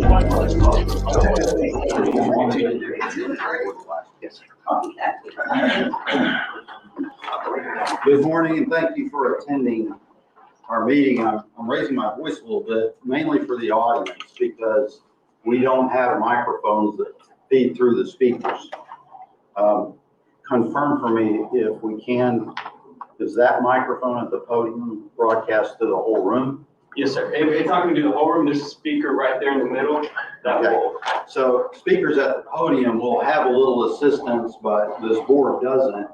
Good morning, and thank you for attending our meeting. I'm raising my voice a little bit, mainly for the audience, because we don't have microphones that feed through the speakers. Confirm for me if we can, is that microphone at the podium broadcast to the whole room? Yes, sir. If it's not going to do the whole room, there's a speaker right there in the middle. That will. So speakers at the podium will have a little assistance, but this board doesn't.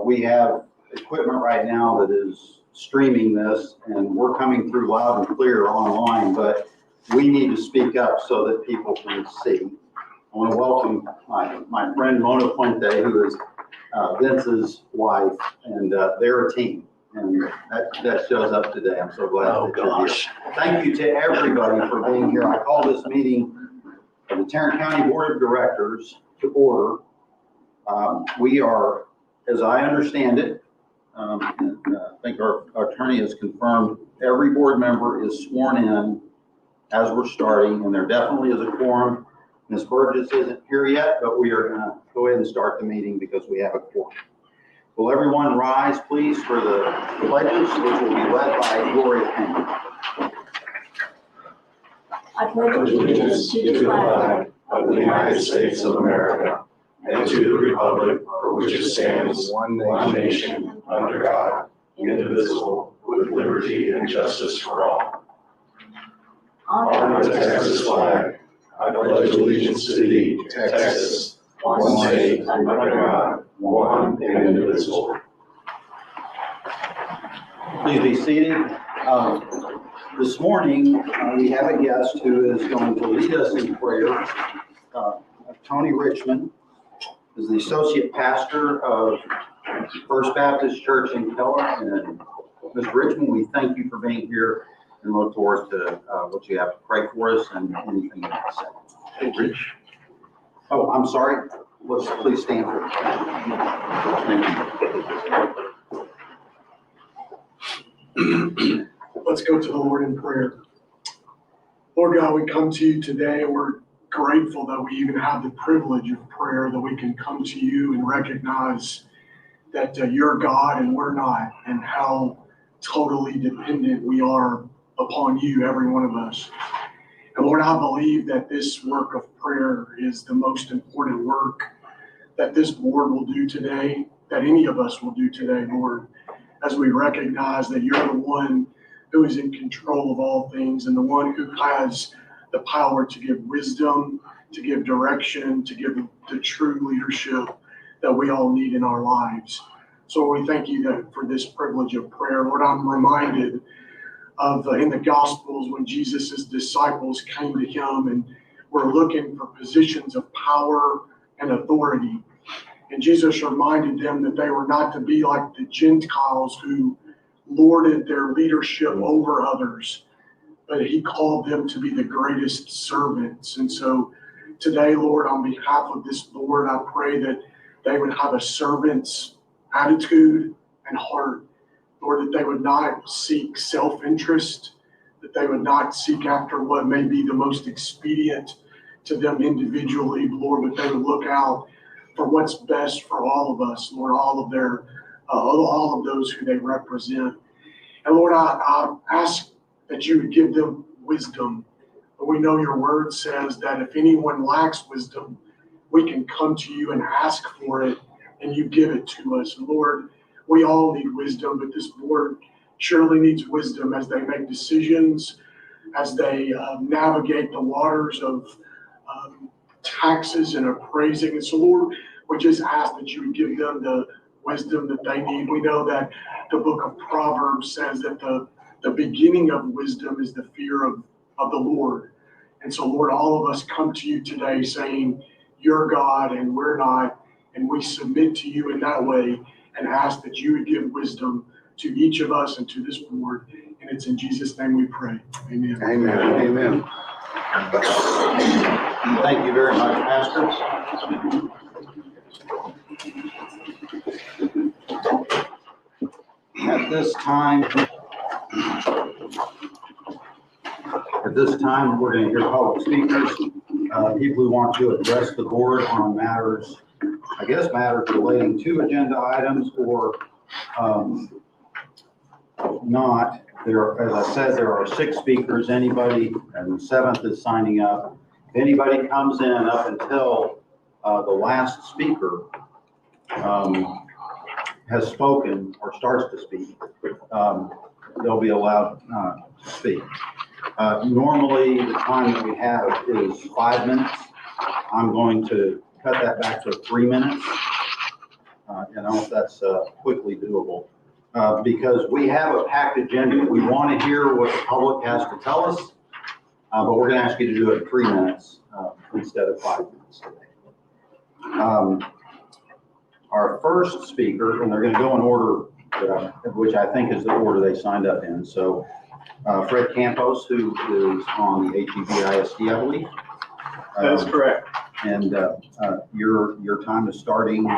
We have equipment right now that is streaming this, and we're coming through loud and clear online, but we need to speak up so that people can see. I want to welcome my friend Mona Puente, who is Vince's wife, and they're a team. And that shows up today. I'm so glad that you're here. Thank you to everybody for being here. I call this meeting of the Tarrant County Board of Directors to order. We are, as I understand it, and I think our attorney has confirmed, every board member is sworn in as we're starting, and there definitely is a quorum. Ms. Burgess isn't here yet, but we are going to go ahead and start the meeting because we have a quorum. Will everyone rise, please, for the pledges, which will be led by Gloria Payne. I pledge allegiance to the flag of the United States of America and to the republic for which it stands, one nation, under God, indivisible, with liberty and justice for all. Honor the Texas flag. I pledge allegiance to thee, Texas, one state, under God, one and indivisible. Please be seated. This morning, we have a guest who is going to lead us in prayer. Tony Richmond is the associate pastor of First Baptist Church in Keller. And Mr. Richmond, we thank you for being here and look forward to what you have to pray for us and anything you have to say. Thank you. Oh, I'm sorry. Let's please stand for it. Thank you. Let's go to the Lord in prayer. Lord God, we come to you today. We're grateful that we even have the privilege of prayer, that we can come to you and recognize that you're God and we're not, and how totally dependent we are upon you, every one of us. And Lord, I believe that this work of prayer is the most important work that this board will do today, that any of us will do today, Lord, as we recognize that you're the one who is in control of all things and the one who has the power to give wisdom, to give direction, to give the true leadership that we all need in our lives. So we thank you that for this privilege of prayer. Lord, I'm reminded of in the Gospels when Jesus' disciples came to him and were looking for positions of power and authority. And Jesus reminded them that they were not to be like the Gentiles who lorded their leadership over others, but he called them to be the greatest servants. And so today, Lord, on behalf of this board, I pray that they would have a servant's attitude and heart. Lord, that they would not seek self-interest, that they would not seek after what may be the most expedient to them individually, Lord, but they would look out for what's best for all of us, Lord, all of those who they represent. And Lord, I ask that you would give them wisdom. We know your word says that if anyone lacks wisdom, we can come to you and ask for it, and you give it to us. Lord, we all need wisdom, but this board surely needs wisdom as they make decisions, as they navigate the waters of taxes and appraising. And so, Lord, we just ask that you would give them the wisdom that they need. We know that the book of Proverbs says that the beginning of wisdom is the fear of the Lord. And so, Lord, all of us come to you today saying, you're God and we're not, and we submit to you in that way and ask that you would give wisdom to each of us and to this board. And it's in Jesus' name we pray. Amen. Amen. Amen. Thank you very much, Pastor. At this time, At this time, we're going to hear public speakers, people who want to address the board on matters, I guess matters relating to agenda items or not. There, as I said, there are 6 speakers. Anybody, and the 7th is signing up. If anybody comes in up until the last speaker has spoken or starts to speak, they'll be allowed to speak. Normally, the time that we have is 5 minutes. I'm going to cut that back to 3 minutes. I don't know if that's quickly doable. Because we have a packed agenda. We want to hear what the public has to tell us, but we're going to ask you to do it in 3 minutes instead of 5 minutes today. Our first speaker, and they're going to go in order, which I think is the order they signed up in. So Fred Campos, who is on the HEB ISD, I believe. That is correct. And your time is starting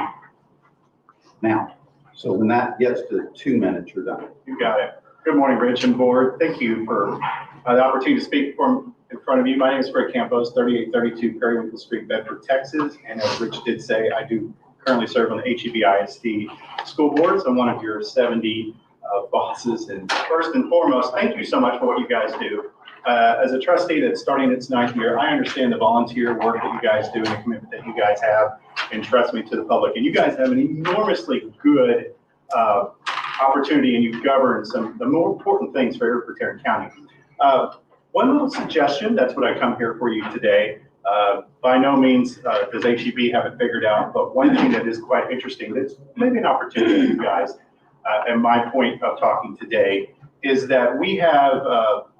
now. So when that gets to 2 minutes, you're done. You got it. Good morning, Rich and board. Thank you for the opportunity to speak in front of you. My name is Fred Campos, 3832 Periwinkle Street, Bedford, Texas. And as Rich did say, I do currently serve on the HEB ISD school board. So I'm one of your 70 bosses. And first and foremost, thank you so much for what you guys do. As a trustee that's starting its 9th year, I understand the volunteer work that you guys do and the commitment that you guys have, and trust me, to the public. And you guys have an enormously good opportunity, and you govern some of the more important things for Everett Tarrant County. One little suggestion, that's what I come here for you today. By no means does HEB have it figured out, but one thing that is quite interesting, that's maybe an opportunity for you guys, and my point of talking today, is that we have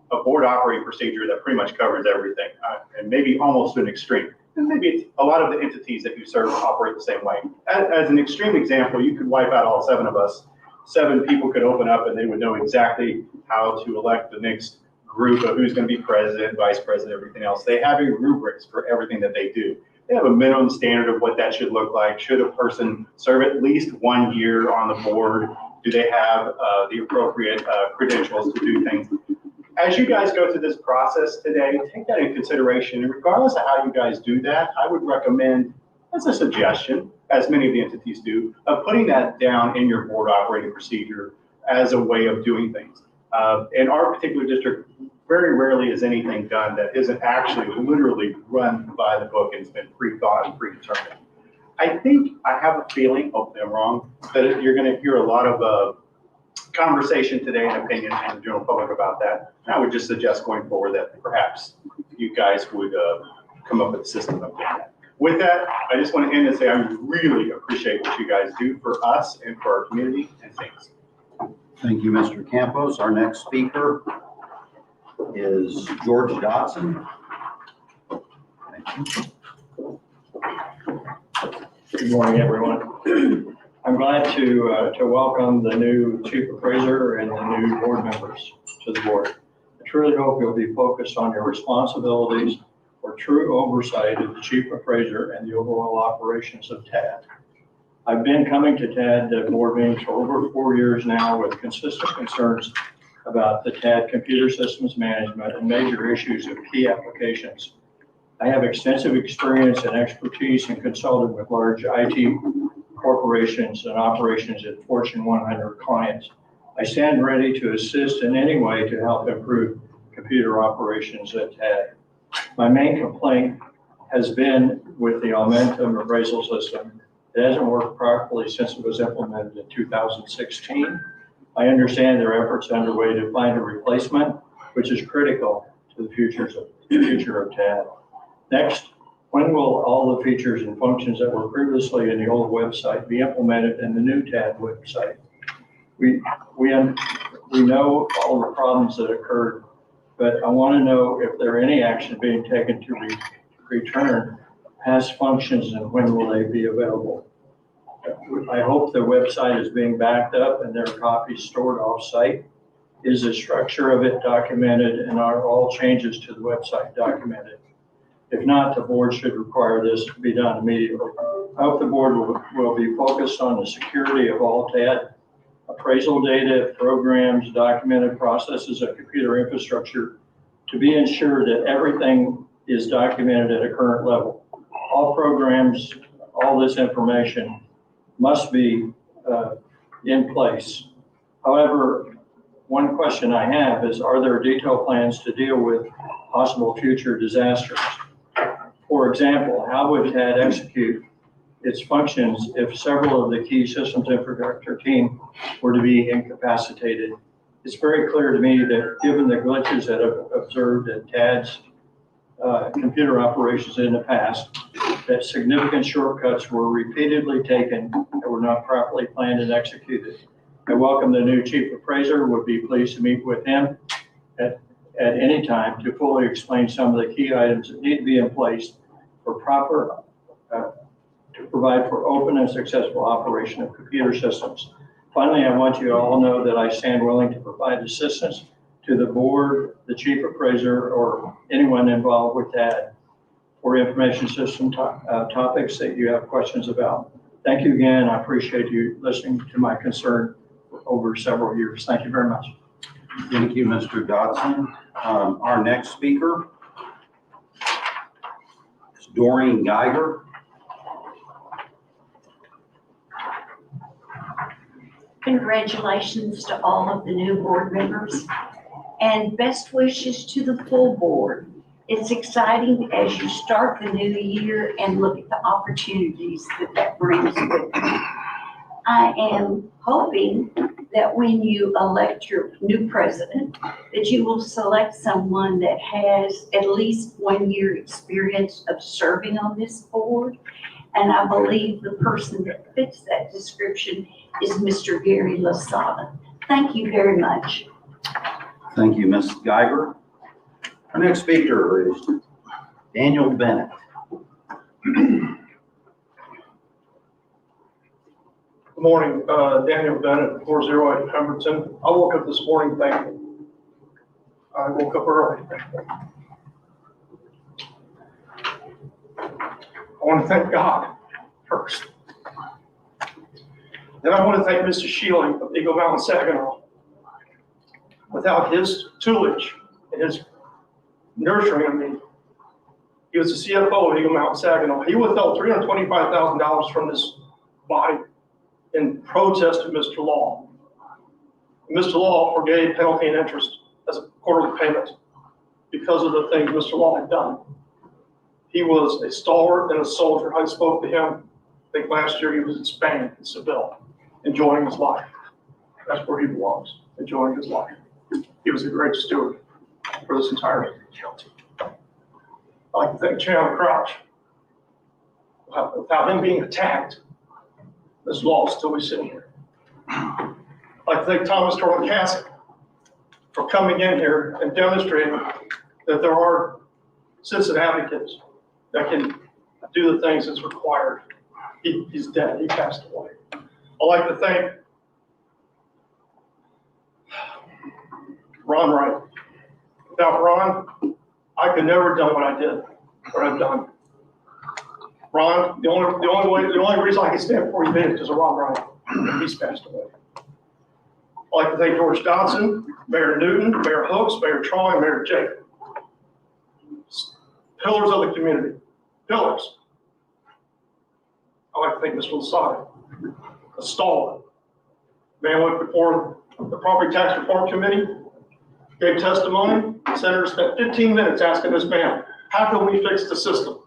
a board operating procedure that pretty much covers everything, and maybe almost to an extreme. And maybe a lot of the entities that you serve operate the same way. As an extreme example, you could wipe out all 7 of us. 7 people could open up and they would know exactly how to elect the next group of who's going to be president, vice president, everything else. They have a rubrics for everything that they do. They have a minimum standard of what that should look like. Should a person serve at least 1 year on the board? Do they have the appropriate credentials to do things? As you guys go through this process today, take that in consideration. And regardless of how you guys do that, I would recommend, as a suggestion, as many of the entities do, of putting that down in your board operating procedure as a way of doing things. In our particular district, very rarely is anything done that isn't actually literally run by the book and has been pre-thought and predetermined. I think, I have a feeling, hopefully I'm wrong, that you're going to hear a lot of conversation today and opinion from the general public about that. And I would just suggest going forward that perhaps you guys would come up with a system of that. With that, I just want to end and say I really appreciate what you guys do for us and for our community, and thanks. Thank you, Mr. Campos. Our next speaker is George Dotson. Thank you. Good morning, everyone. I'm glad to welcome the new chief appraiser and the new board members to the board. I truly hope you'll be focused on your responsibilities for true oversight of the chief appraiser and the overall operations of TAD. I've been coming to TAD board meetings for over 4 years now with consistent concerns about the TAD computer systems management and major issues of key applications. I have extensive experience and expertise in consulting with large IT corporations and operations at Fortune 100 clients. I stand ready to assist in any way to help improve computer operations at TAD. My main complaint has been with the Aumentum appraisal system. It hasn't worked properly since it was implemented in 2016. I understand there are efforts underway to find a replacement, which is critical to the future of TAD. Next, when will all the features and functions that were previously in the old website be implemented in the new TAD website? We know all the problems that occurred, but I want to know if there are any action being taken to return past functions and when will they be available. I hope the website is being backed up and there are copies stored off-site. Is the structure of it documented and are all changes to the website documented? If not, the board should require this to be done immediately. I hope the board will be focused on the security of all TAD appraisal data, programs, documented processes, and computer infrastructure to be ensured that everything is documented at a current level. All programs, all this information must be in place. However, one question I have is, are there detailed plans to deal with possible future disasters? For example, how would TAD execute its functions if several of the key systems infrastructure team were to be incapacitated? It's very clear to me that given the glitches that I've observed at TAD's computer operations in the past, that significant shortcuts were repeatedly taken that were not properly planned and executed. I welcome the new chief appraiser, would be pleased to meet with him at any time to fully explain some of the key items that need to be in place for proper, to provide for open and successful operation of computer systems. Finally, I want you to all know that I stand willing to provide assistance to the board, the chief appraiser, or anyone involved with that for information system topics that you have questions about. Thank you again. I appreciate you listening to my concern over several years. Thank you very much. Thank you, Mr. Dodson. Our next speaker is Doreen Geiger. Congratulations to all of the new board members and best wishes to the full board. It's exciting as you start the new year and look at the opportunities that brings with it. I am hoping that when you elect your new president, that you will select someone that has at least 1 year experience of serving on this board. And I believe the person that fits that description is Mr. Gary Lasada. Thank you very much. Thank you, Ms. Geiger. Our next speaker is Daniel Bennett. Good morning, Daniel Bennett, 408 Pemberton. I woke up this morning thankful. I woke up early. I want to thank God first. Then I want to thank Mr. Shealing of Eagle Mountain Saginaw. Without his tutelage and his nurturing of me, he was the CFO of Eagle Mountain Saginaw. He withheld $325,000 from this body in protest of Mr. Law. Mr. Law forgave penalty and interest as a quarterly payment because of the things Mr. Law had done. He was a stalwart and a soldier. I spoke to him, I think last year he was in Spain, in Seville, enjoying his life. That's where he belongs, enjoying his life. He was a great steward for this entire county. I'd like to thank Chandler Crouch. Without him being attacked, this law will still be sitting here. I'd like to thank Thomas Torlakasik for coming in here and demonstrating that there are citizen advocates that can do the things that's required. He's dead, he passed away. I'd like to thank Ron Wright. Without Ron, I could never have done what I did, what I've done. Ron, the only reason I can stand before you today is because of Ron Wright. He's passed away. I'd like to thank George Dodson, Mayor Newton, Mayor Hooks, Mayor Troy, and Mayor Jake. Pillars of the community, pillars. I'd like to thank Mr. Lasada, a stalwart. Man went before the Property Tax Reform Committee, gave testimony. The senator spent 15 minutes asking this man, how can we fix the system?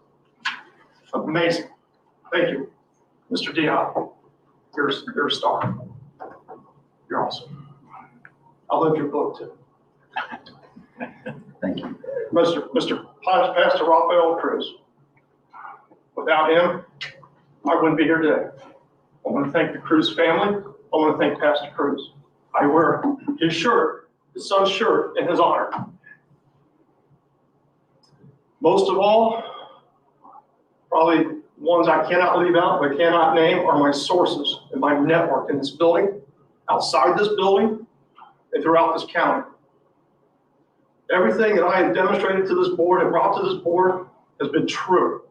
Amazing. Thank you, Mr. Diop. You're a star. You're awesome. I love your book too. Thank you. Mr. Pastor Rafael Cruz. Without him, I wouldn't be here today. I want to thank the Cruz family. I want to thank Pastor Cruz. I wear his shirt, his son's shirt, in his honor. Most of all, probably ones I cannot leave out, but cannot name, are my sources and my network in this building, outside this building, and throughout this county. Everything that I have demonstrated to this board and brought to this board has been true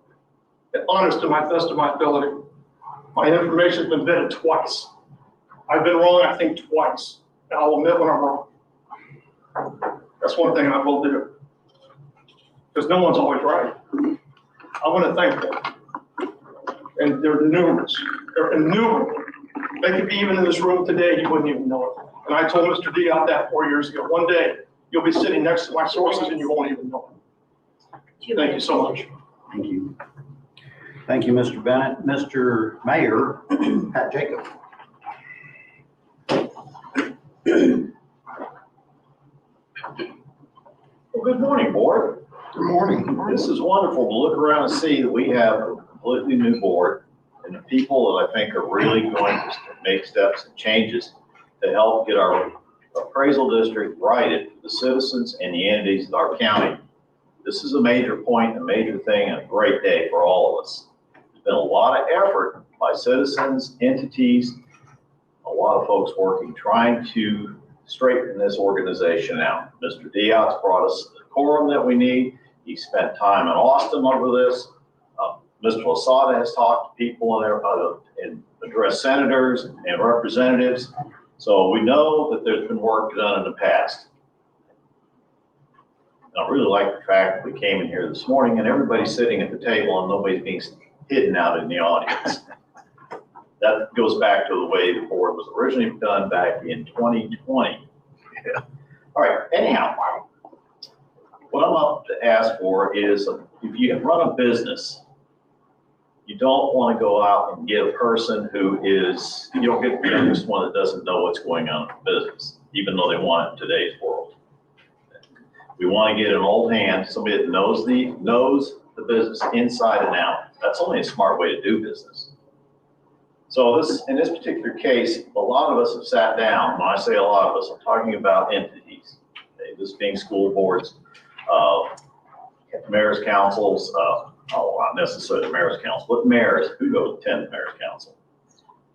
and honest to my best of my ability. My information has been vetted twice. I've been wrong, I think, twice, and I'll admit when I'm wrong. That's one thing I will do. because no one's always right. I want to thank them. And they're numerous, they're innumerable. They could be even in this room today, you wouldn't even know it. And I told Mr. D out that 4 years ago, one day, you'll be sitting next to my sources and you won't even know it. Thank you so much. Thank you. Thank you, Mr. Bennett. Mr. Mayor, Pat Jacob. Well, good morning, board. Good morning. This is wonderful to look around and see that we have a completely new board and the people that I think are really going to make steps and changes to help get our appraisal district righted for the citizens and the entities of our county. This is a major point, a major thing, and a great day for all of us. There's been a lot of effort by citizens, entities, a lot of folks working, trying to straighten this organization out. Mr. Diaz brought us the quorum that we need. He spent time in Austin over this. Mr. Lasada has talked to people and addressed senators and representatives. So we know that there's been work done in the past. I really like the fact that we came in here this morning and everybody's sitting at the table and nobody's being hidden out in the audience. That goes back to the way the board was originally done back in 2020. Yeah. All right, anyhow, what I'm up to ask for is if you run a business, you don't want to go out and get a person who is, you don't get the youngest one that doesn't know what's going on in the business, even though they want it in today's world. We want to get an old hand, somebody that knows the business inside and out. That's only a smart way to do business. So in this particular case, a lot of us have sat down. When I say a lot of us, I'm talking about entities, okay, this being school boards, mayor's councils, not necessarily the mayor's council, but mayors who go to attend the mayor's council.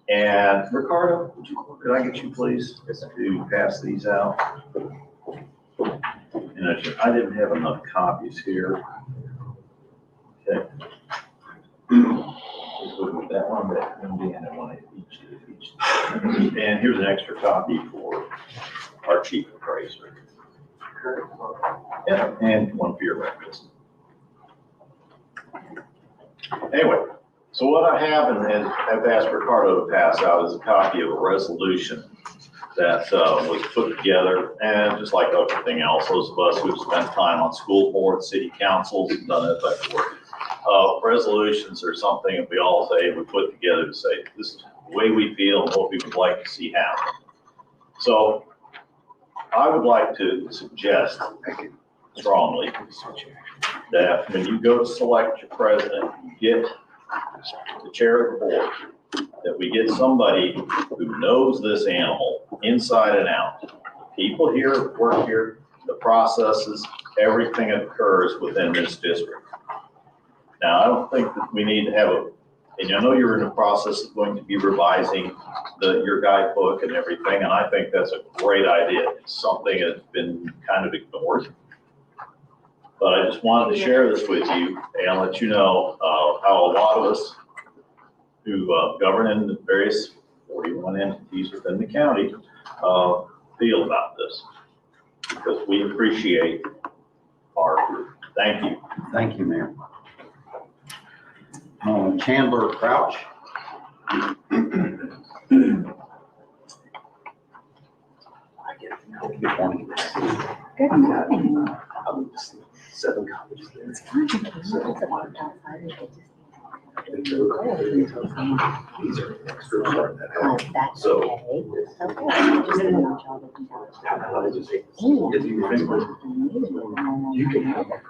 And Ricardo, could I get you please to pass these out? And I didn't have enough copies here. Okay. That one, that MD, and one each. And here's an extra copy for our chief appraiser. Yeah, and one for your records. Anyway, so what I have and have asked Ricardo to pass out is a copy of a resolution that was put together, and just like everything else, those of us who've spent time on school boards, city councils, and done that type of work. Resolutions are something that we all say, we put together to say, this is the way we feel and what we would like to see happen. So I would like to suggest strongly that when you go to select your president, you get the chair of the board, that we get somebody who knows this animal inside and out. People here work here, the processes, everything that occurs within this district. Now, I don't think that we need to have and I know you're in the process of going to be revising your guidebook and everything, and I think that's a great idea. It's something that's been kind of ignored. But I just wanted to share this with you and let you know how a lot of us who govern in the various 41 entities within the county feel about this, because we appreciate our group. Thank you. Thank you, Mayor. Chandler Crouch. Good morning. Good morning. 7 copies there. It's fine. It's about outside. These are extras on that. Oh, that's So- okay. Okay. Just didn't want y'all to think that was- I just say, And- if you remember, you can have a.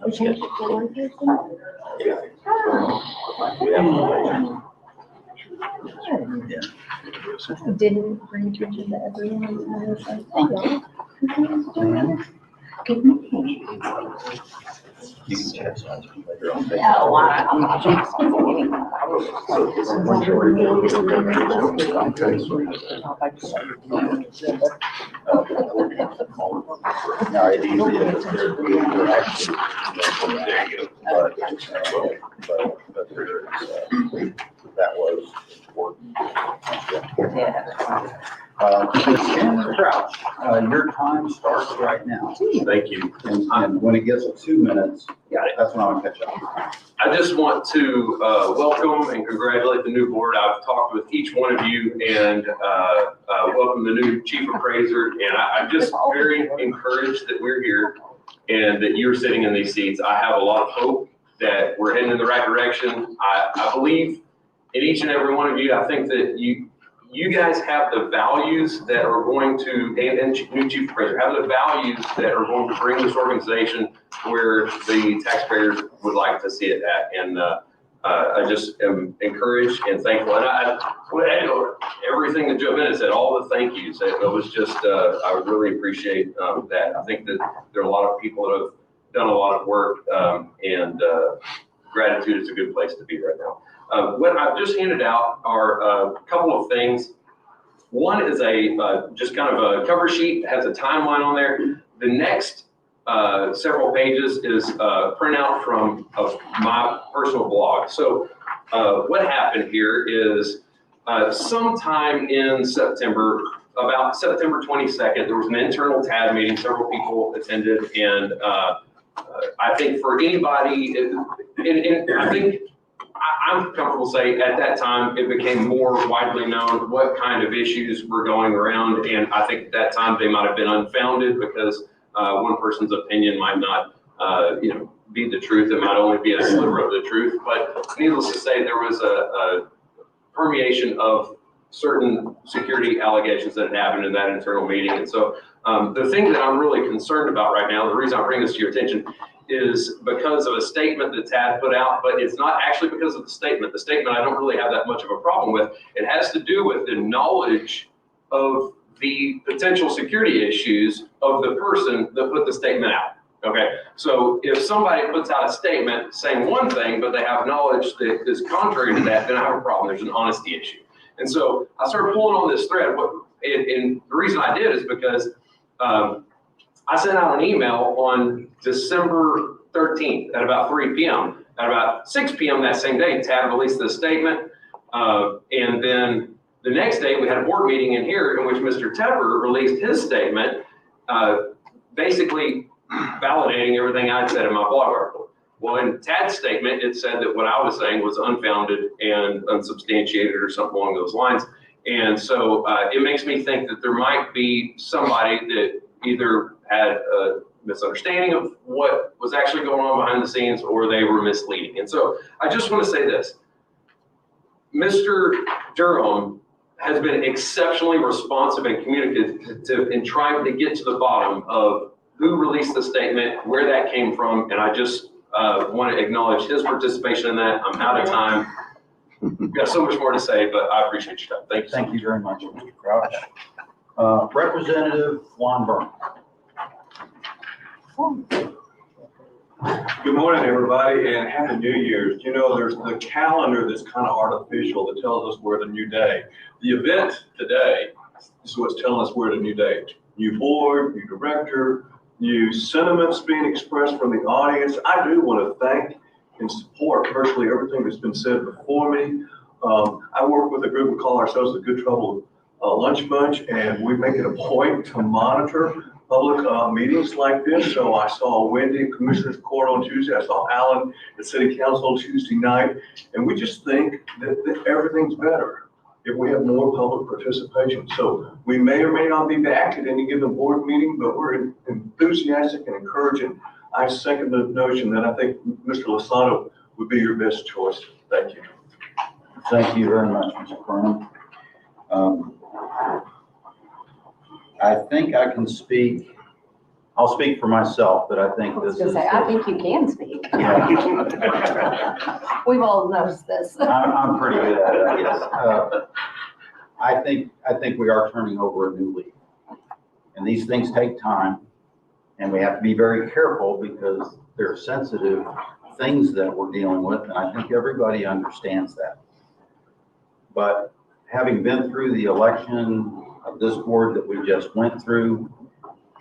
We changed it for one person? Yeah. Good. Didn't bring attention to everyone. I was like, thank you. Good morning. You can chat some later on. No, I'm not checking anymore. No, it usually is. We're actually, there you go. But there is, that was important. Yeah. Ms. Shannon Crouch, your time starts right now. Thank you. And when it gets to 2 minutes, Got it. that's when I'm gonna catch up. I just want to welcome and congratulate the new board. I've talked with each one of you and welcome the new chief appraiser. And I'm just very encouraged that we're here and that you're sitting in these seats. I have a lot of hope that we're heading in the right direction. I believe in each and every one of you. I think that you guys have the values that are going to, and new chief appraiser, have the values that are going to bring this organization where the taxpayers would like to see it at. And I just am encouraged and thankful. And I echo everything that Joe Bennett said, all the thank yous. It was just, I really appreciate that. I think that there are a lot of people that have done a lot of work, and gratitude is a good place to be right now. What I've just handed out are a couple of things. One is just kind of a cover sheet, has a timeline on there. The next several pages is a printout from my personal blog. So what happened here is sometime in September, about September 22nd, there was an internal TAD meeting. Several people attended, and I think for anybody, and I think I'm comfortable saying at that time, it became more widely known what kind of issues were going around. And I think at that time they might have been unfounded because one person's opinion might not, be the truth. It might only be a sliver of the truth. But needless to say, there was a permeation of certain security allegations that had happened in that internal meeting. And so the thing that I'm really concerned about right now, the reason I bring this to your attention, is because of a statement that TAD put out, but it's not actually because of the statement. The statement I don't really have that much of a problem with. It has to do with the knowledge of the potential security issues of the person that put the statement out. Okay, so if somebody puts out a statement saying one thing, but they have knowledge that is contrary to that, then I have a problem. There's an honesty issue. And so I started pulling on this thread. And the reason I did is because I sent out an email on December 13th at about 3 p.m. At about 6 p.m. that same day, TAD released this statement. And then the next day, we had a board meeting in here in which Mr. Tepper released his statement, basically validating everything I said in my blog article. Well, in TAD's statement, it said that what I was saying was unfounded and unsubstantiated or something along those lines. And so it makes me think that there might be somebody that either had a misunderstanding of what was actually going on behind the scenes, or they were misleading. And so I just want to say this. Mr. Durham has been exceptionally responsive and communicative in trying to get to the bottom of who released the statement, where that came from, and I just want to acknowledge his participation in that. I'm out of time. We've got so much more to say, but I appreciate your time. Thank you. Thank you very much, Mr. Crouch. Representative Juan Burns. Good morning, everybody, and Happy New Year's. You know, there's the calendar that's kind of artificial that tells us we're the new day. The event today is what's telling us we're the new day. New board, new director, new sentiments being expressed from the audience. I do want to thank and support virtually everything that's been said before me. I work with a group, we call ourselves the Good Trouble Lunch Bunch, and we make it a point to monitor public meetings like this. So I saw Wendy at Commissioner's Court on Tuesday. I saw Alan at City Council on Tuesday night. And we just think that everything's better if we have more public participation. So we may or may not be back at any given board meeting, but we're enthusiastic and encouraging. I second the notion that I think Mr. Lozano would be your best choice. Thank you. Thank you very much, Mr. Cronin. I think I can speak, I'll speak for myself, but I think this is. I think you can speak. Yeah. We've all noticed this. I'm pretty good at it, I guess. I think we are turning over a new leaf. And these things take time, and we have to be very careful because they're sensitive things that we're dealing with, and I think everybody understands that. But having been through the election of this board that we just went through,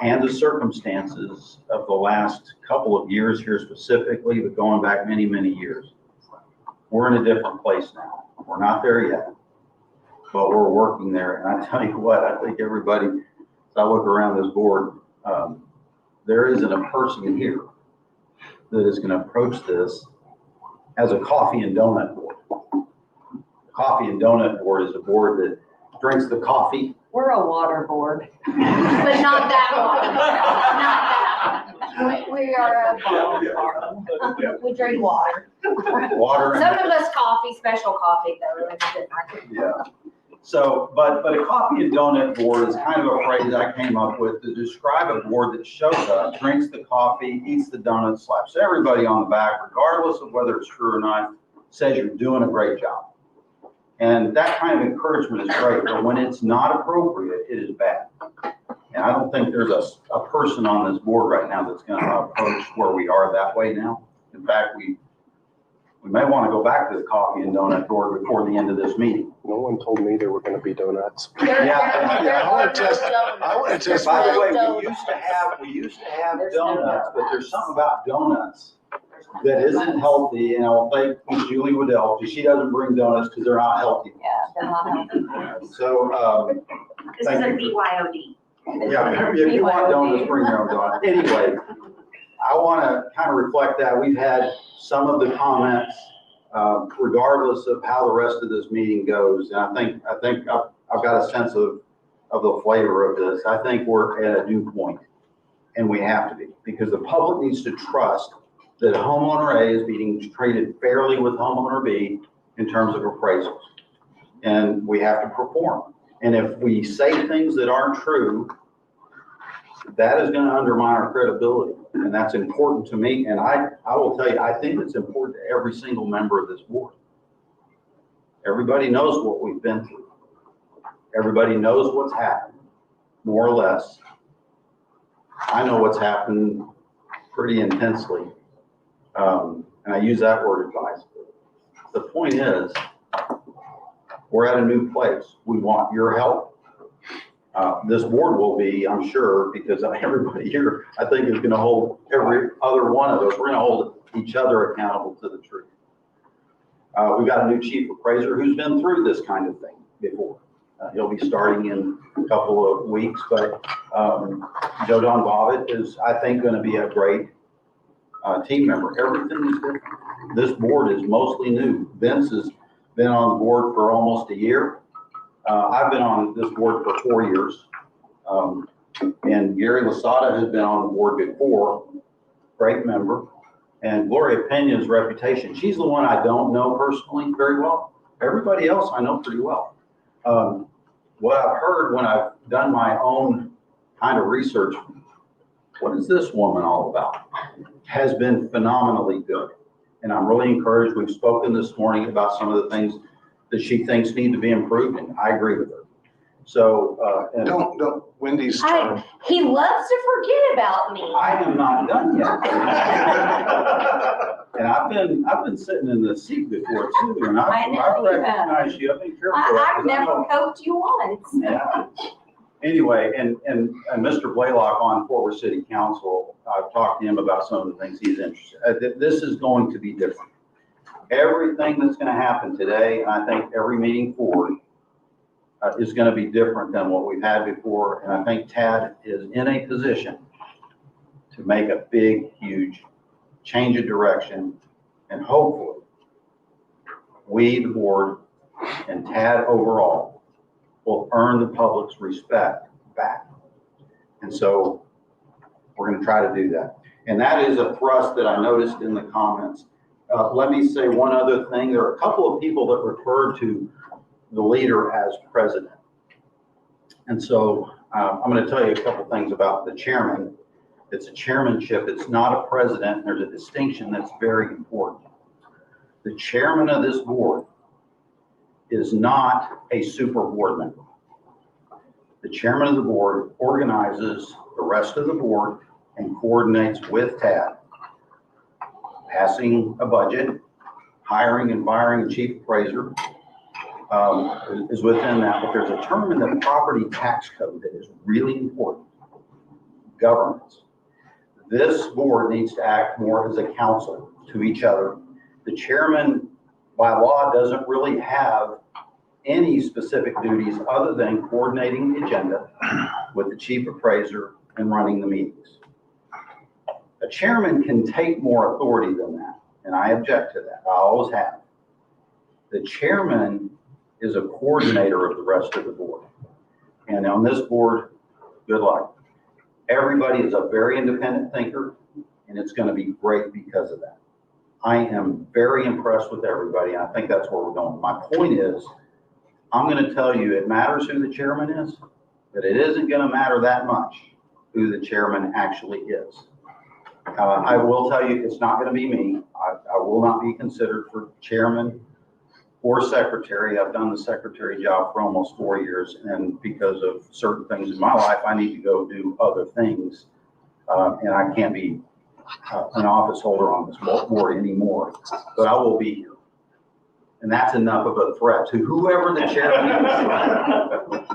and the circumstances of the last couple of years here specifically, but going back many, many years, we're in a different place now. We're not there yet. but we're working there. And I tell you what, I think everybody, as I look around this board, there isn't a person here that is going to approach this as a coffee and donut board. Coffee and donut board is a board that drinks the coffee. We're a water board, but not that one, not that one. We are a board. We drink water. Water. Some of us coffee, special coffee though, it's different. Yeah. So, but a coffee and donut board is kind of a phrase I came up with to describe a board that shows up, drinks the coffee, eats the donut, slaps everybody on the back, regardless of whether it's true or not, says you're doing a great job. And that kind of encouragement is great, but when it's not appropriate, it is bad. And I don't think there's a person on this board right now that's going to approach where we are that way now. In fact, we may want to go back to the coffee and donut board before the end of this meeting. No one told me there were gonna be donuts. Yeah, I wanna test. By the way, we used to have donuts, but there's something about donuts that isn't healthy, and I'll thank Julie Waddell, because she doesn't bring donuts because they're not healthy. Yeah, they're not healthy. So, This is a BYOD. yeah, if you want donuts, bring your own donuts. Anyway, I want to kind of reflect that. We've had some of the comments, regardless of how the rest of this meeting goes. And I think I've got a sense of the flavor of this. I think we're at a due point, and we have to be, because the public needs to trust that homeowner A is being treated fairly with homeowner B in terms of appraisals. And we have to perform. And if we say things that aren't true, that is going to undermine our credibility. And that's important to me. And I will tell you, I think it's important to every single member of this board. Everybody knows what we've been through. Everybody knows what's happened, more or less. I know what's happened pretty intensely. And I use that word advice. The point is, we're at a new place. We want your help. This board will be, I'm sure, because everybody here, I think, is going to hold every other one of us. We're going to hold each other accountable to the truth. We've got a new chief appraiser who's been through this kind of thing before. He'll be starting in a couple of weeks, but Joe Don Bobbitt is, I think, going to be a great team member. Everything is different. This board is mostly new. Vince has been on the board for almost a year. I've been on this board for 4 years. And Gary Lasada has been on the board before, great member. And Gloria Pena's reputation, she's the one I don't know personally very well. Everybody else I know pretty well. What I've heard when I've done my own kind of research, what is this woman all about, has been phenomenally good. And I'm really encouraged. We've spoken this morning about some of the things that she thinks need to be improved, and I agree with her. So, and Don't, Wendy's turn. He loves to forget about me. I am not done yet. And I've been sitting in the seat before too, and I know I've you have. recognized you. I've been careful. I've never poked you once. Yeah. Anyway, and Mr. Blaylock on Fort Worth City Council, I've talked to him about some of the things he's interested in. This is going to be different. Everything that's going to happen today, and I think every meeting forward, is going to be different than what we've had before. And I think Tad is in a position to make a big, huge change of direction. And hopefully, we, the board, and Tad overall, will earn the public's respect back. And so we're going to try to do that. And that is a thrust that I noticed in the comments. Let me say one other thing. There are a couple of people that refer to the leader as president. And so I'm going to tell you a couple things about the chairman. It's a chairmanship. It's not a president. There's a distinction that's very important. The chairman of this board is not a super board member. The chairman of the board organizes the rest of the board and coordinates with TAD, passing a budget, hiring and firing a chief appraiser is within that. But there's a term in the property tax code that is really important: governance. This board needs to act more as a council to each other. The chairman, by law, doesn't really have any specific duties other than coordinating the agenda with the chief appraiser and running the meetings. A chairman can take more authority than that, and I object to that. I always have. The chairman is a coordinator of the rest of the board. And on this board, good luck. Everybody is a very independent thinker, and it's going to be great because of that. I am very impressed with everybody, and I think that's where we're going. My point is, I'm going to tell you, it matters who the chairman is, but it isn't going to matter that much who the chairman actually is. I will tell you, it's not going to be me. I will not be considered for chairman or secretary. I've done the secretary job for almost 4 years, and because of certain things in my life, I need to go do other things, and I can't be an office holder on this board anymore, but I will be here. And that's enough of a threat to whoever the chairman is,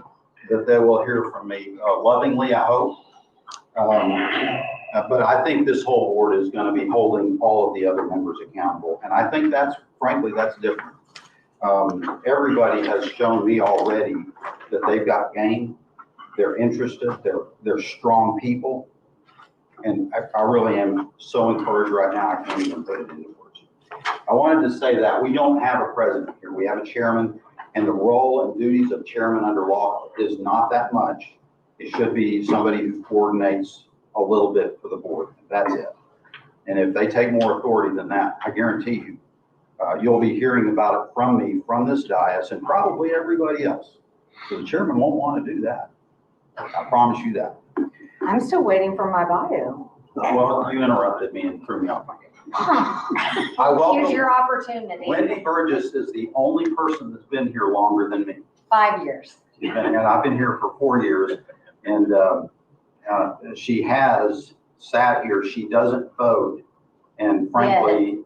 that they will hear from me lovingly, I hope. But I think this whole board is going to be holding all of the other members accountable. And I think that's, frankly, that's different. Everybody has shown me already that they've got game, they're interested, they're strong people. And I really am so encouraged right now, I can't even put it into words. I wanted to say that we don't have a president here. We have a chairman, and the role and duties of chairman under law is not that much. It should be somebody who coordinates a little bit for the board. That's it. And if they take more authority than that, I guarantee you, you'll be hearing about it from me, from this dais, and probably everybody else. So the chairman won't want to do that. I promise you that. I'm still waiting for my bio. Well, you interrupted me and threw me off my game. I Here's welcome, your opportunity. Wendy Burgess is the only person that's been here longer than me. 5 years. And I've been here for 4 years, and she has sat here. She doesn't vote, and frankly,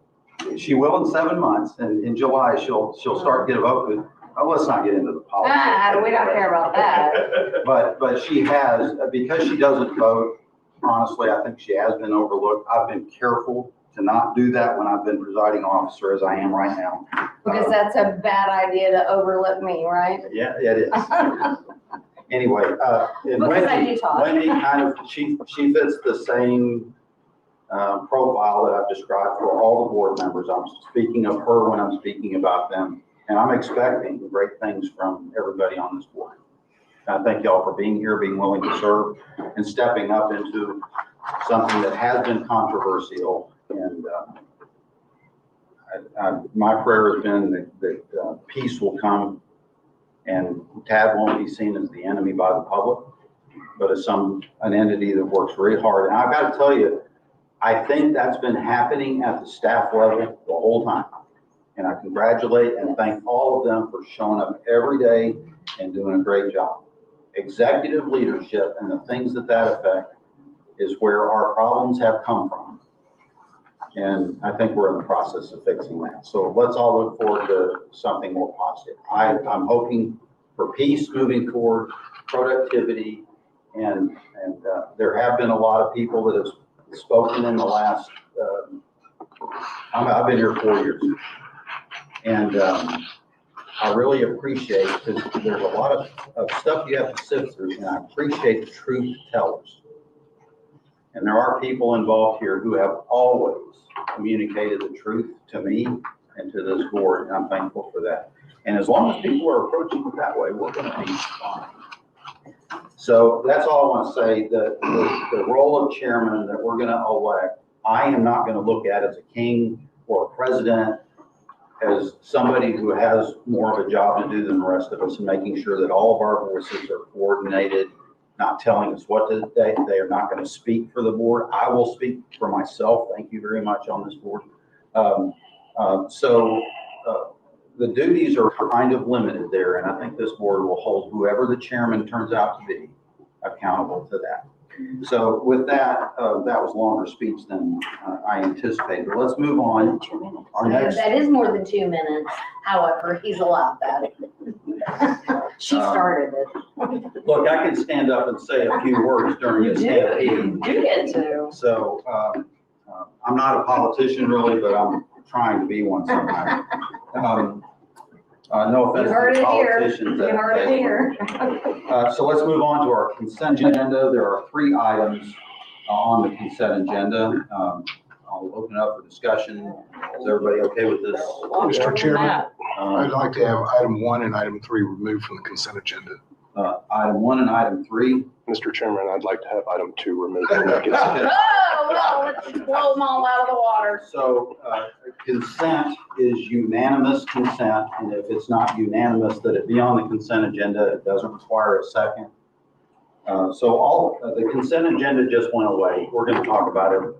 she will in 7 months. And in July, she'll start to get a vote. But let's not get into the politics. We don't care about that. But she has, because she doesn't vote. Honestly, I think she has been overlooked. I've been careful to not do that when I've been presiding officer, as I am right now. Because that's a bad idea to overlook me, right? Yeah, it is. Anyway, and Because I do talk. Wendy kind of, she fits the same profile that I've described for all the board members. I'm speaking of her when I'm speaking about them, and I'm expecting great things from everybody on this board. I thank y'all for being here, being willing to serve, and stepping up into something that has been controversial. And my prayer has been that peace will come, and TAD won't be seen as the enemy by the public, but as an entity that works very hard. And I've got to tell you, I think that's been happening at the staff level the whole time. And I congratulate and thank all of them for showing up every day and doing a great job. Executive leadership and the things that affect is where our problems have come from. And I think we're in the process of fixing that. So let's all look forward to something more positive. I'm hoping for peace moving forward, productivity, and there have been a lot of people that have spoken in the last, I've been here 4 years. And I really appreciate, because there's a lot of stuff you have to sift through, and I appreciate the truth tellers. And there are people involved here who have always communicated the truth to me and to this board, and I'm thankful for that. And as long as people are approaching it that way, we're going to be fine. So that's all I want to say. The role of chairman that we're going to elect, I am not going to look at as a king or a president, as somebody who has more of a job to do than the rest of us, and making sure that all of our voices are coordinated, not telling us what to say. They are not going to speak for the board. I will speak for myself. Thank you very much on this board. The duties are kind of limited there, and I think this board will hold whoever the chairman turns out to be accountable to that. So with that, that was a longer speech than I anticipated. But let's move on. 2 minutes. Our next, That is more than 2 minutes. However, he's allowed that. She started it. look, I can stand up and say a few words during this stampede. You do get to. So I'm not a politician really, but I'm trying to be one sometimes. No offense You heard to the it here. politicians. You at heard it the here. table. So let's move on to our consent agenda. There are 3 items on the consent agenda. I'll open up for discussion. Is everybody okay with this? Mr. Chairman, Um, I'd like to have item 1 and item 3 removed from the consent agenda. Item 1 and item 3. Mr. Chairman, I'd like to have item 2 removed from the consent. Oh, well, let's just blow them all out of the water. So consent is unanimous consent, and if it's not unanimous that it be on the consent agenda, it doesn't require a second. So the consent agenda just went away. We're going to talk about it.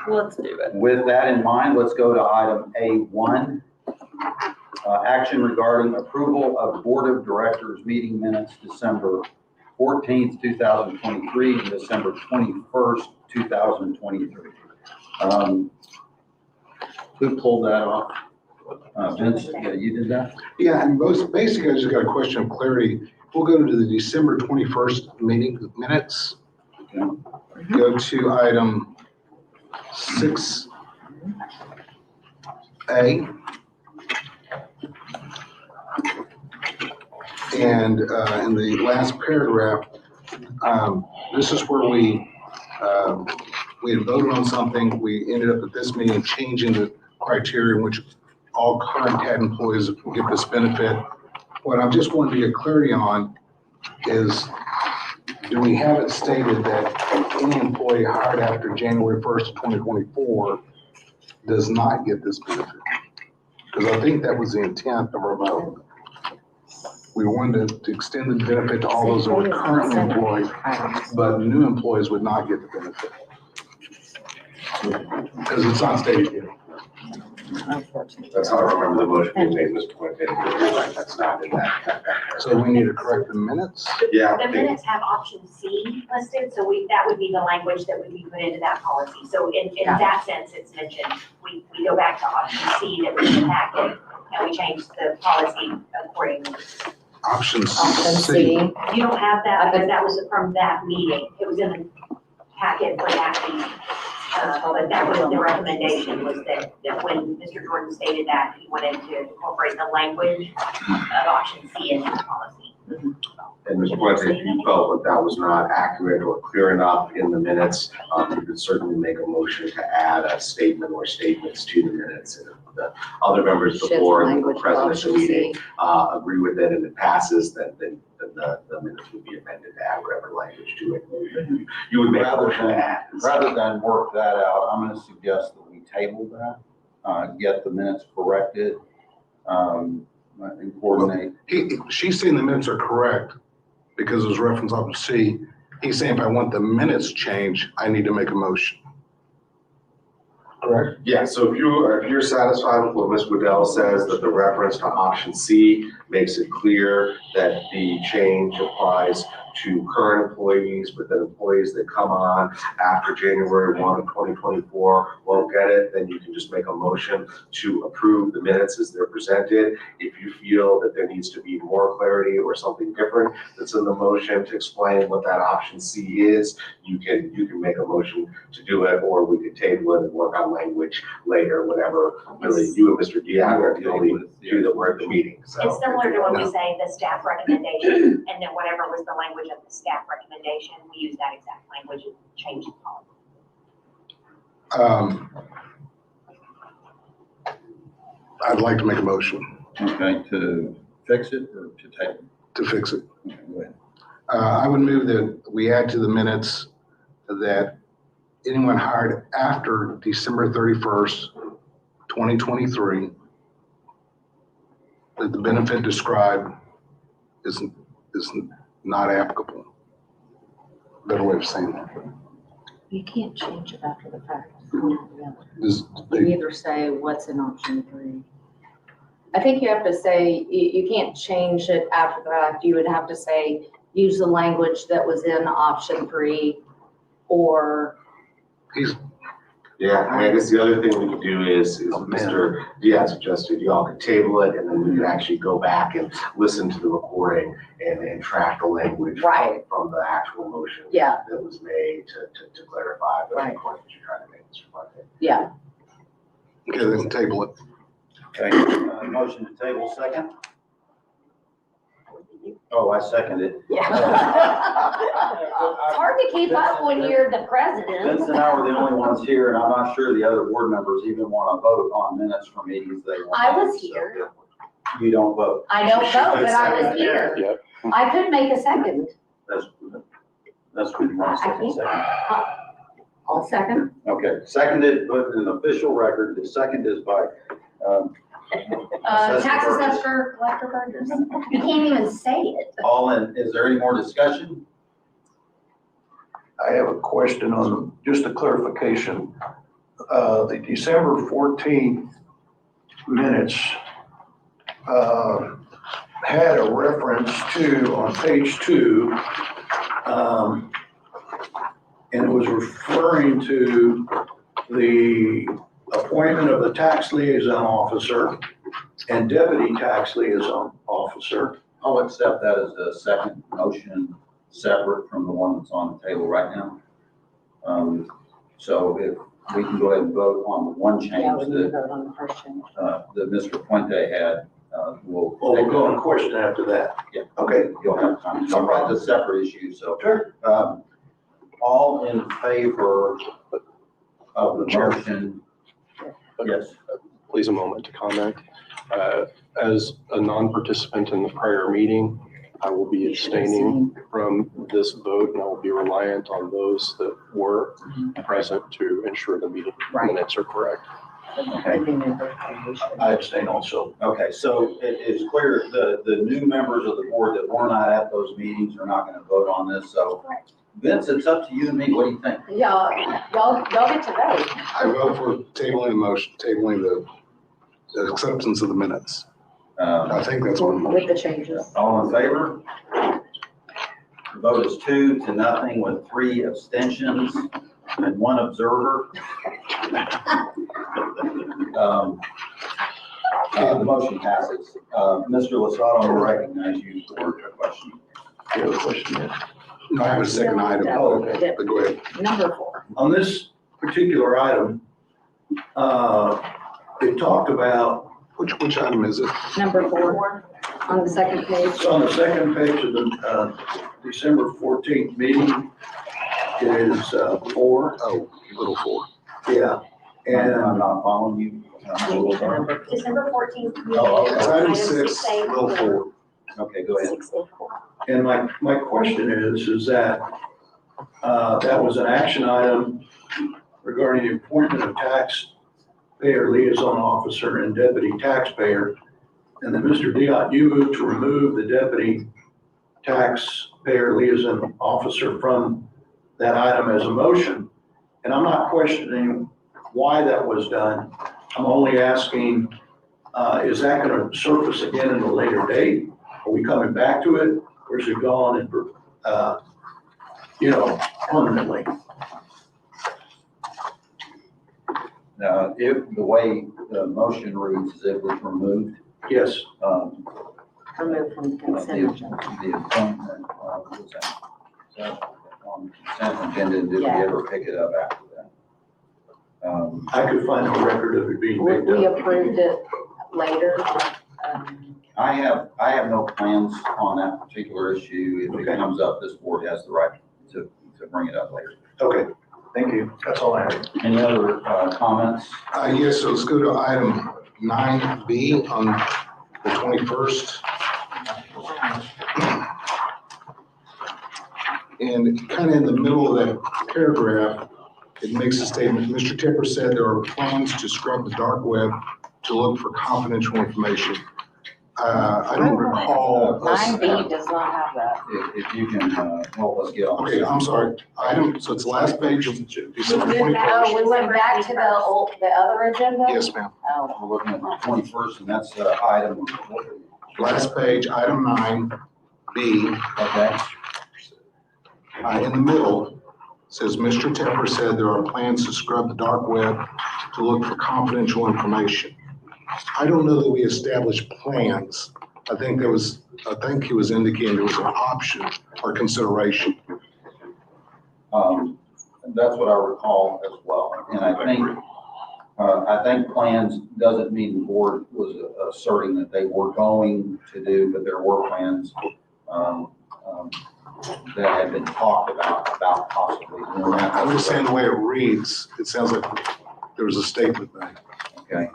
Let's do it. With that in mind, let's go to item A1. Action regarding approval of Board of Directors meeting minutes December 14th, 2023, and December 21st, 2023. Who pulled that off? Vince, yeah, you did that? Yeah, and basically, I just got a question of clarity. We'll go to the December 21st meeting minutes. Okay. Go to item 6A. And in the last paragraph, this is where we had voted on something. We ended up at this meeting changing the criteria in which all current TAD employees get this benefit. What I just wanted to get clarity on is, do we have it stated that any employee hired after January 1st, 2024 does not get this benefit? Because I think that was the intent of our vote. We wanted to extend the benefit to all those that were currently employed, but new employees would not get the benefit. Because it's not stated here. That's how I remember the motion being made, Mr. Quintin. You're right, that's not in that. So we need to correct the minutes. Yeah. The minutes have option C listed, so that would be the language that would be put into that policy. So in that sense, it's mentioned, we go back to option C that was in the packet, and we changed the policy accordingly. Option C. You don't have that, because that was from that meeting. It was in the packet for that meeting. But that was the recommendation, was that when Mr. Jordan stated that, he wanted to incorporate the language of option C into the policy. And Mr. Quintin, if you felt that that was not accurate or clear enough in the minutes, you could certainly make a motion to add a statement or statements to the minutes. And if the other members of the board, the president of the meeting, agree with it and it passes, then the minutes would be amended to add whatever language to it. You would make a motion to add. Rather than work that out, I'm going to suggest that we table that, get the minutes corrected, and coordinate. She's saying the minutes are correct because it was referenced option C. He's saying if I want the minutes changed, I need to make a motion. Correct? Yeah, so if you're satisfied with what Ms. Waddell says, that the reference to option C makes it clear that the change applies to current employees, but that employees that come on after January 1 of 2024 won't get it, then you can just make a motion to approve the minutes as they're presented. If you feel that there needs to be more clarity or something different that's in the motion to explain what that option C is, you can make a motion to do it, or we could table it and work on language later, whatever really you and Mr. Dion are the only two that were at the meeting, so. It's similar to when we say the staff recommendation, and then whatever was the language of the staff recommendation, we use that exact language and change the policy. I'd like to make a motion Okay, to fix it or to table? to fix it. Okay, go ahead. I would move that we add to the minutes that anyone hired after December 31st, 2023, that the benefit described is not applicable. Better way of saying that. You can't change it after the fact. Is You they- either say what's in option 3. I think you have to say, you can't change it after the fact. You would have to say, use the language that was in option 3, or Yeah, I guess the other thing we could do is Mr. Dion suggested you all could table it, and then we could actually go back and listen to the recording and track the language Right. from the actual motion Yeah. that was made to clarify the Right. point that you're trying to make, Mr. Quintin. yeah. Okay, then table it. Okay, motion to table second. Oh, I second it. Yeah. It's hard to keep up when you're the president. Vince and I were the only ones here, and I'm not sure the other board members even want to vote on minutes from meetings they want. I was So, here. You don't vote. I don't vote, but I was here. Yep. I could make a second. That's what you want to I think- second. I'll second. Okay, seconded, but in an official record, the second is by, Assessor Tax Burgess. assessor, collector Burgess. You can't even say it. all in, is there any more discussion? I have a question on, just a clarification. The December 14th minutes had a reference to, on page 2, and it was referring to the appointment of the tax liaison officer and deputy tax liaison officer. I'll accept that as a second motion, separate from the one that's on the table right now. So if we can go ahead and vote on the one change Yeah, we need to that, vote on the first change. that Mr. Puente had, we'll. Oh, we'll go on question after that. Yeah. Okay. You'll have time to talk about the separate issue, so. Sure. All in favor of the motion? Yes. Please a moment to comment. As a non-participant in the prior meeting, I will be abstaining from this vote, and I will be reliant on those that were present to ensure the meeting Right. minutes are correct. Okay. I abstain also. Okay, so it is clear the new members of the board that were not at those meetings are not going to vote on this, so. Vince, it's up to you and me. What do you think? Y'all get to vote. I vote for tabling the motion, tabling the acceptance of the minutes. I think that's one motion. With the changes. All in favor? The vote is 2-0 with 3 abstentions and 1 observer. The motion passes. Mr. Losado, I will recognize you for a question. You have a question yet? No, I have a second item. Oh, okay. But go ahead. Number 4. On this particular item, it talked about, Which item is it? Number 4 on the second page. it's on the second page of the December 14th meeting. It is 4, Oh, little 4. yeah. And I'm And not following you. December 14th. Oh, okay. It's item Item 6, 6A. little 4. Okay, go ahead. And my question is that, that was an action item regarding the appointment of taxpayer liaison officer and deputy taxpayer. And then Mr. Diot, you moved to remove the deputy taxpayer liaison officer from that item as a motion. And I'm not questioning why that was done. I'm only asking, is that gonna surface again in a later date? Are we coming back to it, or is it gone and, permanently? If the way the motion reads is it was removed, Yes, Removed from the consent agenda. the appointment, what was that? On the consent agenda, did we Yeah. ever pick it up after that? I could find no record of it being We picked we up. approved it later. I have no plans on that particular issue. If it Okay. comes up, this board has the right to bring it up later. Okay, thank you. That's all I have. Any other comments? Yes, so let's go to item 9B on the 21st. And kind of in the middle of that paragraph, it makes a statement, Mr. Tipper said there are plans to scrub the dark web to look for confidential information. I don't recall us. 9B does not have that. If you can help us get on. Okay, I'm sorry. Item, so it's the last page of December Oh, 21st. we went back to the other agenda? Yes, ma'am. Oh, We're looking at the 21st, and that's item, Last page, item 9B. okay? In the middle, says, Mr. Tepper said there are plans to scrub the dark web to look for confidential information. I don't know that we established plans. I think he was indicating there was an option or consideration. That's what I recall as well. And I think plans doesn't mean the board was asserting that they were going to do, but there were plans that had been talked about possibly doing that. I'm just saying the way it reads, it sounds like there was a statement made. Okay.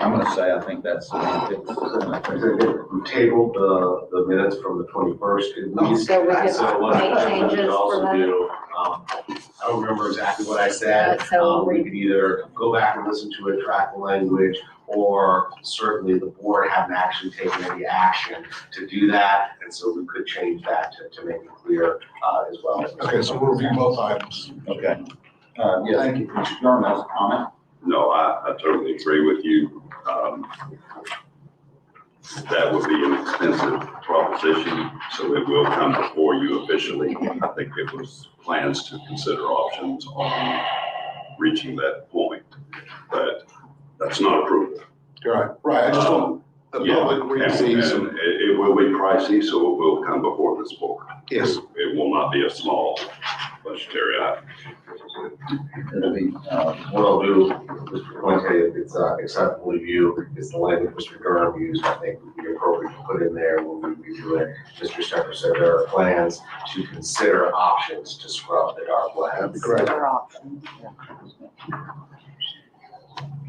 I'm gonna say, I think that's semantics. We tabled the minutes from the 21st at least. So we could So what make we changes could for also that? do, I don't remember exactly what I said. So We could either go back and listen to it, track the language, or certainly the board hadn't actually taken any action to do that. And so we could change that to make it clear as well. Okay, so we'll review both items. Okay. Yes, Thank you. Mr. Durham has a comment. No, I totally agree with you. That would be an expensive proposition, so it will come before you officially. I think it was plans to consider options on reaching that point, but that's not approval. Right, right, I just want the Yeah, public reads these. and it will be pricey, so it will come before this board. Yes. It will not be a small budgetary item. It'll be, What I'll do, Mr. Fuente, if it's acceptable to you, is the language Mr. Durham used, I think would be appropriate to put in there when we review it. Mr. Stecker said there are plans to consider options to scrub the dark web. That'd be great. Other option.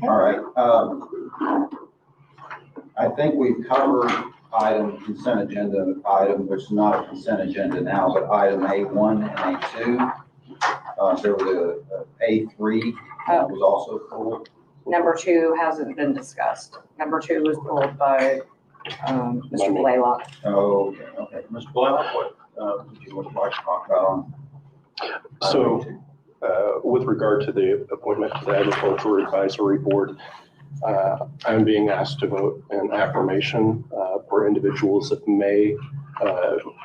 all right. I think we've covered consent agenda item, which is not a consent agenda now, but item A1 and A2. There was a A3 that was also pulled. Number 2 hasn't been discussed. Number 2 was pulled by, Mr. Blaylock. Oh, okay. Mr. Blaylock, what, would you like to talk about on? So, with regard to the appointment to the Agricultural Advisory Board, I'm being asked to vote an affirmation for individuals that may,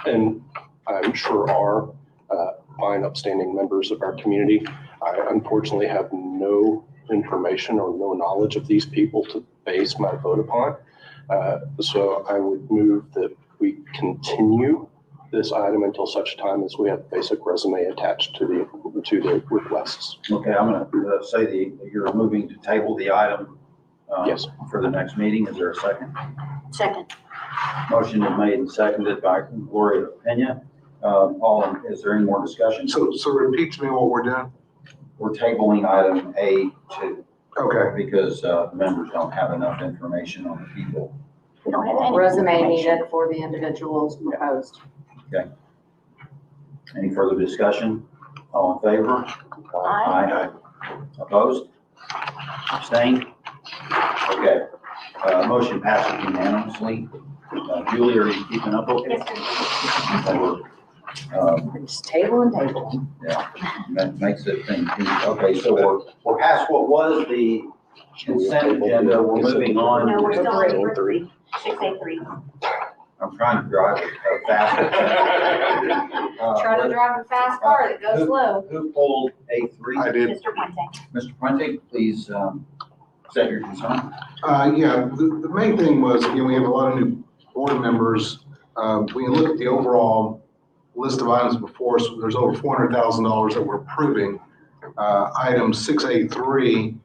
and I'm sure are, fine upstanding members of our community. I unfortunately have no information or no knowledge of these people to base my vote upon. So I would move that we continue this item until such time as we have basic resume attached to the requests. Okay, I'm gonna say you're moving to table the item. Yes. For the next meeting. Is there a second? Second. Motion is made and seconded by Gloria Pena. Is there any more discussion? So repeat to me what we're doing. We're tabling item A2. Okay. Because members don't have enough information on the people. We don't have any Resume information. needed for the individuals proposed. Any further discussion? All in favor? Aye. Opposed? Abstained? Okay. Motion passes unanimously. Julie, are you keeping up okay? Yes, Just table and table. Yeah, that makes it thing. Okay, so we're past what was the consent agenda. We're moving on. No, we're still on Three. three, 6A3. I'm trying to drive it fast. Try to drive a fast car that goes slow. Who pulled A3? I did. Mr. Puente. Mr. Puente, please, state your concern. Yeah, the main thing was, we have a lot of new board members. When you look at the overall list of items before us, there's over $400,000 that we're approving. Item 6A3,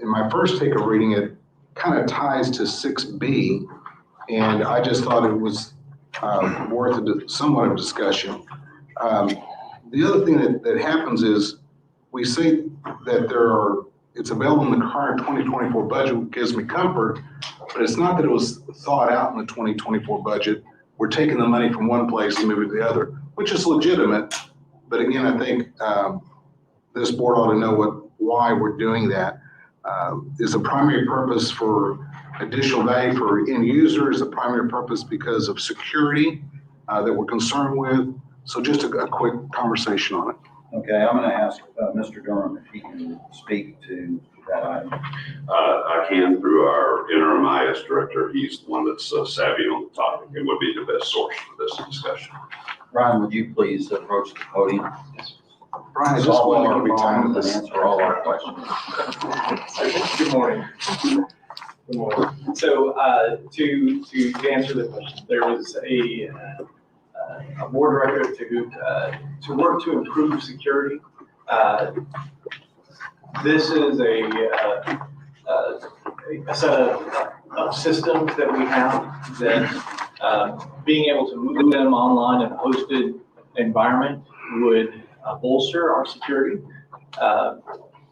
in my first take of reading it, kind of ties to 6B, and I just thought it was worth somewhat of discussion. The other thing that happens is we say that it's available in the current 2024 budget, which gives me comfort, but it's not that it was thought out in the 2024 budget. We're taking the money from one place and moving it to the other, which is legitimate. But again, I think this board ought to know why we're doing that. Is the primary purpose for additional value for end users, the primary purpose because of security that we're concerned with. So just a quick conversation on it. Okay, I'm going to ask Mr. Durham if he can speak to that item. I can through our interim IS director. He's the one that's savvy on the topic and would be the best source for this discussion. Ryan, would you please approach the podium? Brian, I just Solve all want to our give you time problems to and answer all our questions. Good morning. Good morning. So, to answer the question, there was a board director to work to improve security. This is a set of of systems that we have, that being able to move them online in a hosted environment would bolster our security.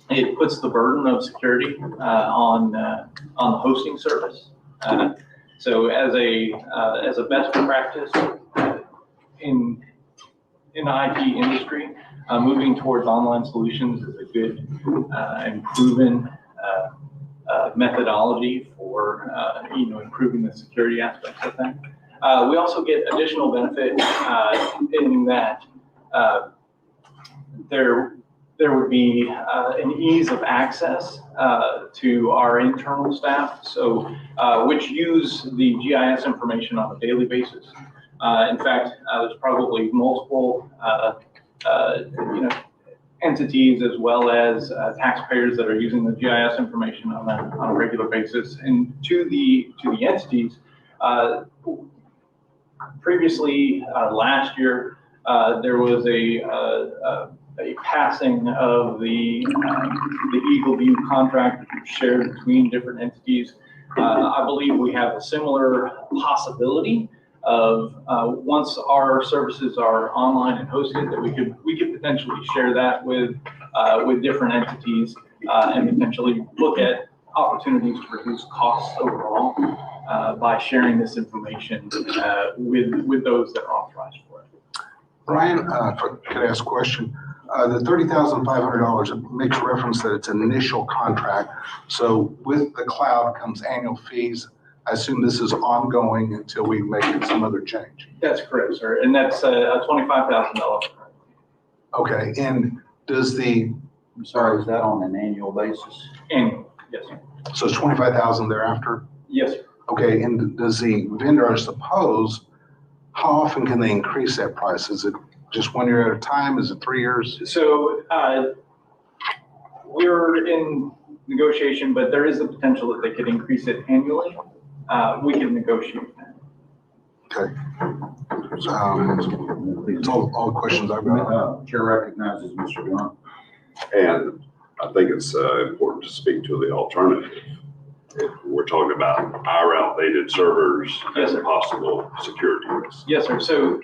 It puts the burden of security on the hosting service. So as a best practice in the IT industry, moving towards online solutions is a good and proven methodology for improving the security aspects of things. We also get additional benefit in that there would be an ease of access to our internal staff, so which use the GIS information on a daily basis. In fact, there's probably multiple entities as well as taxpayers that are using the GIS information on a regular basis. And to the entities, previously last year there was a passing of the Eagle View contract shared between different entities. I believe we have a similar possibility of once our services are online and hosted, that we could potentially share that with different entities and potentially look at opportunities to reduce costs overall by sharing this information with those that are authorized for it. Brian, could I ask a question? The $30,500, it makes reference that it's an initial contract. So with the cloud comes annual fees. I assume this is ongoing until we make some other change. That's correct, sir. And that's a $25,000. Okay, and does the... I'm sorry, is that on an annual basis? Annual, yes, sir. So it's 25,000 thereafter? Yes, sir. Okay, and does the vendor, I suppose, how often can they increase that price? Is it just 1 year at a time? Is it 3 years? So we're in negotiation, but there is a potential that they could increase it annually. We can negotiate that. Okay. That's all the questions I've got. Chair recognizes Mr. Blunt. And I think it's important to speak to the alternative. If we're talking about our outdated servers Yes, as a sir. possible security risk. Yes, sir. So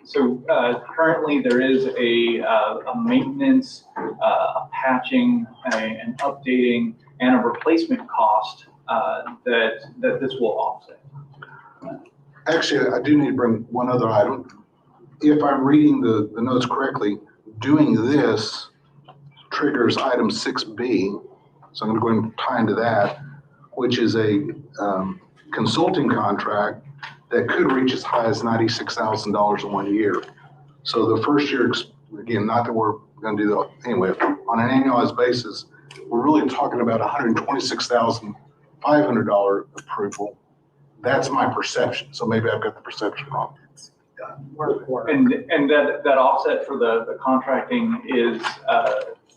currently there is a maintenance, a patching, an updating, and a replacement cost that this will offset. Actually, I do need to bring one other item. If I'm reading the notes correctly, doing this triggers item 6B. So I'm going to go ahead and tie into that, which is a consulting contract that could reach as high as $96,000 in 1 year. So the first year, again, not that we're going to do that anyway, on an annualized basis, we're really talking about $126,500 approval. That's my perception. So maybe I've got the perception wrong. And that offset for the contracting is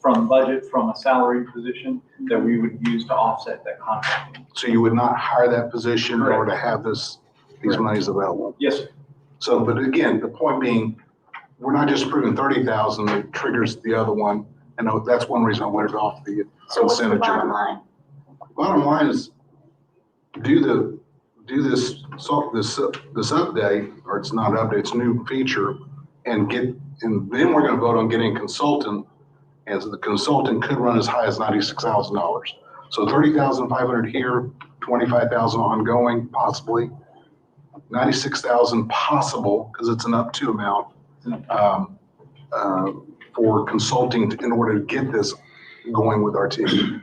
from budget from a salary position that we would use to offset that contracting. So you would not hire that position or to have these monies available? Yes, sir. So, but again, the point being, we're not just approving 30,000, it triggers the other one. And that's one reason I wanted it off the So what's the consent bottom agenda. line? Bottom line is, do this update, or it's not an update, it's a new feature, and then we're gonna vote on getting a consultant, and so the consultant could run as high as $96,000. So 30,500 here, 25,000 ongoing, possibly. 96,000 possible, because it's an up to amount, for consulting in order to get this going with our team.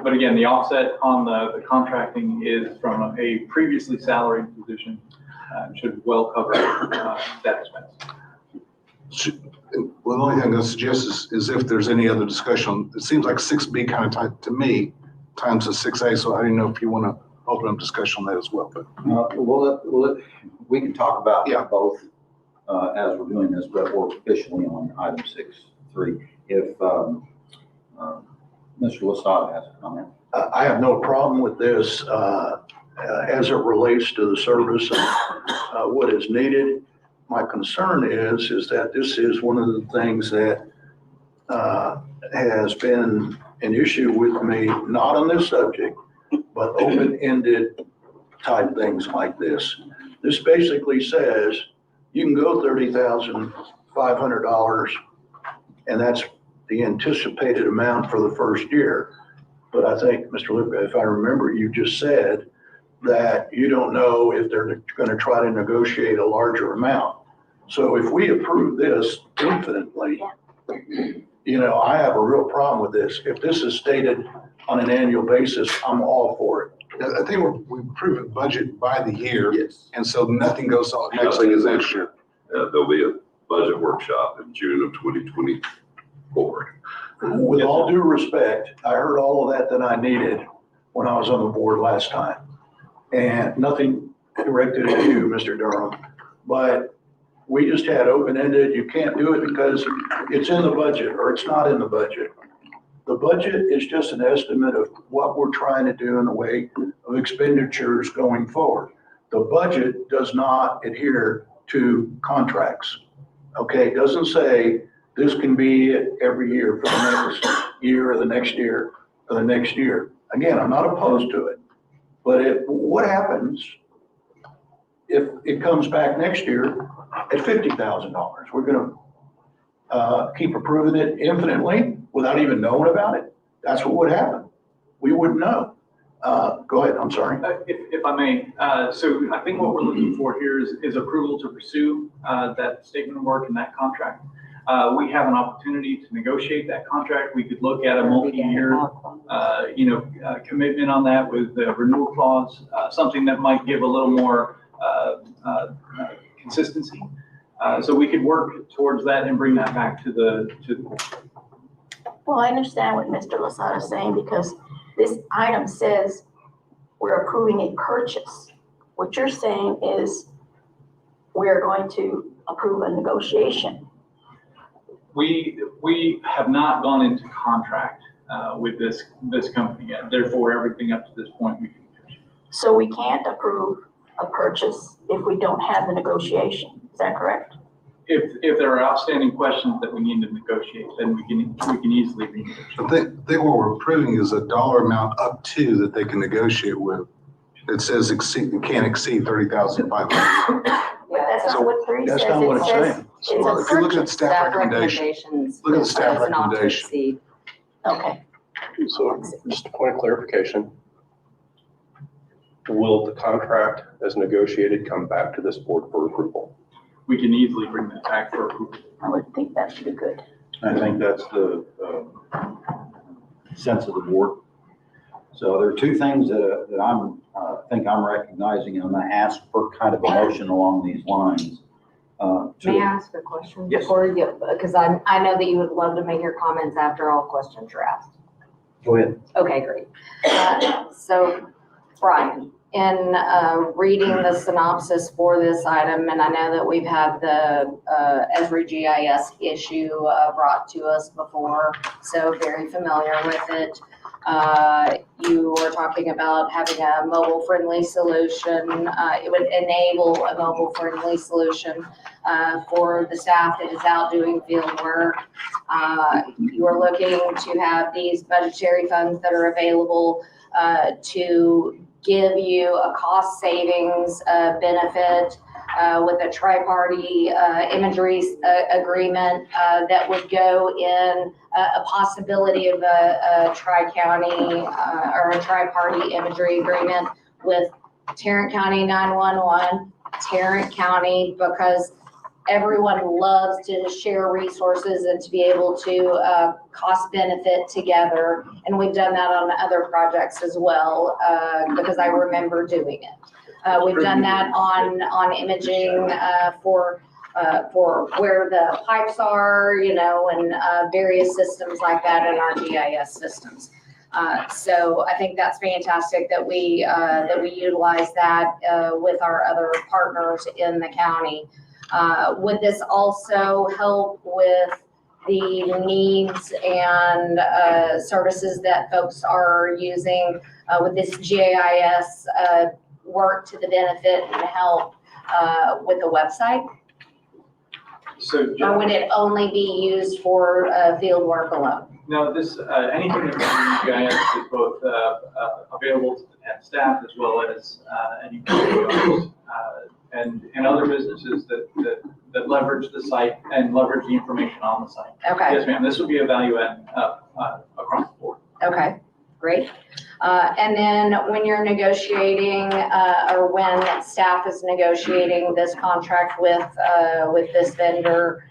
But again, the offset on the contracting is from a previously salaried position, should well cover that expense. Well, the only thing I'm gonna suggest is if there's any other discussion, it seems like 6B kind of tied to me, times the 6A, so I didn't know if you want to open up discussion on that as well, but. We can talk about both as we're doing this, but we're officially on item 6.3. If Mr. Lasada has a comment. I have no problem with this as it relates to the service and what is needed. My concern is that this is one of the things that has been an issue with me, not on this subject, but open-ended type things like this. This basically says you can go $30,500, and that's the anticipated amount for the first year. But I think, Mr. Luca, if I remember, you just said that you don't know if they're gonna try to negotiate a larger amount. So if we approve this infinitely, you know, I have a real problem with this. If this is stated on an annual basis, I'm all for it. I think we approve a budget by the year, Yes. and so nothing goes on, nothing is extra. There'll be a budget workshop in June of 2024. With all due respect, I heard all of that I needed when I was on the board last time. And nothing directed at you, Mr. Durham, but we just had open-ended, you can't do it because it's in the budget or it's not in the budget. The budget is just an estimate of what we're trying to do in the way of expenditures going forward. The budget does not adhere to contracts. Okay, it doesn't say this can be every year for the next year or the next year or the next year. Again, I'm not opposed to it, but what happens if it comes back next year at $50,000? We're gonna keep approving it infinitely without even knowing about it? That's what would happen. We wouldn't know. Go ahead, I'm sorry. If I may, so I think what we're looking for here is approval to pursue that statement of work and that contract. We have an opportunity to negotiate that contract. We could look at a multi-year, commitment on that with the renewal clause, something that might give a little more consistency. So we could work towards that and bring that back to the board. Well, I understand what Mr. Lozada is saying because this item says we're approving a purchase. What you're saying is we're going to approve a negotiation. We have not gone into contract with this company yet. Therefore, everything up to this point we can do. So we can't approve a purchase if we don't have the negotiation. Is that correct? If there are outstanding questions that we need to negotiate, then we can easily renegotiate. I think what we're approving is a dollar amount up to that they can negotiate with. It says it can't exceed 30,500. But that's not what 3 says. That's not what It it's says saying. it's Well, a if you look at purchase. staff recommendation, recommendations. look at the staff says not to recommendation. exceed. Okay. So just a point of clarification. Will the contract as negotiated come back to this board for approval? We can easily bring that back for approval. I would think that should be good. I think that's the sense of the board. So there are two things that I'm, think I'm recognizing, and I'm gonna ask for kind of a motion along these lines. May I ask a question? Yes. Before you get, because I know that you would love to make your comments after all questions are asked. Go ahead. Okay, great. So, Brian, in reading the synopsis for this item, and I know that we've had the Esri GIS issue brought to us before, so very familiar with it. You were talking about having a mobile-friendly solution. It would enable a mobile-friendly solution for the staff that is out doing field work. You are looking to have these budgetary funds that are available to give you a cost savings benefit with a tri-party imagery agreement that would go in a possibility of a tri-county or a tri-party imagery agreement with Tarrant County 911, Tarrant County, because everyone loves to share resources and to be able to cost benefit together. And we've done that on other projects as well, because I remember doing it. We've done that on imaging for where the pipes are, and various systems like that in our GIS systems. So I think that's fantastic that we utilize that with our other partners in the county. Would this also help with the needs and services that folks are using with this GIS work to the benefit and help with the website? So Or would it only be used for field work alone? No, this, anything that's in the GIS is both available at staff as well as any company and other businesses that leverage the site and leverage the information on the site. Okay. Yes, ma'am, this would be a value add across the board. Okay, great. And then when you're negotiating, or when staff is negotiating this contract with this vendor,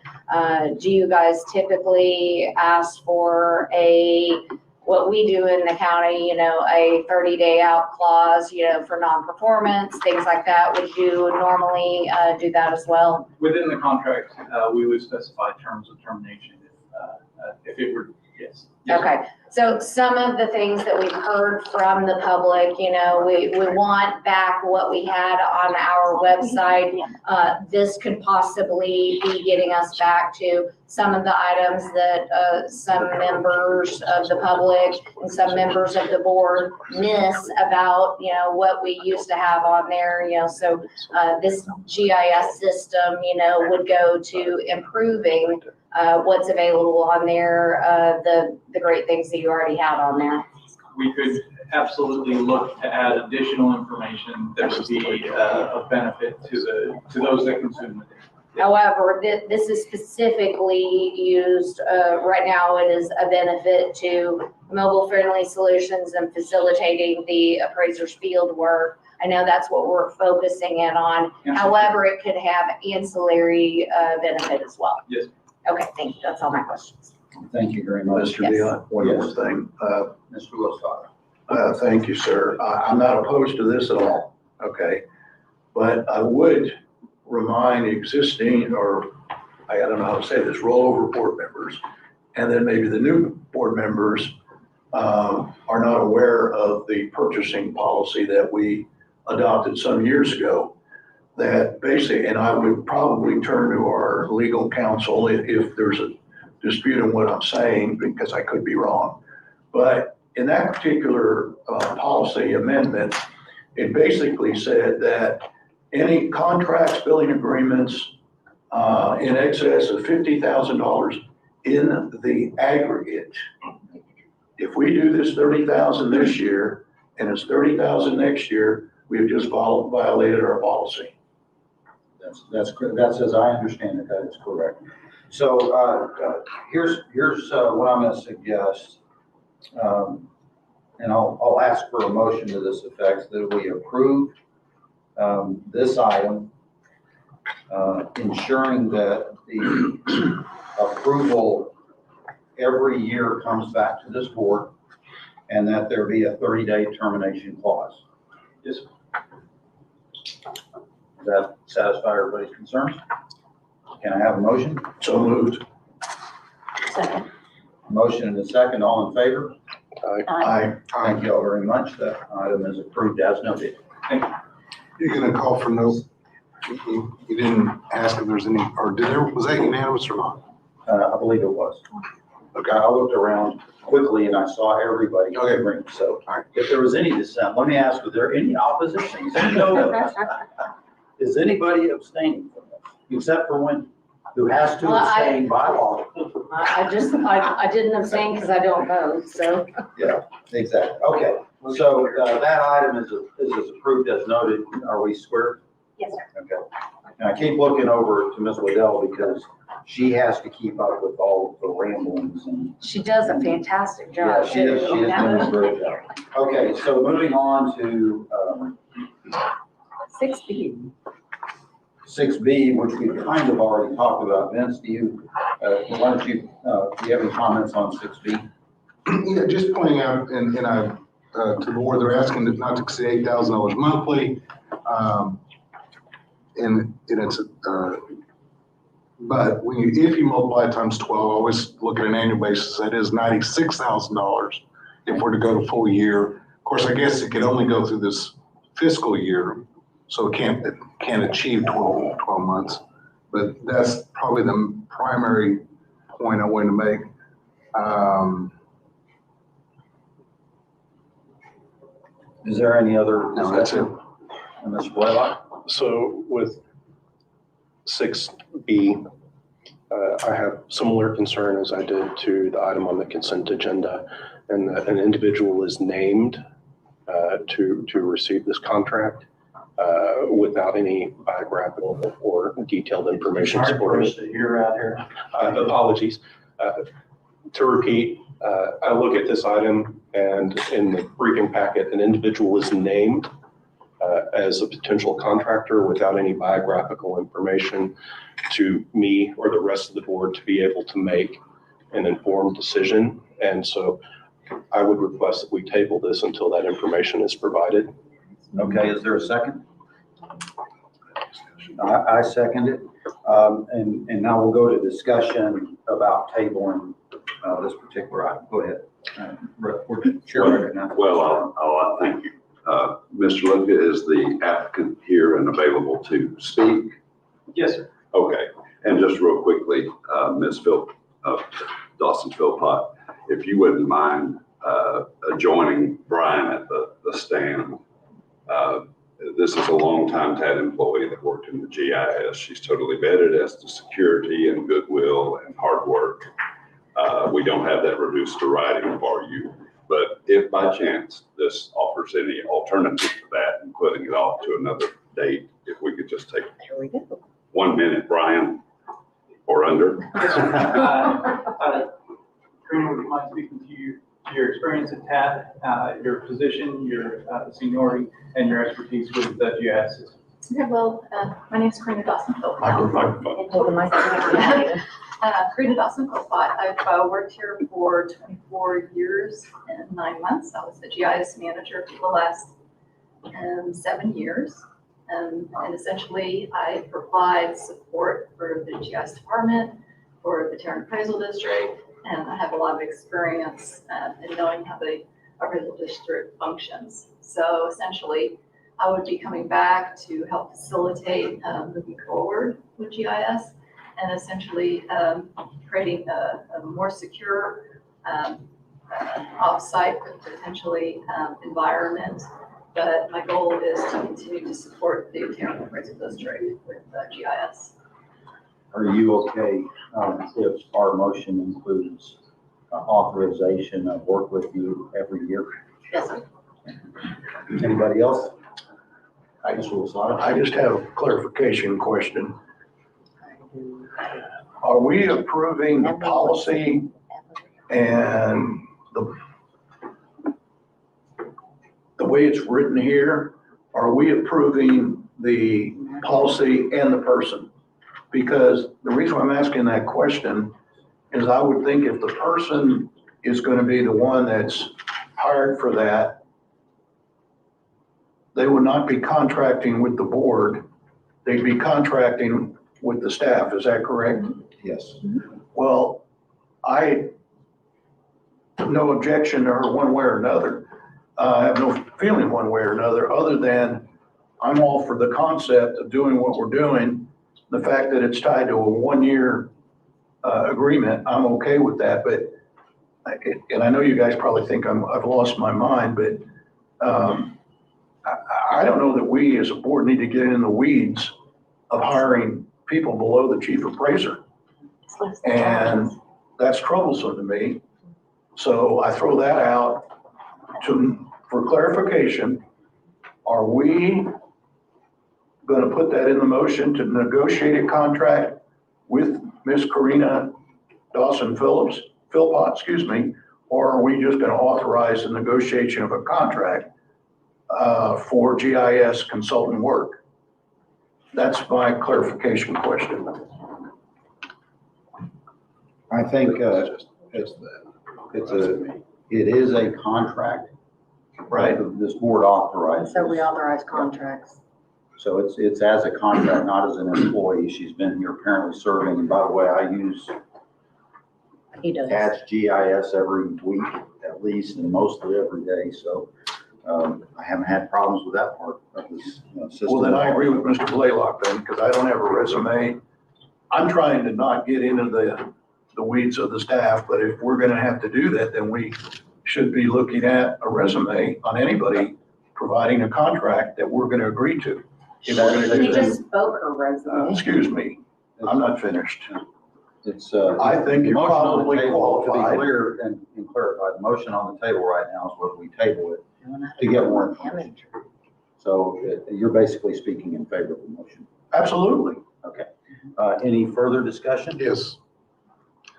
do you guys typically ask for what we do in the county, a 30-day out clause, for non-performance, things like that? Would you normally do that as well? Within the contract, we would specify terms of termination if it were, yes. Okay, so some of the things that we've heard from the public, we want back what we had on our website. This could possibly be getting us back to some of the items that some members of the public and some members of the board miss about, what we used to have on there, so this GIS system, would go to improving what's available on there, the great things that you already had on there. We could absolutely look to add additional information that would be of benefit to those that consume it. However, this is specifically used, right now it is a benefit to mobile-friendly solutions and facilitating the appraiser's field work. I know that's what we're focusing in on. Yes. However, it could have ancillary benefit as well. Yes. Okay, thank you. That's all my questions. Thank you very much. Mr. Dion, one more thing. Mr. Wilson. Thank you, sir. I'm not opposed to this at all, okay? But I would remind existing, or I don't know how to say this, rollover board members, and then maybe the new board members are not aware of the purchasing policy that we adopted some years ago. That basically, and I would probably turn to our legal counsel if there's a dispute on what I'm saying, because I could be wrong. But in that particular policy amendment, it basically said that any contracts, billing agreements in excess of $50,000 in the aggregate, if we do this $30,000 this year and it's $30,000 next year, we've just violated our policy. That's as I understand it, that is correct. So here's what I'm going to suggest, and I'll ask for a motion to this effect, that we approve this item, ensuring that the approval every year comes back to this board, and that there be a 30-day termination clause. Yes. Does that satisfy everybody's concerns? Can I have a motion? So moved. Second. Motion and a second, all in favor? Aye. Thank you all very much. That item is approved as noted. You're gonna call for no, you didn't ask if there's any, or was that unanimous or not? I believe it was. Okay, I looked around quickly and I saw everybody. Okay. So if there was any dissent, let me ask, was there any opposition? Is anybody abstaining from this, except for one who has to Well, abstain by law? I didn't abstain because I don't vote, so. Yeah, exactly. Okay, so that item is approved as noted. Are we square? Yes, sir. Okay. And I keep looking over to Ms. Waddell because she has to keep up with all of the ramblings and. She does a fantastic job. Yeah, she is doing a great job. Okay, so moving on to 6B. 6B, which we kind of already talked about. Vince, do you have any comments on 6B? Yeah, just pointing out, and I, to the board, they're asking not to exceed $8,000 monthly. And it's, but when if you multiply it times 12, I always look at an annual basis, that is $96,000 if we're to go to full year. Of course, I guess it could only go through this fiscal year, so it can't achieve 12 months. But that's probably the primary point I wanted to make. Is there any other No, that's it. Mr. Blaylock? So with 6B, I have similar concern as I did to the item on the consent agenda, and that an individual is named to receive this contract without any biographical or detailed information supporting it. You're out here. Apologies. To repeat, I look at this item and in the briefing packet, an individual is named as a potential contractor without any biographical information to me or the rest of the board to be able to make an informed decision. And so I would request that we table this until that information is provided. Okay, is there a second? I second it. And now we'll go to discussion about tabling this particular item. Go ahead. Chair, Well, thank you. Mr. Luca, is the applicant here and available to speak? Yes, sir. Okay, and just real quickly, Ms. Dawson Philpott, if you wouldn't mind joining Brian at the stand. This is a longtime TAD employee that worked in the GIS. She's totally vetted as to security and goodwill and hard work. We don't have that reduced to writing for you, but if by chance this offers any alternative to that, including it off to another date, if we could just take 1 minute, Brian, or under. Karina, would you mind speaking to your experience at TAD, your position, your seniority, and your expertise with the GIS system? Okay, well, my name is Karina Dawson Philpott. Karina Dawson Philpott. I've worked here for 24 years and 9 months. I was the GIS manager for the last 7 years. And essentially, I provide support for the GIS department, for the Tarrant Appraisal District, and I have a lot of experience in knowing how the appraisal district functions. So essentially, I would be coming back to help facilitate moving forward with GIS and essentially creating a more secure off-site potentially environment. But my goal is to continue to support the Tarrant Appraisal District with GIS. Are you okay if our motion includes authorization of work with you every year? Yes, sir. Anybody else? I just have a clarification question. Are we approving the policy and the way it's written here? Are we approving the policy and the person? Because the reason I'm asking that question is I would think if the person is going to be the one that's hired for that, they would not be contracting with the board. They'd be contracting with the staff. Is that correct? Yes. Well, I have no objection to her one way or another. I have no feeling one way or another, other than I'm all for the concept of doing what we're doing. The fact that it's tied to a 1-year agreement, I'm okay with that. But, and I know you guys probably think I've lost my mind, but I don't know that we as a board need to get in the weeds of hiring people below the chief appraiser. And that's troublesome to me. So I throw that out for clarification. Are we going to put that in the motion to negotiate a contract with Ms. Karina Dawson Philpott, or are we just going to authorize the negotiation of a contract for GIS consultant work? That's my clarification question. I think it is a contract. Right. This board authorizes. So we authorize contracts. So it's as a contract, not as an employee. She's been here apparently serving. And by the way, I use TAD's GIS every week at least, and mostly every day. So I haven't had problems with that part of this system. Well, then I agree with Mr. Blaylock then, because I don't have a resume. I'm trying to not get into the weeds of the staff, but if we're going to have to do that, then we should be looking at a resume on anybody providing a contract that we're going to agree to. If we're going to do She that. just spoke her resume. Excuse me, I'm not finished. It's, I think the you're motion on the probably table, to be qualified. clear and clarify, the motion on the table right now is whether we table it to get more information. So you're basically speaking in favor of the motion. Absolutely. Okay. Any further discussion? Yes.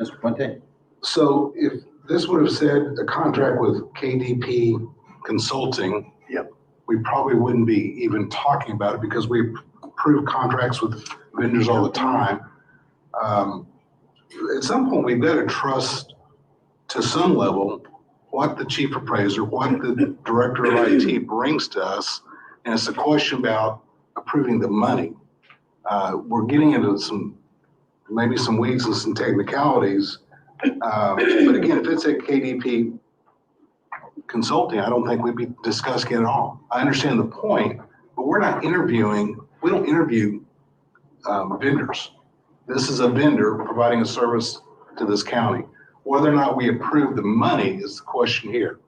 Mr. Puente? So if this would have said a contract with KDP Consulting. Yep. We probably wouldn't be even talking about it because we approve contracts with vendors all the time. At some point, we've got to trust to some level what the chief appraiser, what the director of IT brings to us. And it's a question about approving the money. We're getting into maybe some weeds and some technicalities. But again, if it's at KDP Consulting, I don't think we'd be discussing it at all. I understand the point, but we're not interviewing, we don't interview vendors. This is a vendor providing a service to this county. Whether or not we approve the money is the question here.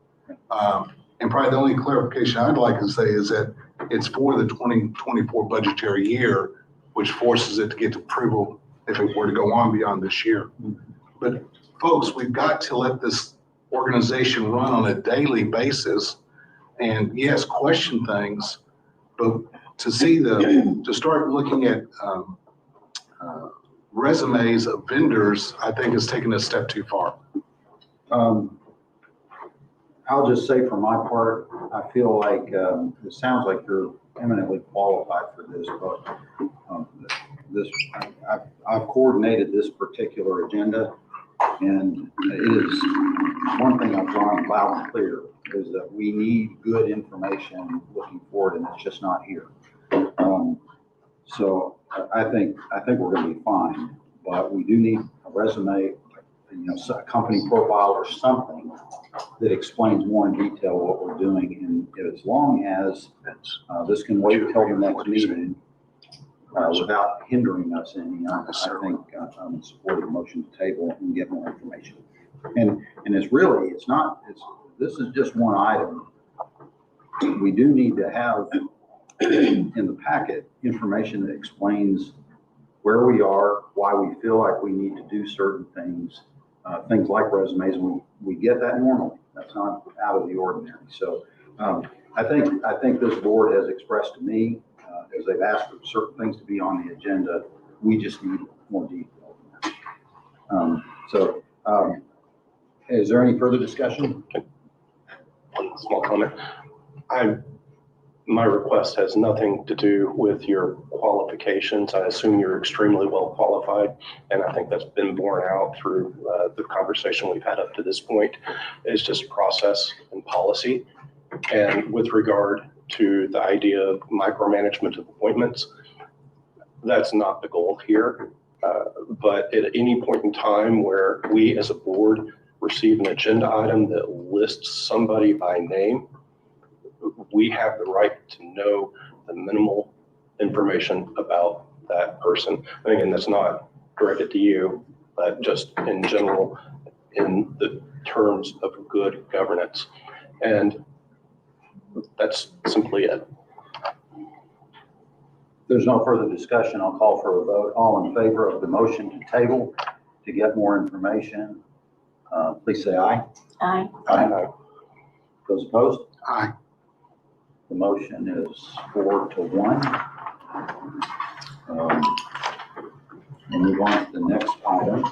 And probably the only clarification I'd like to say is that it's for the 2024 budgetary year, which forces it to get approval if it were to go on beyond this year. But folks, we've got to let this organization run on a daily basis and yes, question things, but to start looking at resumes of vendors, I think is taking a step too far. I'll just say for my part, I feel like, it sounds like you're eminently qualified for this, but I've coordinated this particular agenda, and it is one thing I've drawn loud and clear is that we need good information looking forward, and it's just not here. So I think we're going to be fine, but we do need a resume, a company profile or something that explains more in detail what we're doing. And as long as this can wait until the next meeting without hindering us any, I think I'm in support of the motion to table and get more information. And this is just one item. We do need to have in the packet information that explains where we are, why we feel like we need to do certain things, things like resumes, and we get that normally. That's not out of the ordinary. So I think this board has expressed to me, as they've asked for certain things to be on the agenda, we just need more detail. Is there any further discussion? One small comment. My request has nothing to do with your qualifications. I assume you're extremely well qualified, and I think that's been borne out through the conversation we've had up to this point. It's just process and policy. And with regard to the idea of micromanagement of appointments, that's not the goal here. But at any point in time where we as a board receive an agenda item that lists somebody by name, we have the right to know the minimal information about that person. And again, that's not directed to you, but just in general, in the terms of good governance. And that's simply it. There's no further discussion. I'll call for a vote. All in favor of the motion to table to get more information, please say aye. Aye. Aye. Those opposed? Aye. The motion is 4-1. And move on to the next item.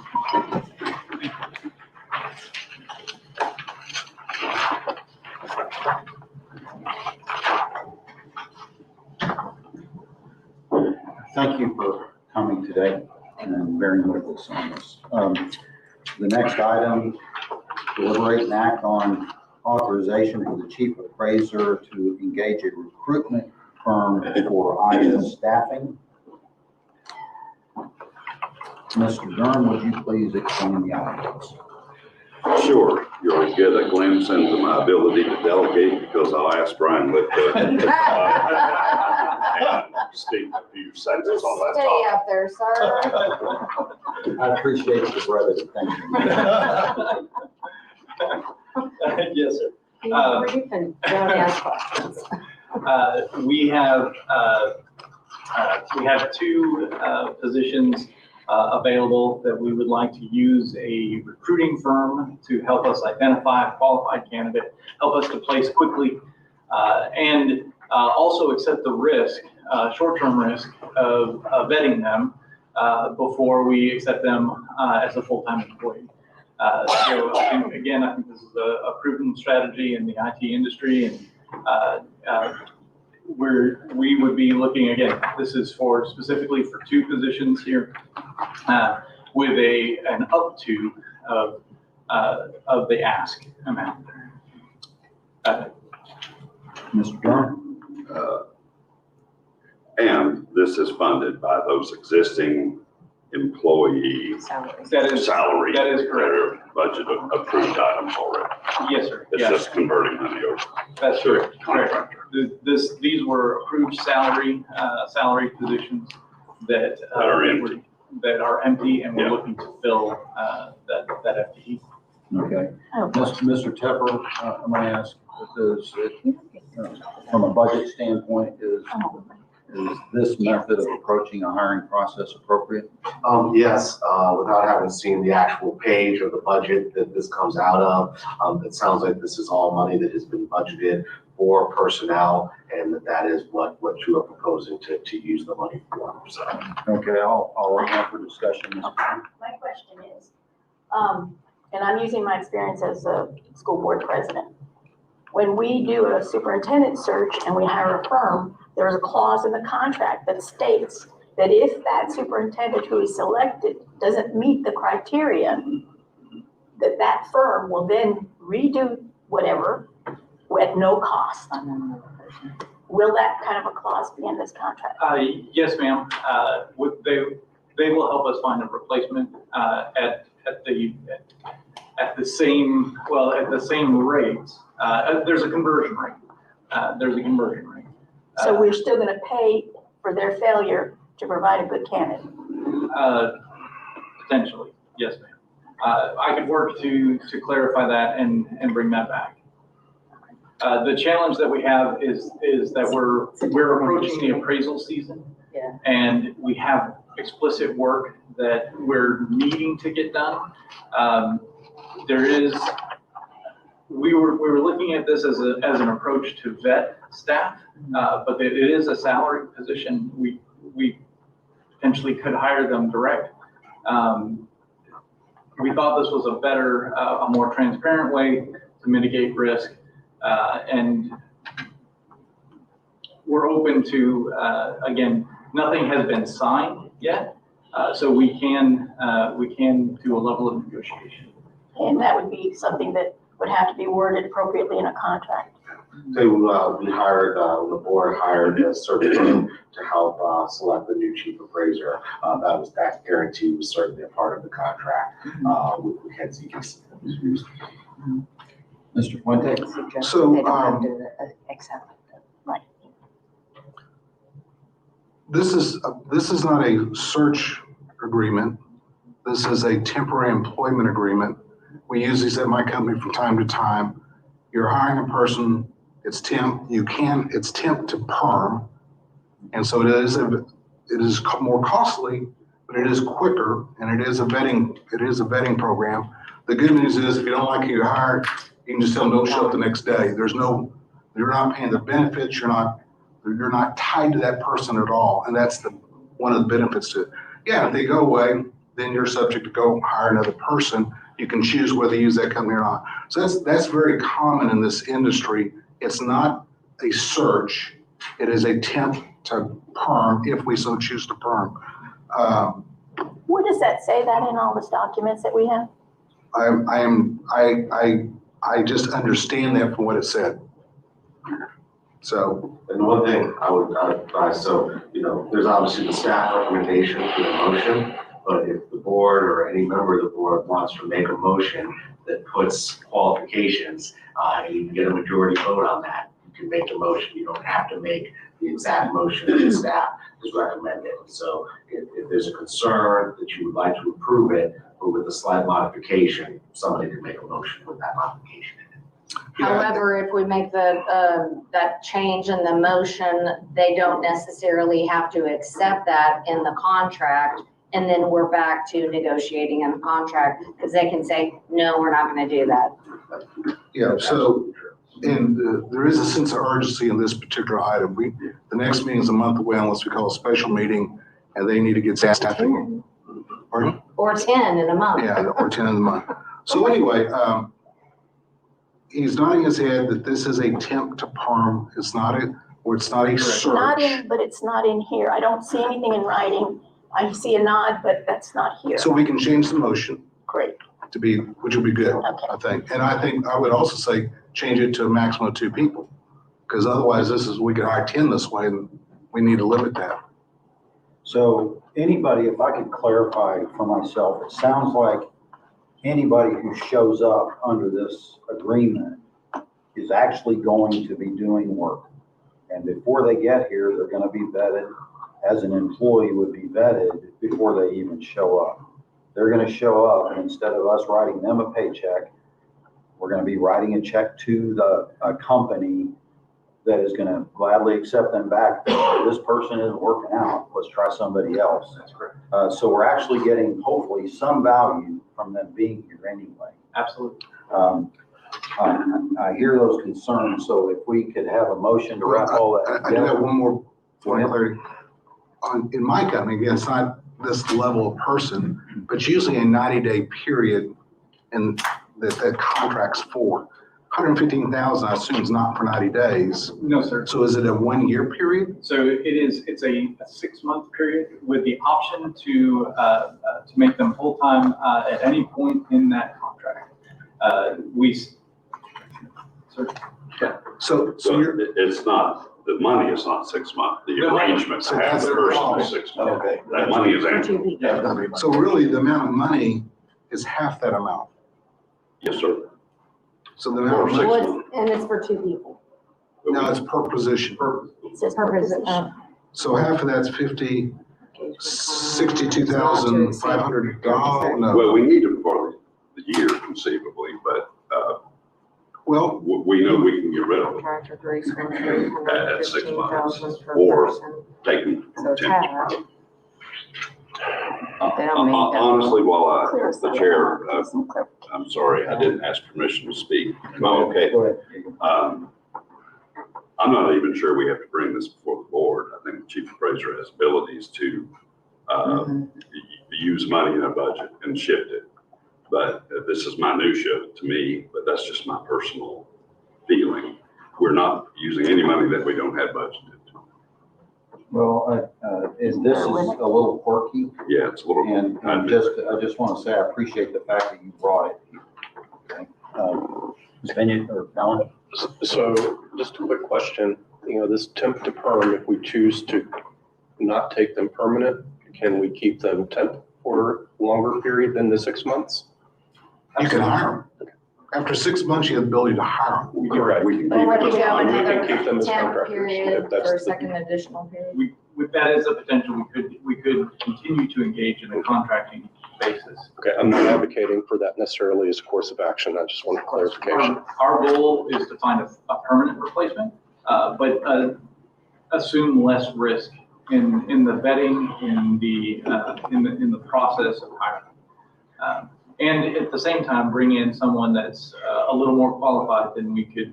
Thank you for coming today and bearing with us on this. The next item, deliberate and act on authorization for the chief appraiser to engage a recruitment firm for IS staffing. Mr. Durham, would you please explain the items? Sure, you'll get a glimpse into my ability to delegate because I'll ask Brian Lickfoot and speak a few sentences on that Stay topic. up there, sir. I appreciate the brevity. Thank you. Yes, sir. You can don't ask questions. We have two positions available, that we would like to use a recruiting firm to help us identify a qualified candidate, help us to place quickly, and also accept the risk, short-term risk of vetting them before we accept them as a full-time employee. So again, I think this is a proven strategy in the IT industry, and we would be looking, again, this is specifically for 2 positions here, with an up to of the ask amount. Mr. Durham? And this is funded by those existing employee salary. That is correct. Budget approved items already. Yes, sir. It's Yes. just converting money over. That's correct. Contractor. These were approved salary positions that are empty. That are empty, and we're Yeah. looking to fill that FTE. Okay. Mr. Tepper, I might ask, from a budget standpoint, is this method of approaching a hiring process appropriate? Yes, without having seen the actual page of the budget that this comes out of, it sounds like this is all money that has been budgeted for personnel, and that is what you are proposing to use the money for, so. Okay, I'll open up for discussion. My question is, and I'm using my experience as a school board president. When we do a superintendent search and we hire a firm, there's a clause in the contract that states that if that superintendent who is selected doesn't meet the criteria, that firm will then redo whatever at no cost. Will that kind of a clause be in this contract? Yes, ma'am. They will help us find a replacement at the same rates. There's a conversion rate. So we're still gonna pay for their failure to provide a good candidate? Potentially, yes, ma'am. I could work to clarify that and bring that back. The challenge that we have is that we're approaching the appraisal season. Yeah. And we have explicit work that we're needing to get done. We were looking at this as an approach to vet staff, but it is a salary position. We potentially could hire them direct. We thought this was a better, a more transparent way to mitigate risk, and we're open to, again, nothing has been signed yet, so we can do a level of negotiation. And that would be something that would have to be worded appropriately in a contract. So we hired, the board hired a search firm to help select the new chief appraiser. That guarantee was certainly a part of the contract with Mackenzie. Mr. Fuente? So, Right. this is not a search agreement. This is a temporary employment agreement. We use these at my company from time to time. You're hiring a person, it's temp, it's temp to perm. And so it is more costly, but it is quicker, and it is a vetting program. The good news is if you don't like who you hired, you can just tell them don't show up the next day. You're not paying the benefits, you're not tied to that person at all. And that's one of the benefits to it. Yeah, if they go away, then you're subject to go hire another person. You can choose whether you use that company or not. So that's very common in this industry. It's not a search. It is a temp to perm if we so choose to perm. Where does that say that in all these documents that we have? I just understand that from what it said. So. And one thing I would advise, so, there's obviously the staff recommendation for the motion, but if the board or any member of the board wants to make a motion that puts qualifications, and you can get a majority vote on that, you can make the motion. You don't have to make the exact motion that the staff is recommended. So if there's a concern that you would like to approve it, but with a slight modification, somebody can make a motion with that modification. However, if we make that change in the motion, they don't necessarily have to accept that in the contract. and then we're back to negotiating a contract, because they can say, no, we're not gonna do that. Yeah, so, and there is a sense of urgency in this particular item. The next meeting is a month away unless we call a special meeting, and they need to get staffing. Pardon? Or 10 in a month. Yeah, or 10 in the month. So anyway, he's nodding his head that this is a temp to perm. It's not a Not search. in, but it's not in here. I don't see anything in writing. I see a nod, but that's not here. So we can change the motion Great. to be, which will be good, I think. And I think, I would also say, change it to a maximum of 2 people. Because otherwise we could hire 10 this way, and we need to limit that. So anybody, if I could clarify for myself, it sounds like anybody who shows up under this agreement is actually going to be doing work. And before they get here, they're gonna be vetted, as an employee would be vetted before they even show up. They're gonna show up, and instead of us writing them a paycheck, we're gonna be writing a check to a company that is gonna gladly accept them back. This person isn't working out, let's try somebody else. That's correct. So we're actually getting hopefully some value from them being here anyway. Absolutely. I hear those concerns, so if we could have a motion to wrap all that I do have together. one more point of clarity. In my company, again, it's not this level of person, but usually a 90-day period and that contract's for. 115,000, I assume, is not for 90 days. No, sir. So is it a 1-year period? So it's a 6-month period with the option to make them full-time at any point in that contract. So you're. It's not, the money is not 6 months. The arrangement to have the person 6 months. Okay. That money is annual. So really, the amount of money is half that amount. Yes, sir. So the amount of For 6 money, months. And it's for 2 people. now it's per position. It says Per position. So half of that's $62,500. No. Well, we need them for the year conceivably, but, Well, we know we can get rid of them Contractor 3, at 6 months 15,000 per or person. take them So from it's 10 half. to They don't make that Honestly, while Clear the some chair, clear some clear. I'm sorry, I didn't ask permission to speak. Oh, okay. Go ahead. I'm not even sure we have to bring this before the board. I think the chief appraiser has abilities to use money in a budget and shift it. But this is minutia to me, but that's just my personal feeling. We're not using any money that we don't have budgeted. Well, this is a little quirky, Yeah, it's a little. and I just want to say, I appreciate the fact that you brought it. Okay. Ms. Bennett or Alan? So just a quick question, this temp to perm, if we choose to not take them permanent, can we keep them temp for a longer period than the 6 months? you can hire them. After 6 months, you have the ability to hire them. Correct. We can Or what keep if you it. go We can another keep them as temp contractors, period if that's for a the- second additional period? With that as a potential, we could continue to engage in a contracting basis. Okay, I'm not advocating for that necessarily as a course of action, I just want clarification. Our goal is to find a permanent replacement, but assume less risk in the vetting, in the process of hiring. And at the same time, bring in someone that's a little more qualified than we could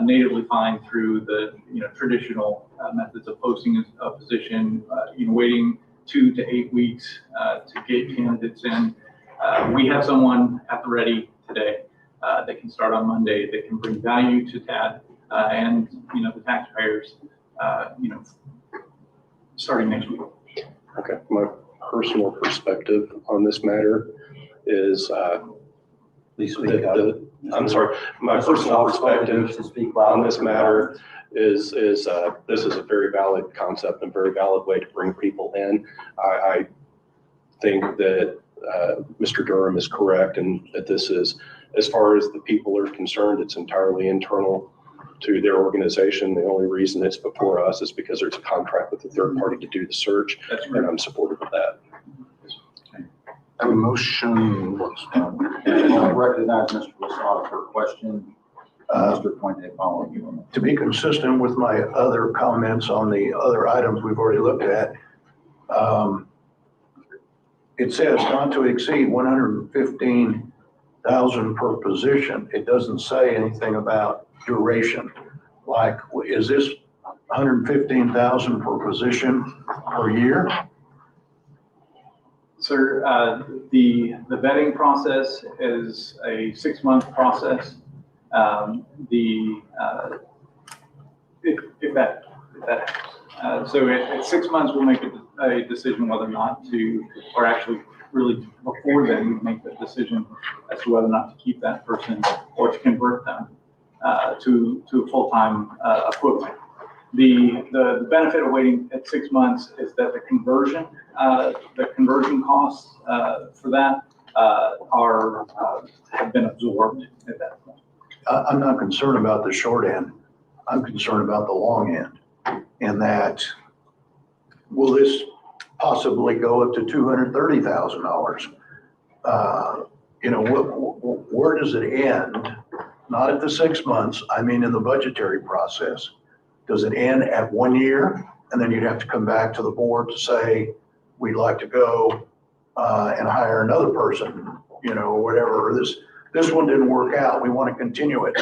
natively find through the traditional methods of posting a position, waiting 2 to 8 weeks to get candidates in. We have someone at the ready today that can start on Monday, that can bring value to TAD and the taxpayers, starting next week. Okay, my personal perspective on this matter is, Please speak up. I'm sorry, my personal perspective on this matter is this is a very valid concept and very valid way to bring people in. I think that Mr. Durham is correct and that this is, as far as the people are concerned, it's entirely internal to their organization. The only reason it's before us is because there's a contract with a third party to do the search, and I'm supportive of that. I have a motion. I'll recognize Mr. Lasada for a question. Mr. Puente, following you on that. To be consistent with my other comments on the other items we've already looked at, it says not to exceed 115,000 per position. It doesn't say anything about duration. Like, is this 115,000 per position per year? Sir, the vetting process is a 6-month process. If that helps. So at 6 months, we'll make a decision whether or not to, or actually really before then, we make the decision as to whether or not to keep that person or to convert them to a full-time equivalent. The benefit of waiting at 6 months is that the conversion costs for that have been absorbed at that point. I'm not concerned about the short end. I'm concerned about the long end. And that, will this possibly go up to $230,000? Where does it end? Not at the 6 months, I mean in the budgetary process. Does it end at 1 year? And then you'd have to come back to the board to say, we'd like to go and hire another person, whatever. This one didn't work out. We want to continue it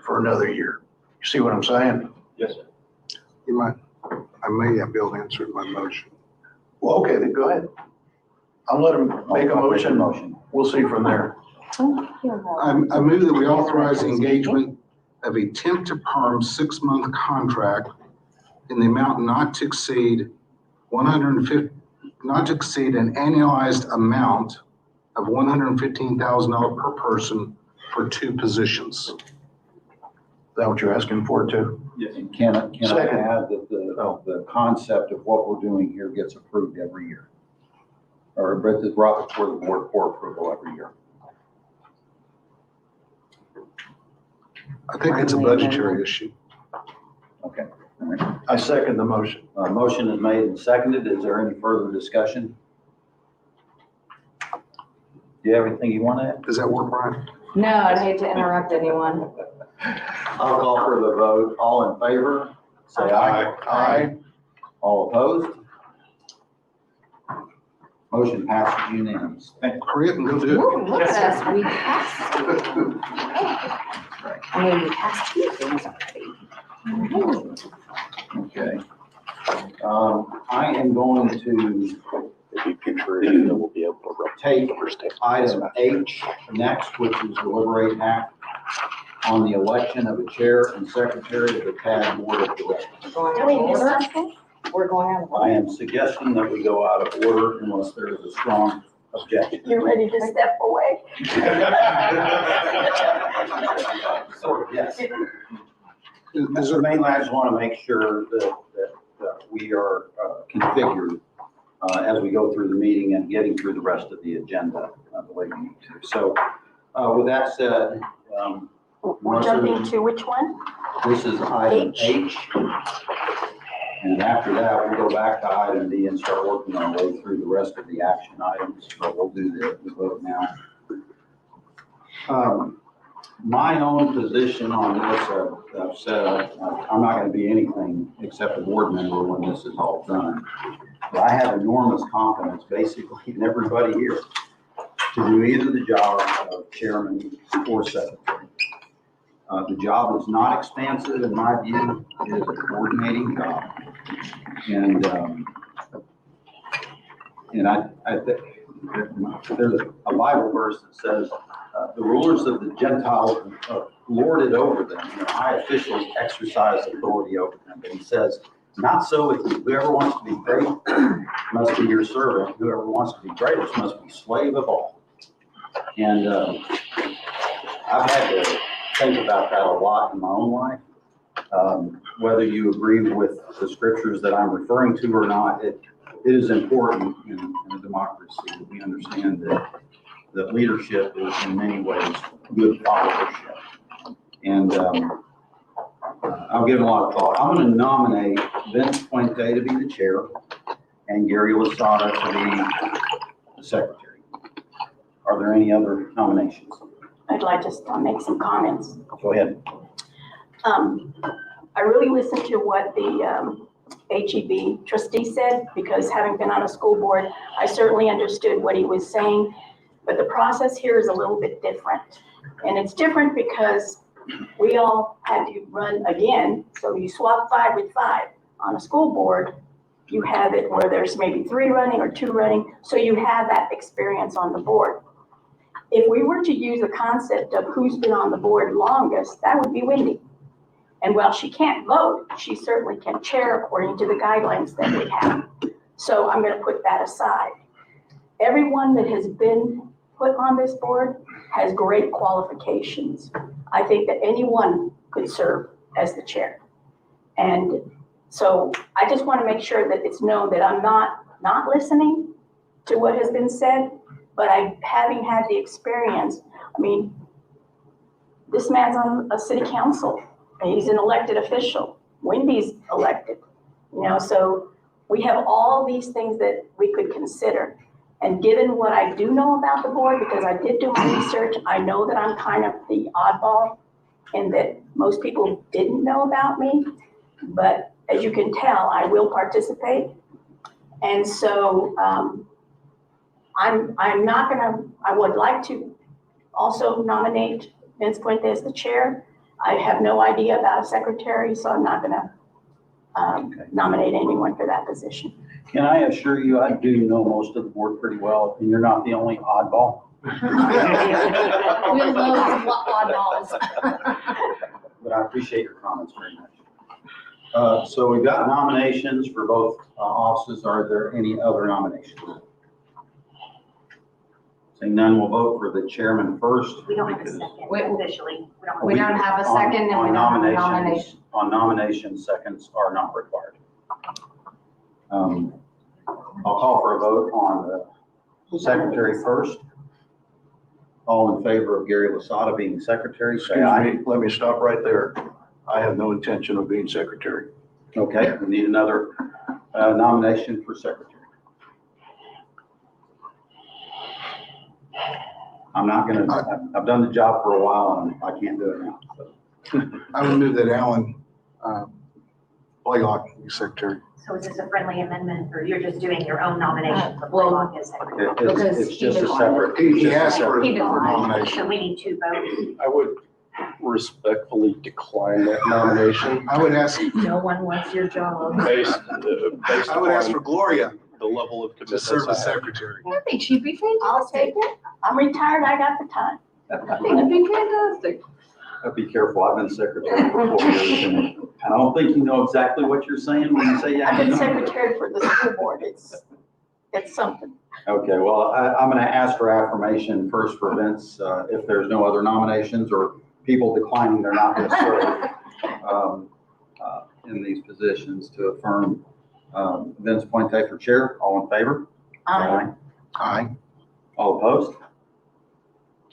for another year. You see what I'm saying? Yes, sir. I may have Bill answered my motion. Well, okay, then go ahead. I'll let him make a motion. We'll see from there. I move that we authorize the engagement of a temp to perm 6-month contract in the amount not to exceed an annualized amount of $115,000 per person for 2 positions. Is that what you're asking for too? Yes. And can I Second. add that the concept of what we're doing here gets approved every year? Or is brought before the board for approval every year? I think it's a budgetary issue. Okay. All right. I second the motion. Motion is made and seconded. Is there any further discussion? Do you have anything you want to add? Does that work, Brian? No, I'd hate to interrupt anyone. I'll call for the vote. All in favor, say aye. Aye. All opposed? Motion passes unanimously. Hurry up and go do it. Ooh, look at us, we passed. I mean, we passed 2 things already. Okay. I am going to take item H next, which is deliberate and act on the election of a chair and secretary of the TAD Board of Directors. Do we miss something? We're going out of I am suggesting that we go out of order unless there is a strong objection. You're ready to step away? So, yes. Mr. Mainland, I just want to make sure that we are configured as we go through the meeting and getting through the rest of the agenda the way we need to. So with that said, We're jumping to which one? this is item H. And after that, we'll go back to item D and start working our way through the rest of the action items, but we'll do the vote now. My own position on this, I've said, I'm not going to be anything except a board member when this is all done. But I have enormous confidence, basically, in everybody here to do either the job of chairman or secretary. The job is not expansive in my view. It is a coordinating job. And I think there's a Bible verse that says, the rulers of the Gentiles lord it over them. High officials exercise authority over them. But he says, not so with you. Whoever wants to be great must be your servant. Whoever wants to be greatest must be slave of all. And I've had to think about that a lot in my own life. Whether you agree with the scriptures that I'm referring to or not, it is important in a democracy that we understand that leadership is in many ways good followership. And I'll give it a lot of thought. I'm going to nominate Vince Puente to be the chair and Gary Lasada to be the secretary. Are there any other nominations? I'd like to make some comments. Go ahead. I really listened to what the HEB trustee said, because having been on a school board, I certainly understood what he was saying. But the process here is a little bit different. And it's different because we all had to run again. So you swap 5 with 5. On a school board, you have it where there's maybe 3 running or 2 running. So you have that experience on the board. If we were to use the concept of who's been on the board longest, that would be Wendy. And while she can't vote, she certainly can chair according to the guidelines that we have. So I'm going to put that aside. Everyone that has been put on this board has great qualifications. I think that anyone could serve as the chair. And so I just want to make sure that it's known that I'm not listening to what has been said, but having had the experience, I mean, this man's on a city council. He's an elected official. Wendy's elected, so we have all these things that we could consider. And given what I do know about the board, because I did do my research, I know that I'm kind of the oddball and that most people didn't know about me. But as you can tell, I will participate. And so I would like to also nominate Vince Puente as the chair. I have no idea about a secretary, so I'm not gonna nominate anyone for that position. Can I assure you, I do know most of the board pretty well, and you're not the only oddball. We'll love oddballs. But I appreciate your comments very much. So we've got nominations for both offices. Are there any other nominations? Seeing none, we'll vote for the chairman first. We don't have a second officially. We don't have a second and we don't have a nomination. On nomination, seconds are not required. I'll call for a vote on the secretary first. All in favor of Gary Lasada being secretary, say aye. Excuse me, let me stop right there. I have no intention of being secretary. Okay, we need another nomination for secretary. I'm not gonna, I've done the job for a while and I can't do it now. So. I would move that Alan Blaylock be secretary. So is this a friendly amendment, or you're just doing your own nomination for Blaylock as secretary? It's just a separate. He asked for He a declined. nomination. So we need 2 votes. I would respectfully decline that nomination I would ask, No one wants your job. based I would ask for upon Gloria the level of to commitments serve as I have. secretary. I think she'd be I'll take it. I'm retired, I got the time. I think it'd be fantastic. Be careful, I've been secretary for 4 years and I don't think you know exactly what you're saying when you say yeah. I've been secretary for the school board. It's something. Okay, well, I'm gonna ask for affirmation first for Vince, if there's no other nominations or people declining, they're not gonna serve in these positions to affirm Vince Puente for chair. All in favor? Aye. Aye. All opposed?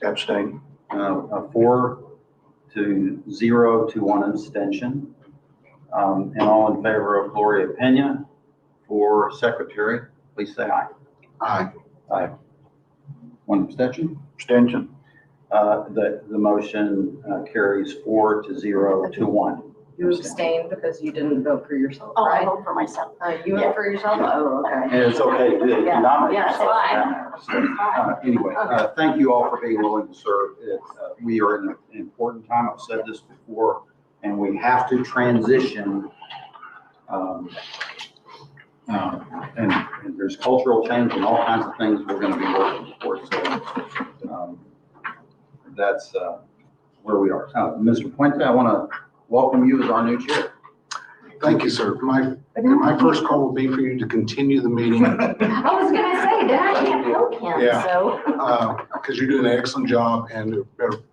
Abstain. 4 to 0 to 1 abstention. And all in favor of Gloria Pena for secretary, please say aye. Aye. Aye. 1 abstention. Abstention. The motion carries 4 to 0 to 1. You abstained because you didn't vote for yourself, Oh, I right? vote for myself. You vote for yourself? Oh, okay. And it's okay to do it. Yeah, Nominate yeah, yourself. that's fine. Anyway, thank you all for being willing to serve. We are in an important time. I've said this before, and we have to transition. And there's cultural change and all kinds of things we're going to be working for. So that's where we are. Mr. Puente, I want to welcome you as our new chair. Thank you, sir. My first call will be for you to continue the meeting. I was gonna say, then I can't help him, Yeah. so. Because you're doing an excellent job and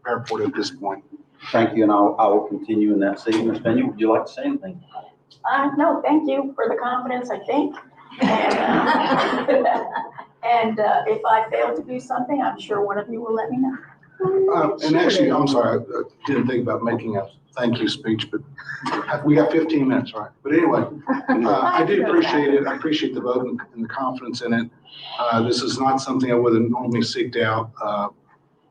airport at this point. Thank you, and I will continue in that seat. Ms. Pena, would you like to say anything? No, thank you for the confidence, I think. And if I fail to do something, I'm sure one of you will let me know. And actually, I'm sorry, I didn't think about making a thank you speech, but we got 15 minutes, right? But anyway, I do appreciate it. I appreciate the vote and the confidence in it. This is not something I would have normally seeked out,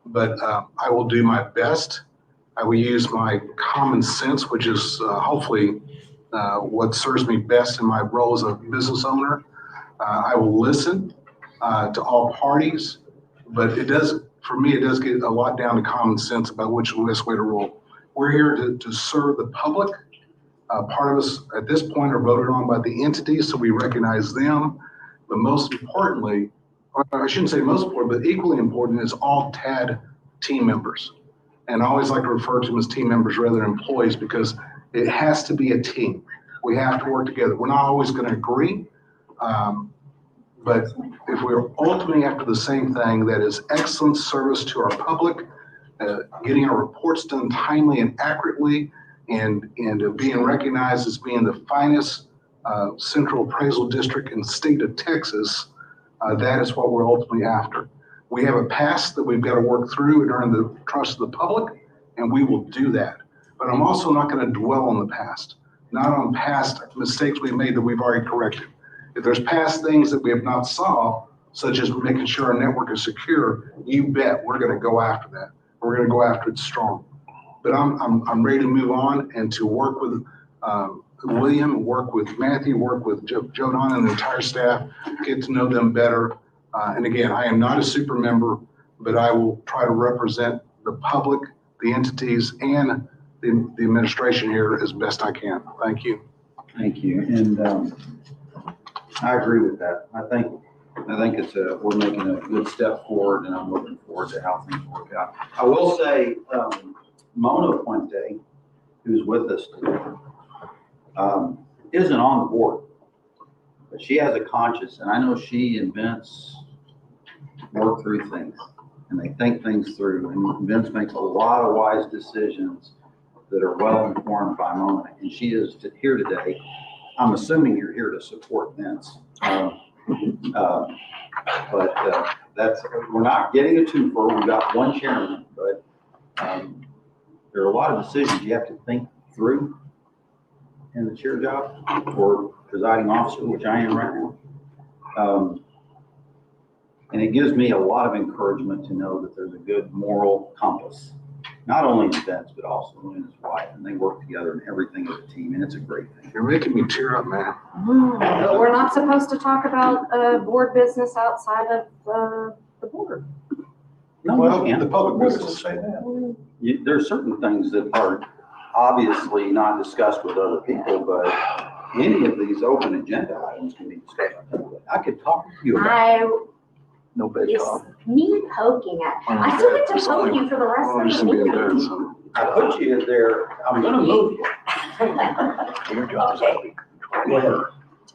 but I will do my best. I will use my common sense, which is hopefully what serves me best in my role as a business owner. I will listen to all parties, but for me, it does get a lot down to common sense about which is the best way to roll. We're here to serve the public. Part of us at this point are voted on by the entities, so we recognize them. But most importantly, or I shouldn't say most important, but equally important is all TAD team members. And I always like to refer to them as team members rather than employees because it has to be a team. We have to work together. We're not always going to agree. But if we're ultimately after the same thing, that is excellent service to our public, getting our reports done timely and accurately, and being recognized as being the finest central appraisal district in the state of Texas, that is what we're ultimately after. We have a past that we've got to work through and earn the trust of the public, and we will do that. But I'm also not going to dwell on the past, not on past mistakes we've made that we've already corrected. If there's past things that we have not solved, such as making sure our network is secure, you bet we're going to go after that. We're going to go after it strong. But I'm ready to move on and to work with William, work with Matthew, work with Joe Don and the entire staff, get to know them better. And again, I am not a super member, but I will try to represent the public, the entities, and the administration here as best I can. Thank you. Thank you. And I agree with that. I think we're making a good step forward, and I'm looking forward to how things work out. I will say, Mona Puente, who's with us today, isn't on the board, but she has a conscience, and I know she and Vince work through things, and they think things through, and Vince makes a lot of wise decisions that are well informed by Mona, and she is here today. I'm assuming you're here to support Vince. We're not getting a twofer. We've got one chairman, but there are a lot of decisions you have to think through in the chair job or presiding officer, which I am right now. And it gives me a lot of encouragement to know that there's a good moral compass, not only in Vince, but also in his wife, and they work together in everything as a team, and it's a great thing. You're making me tear up, man. But we're not supposed to talk about board business outside of the board. No, Well, we can't. the public business say that. There are certain things that are obviously not discussed with other people, but any of these open agenda items can be discussed. I could talk to you about. Nobody talk. Me poking at, I still get to poke you for the rest of the meeting. I put you in there, I'm gonna move you. Okay.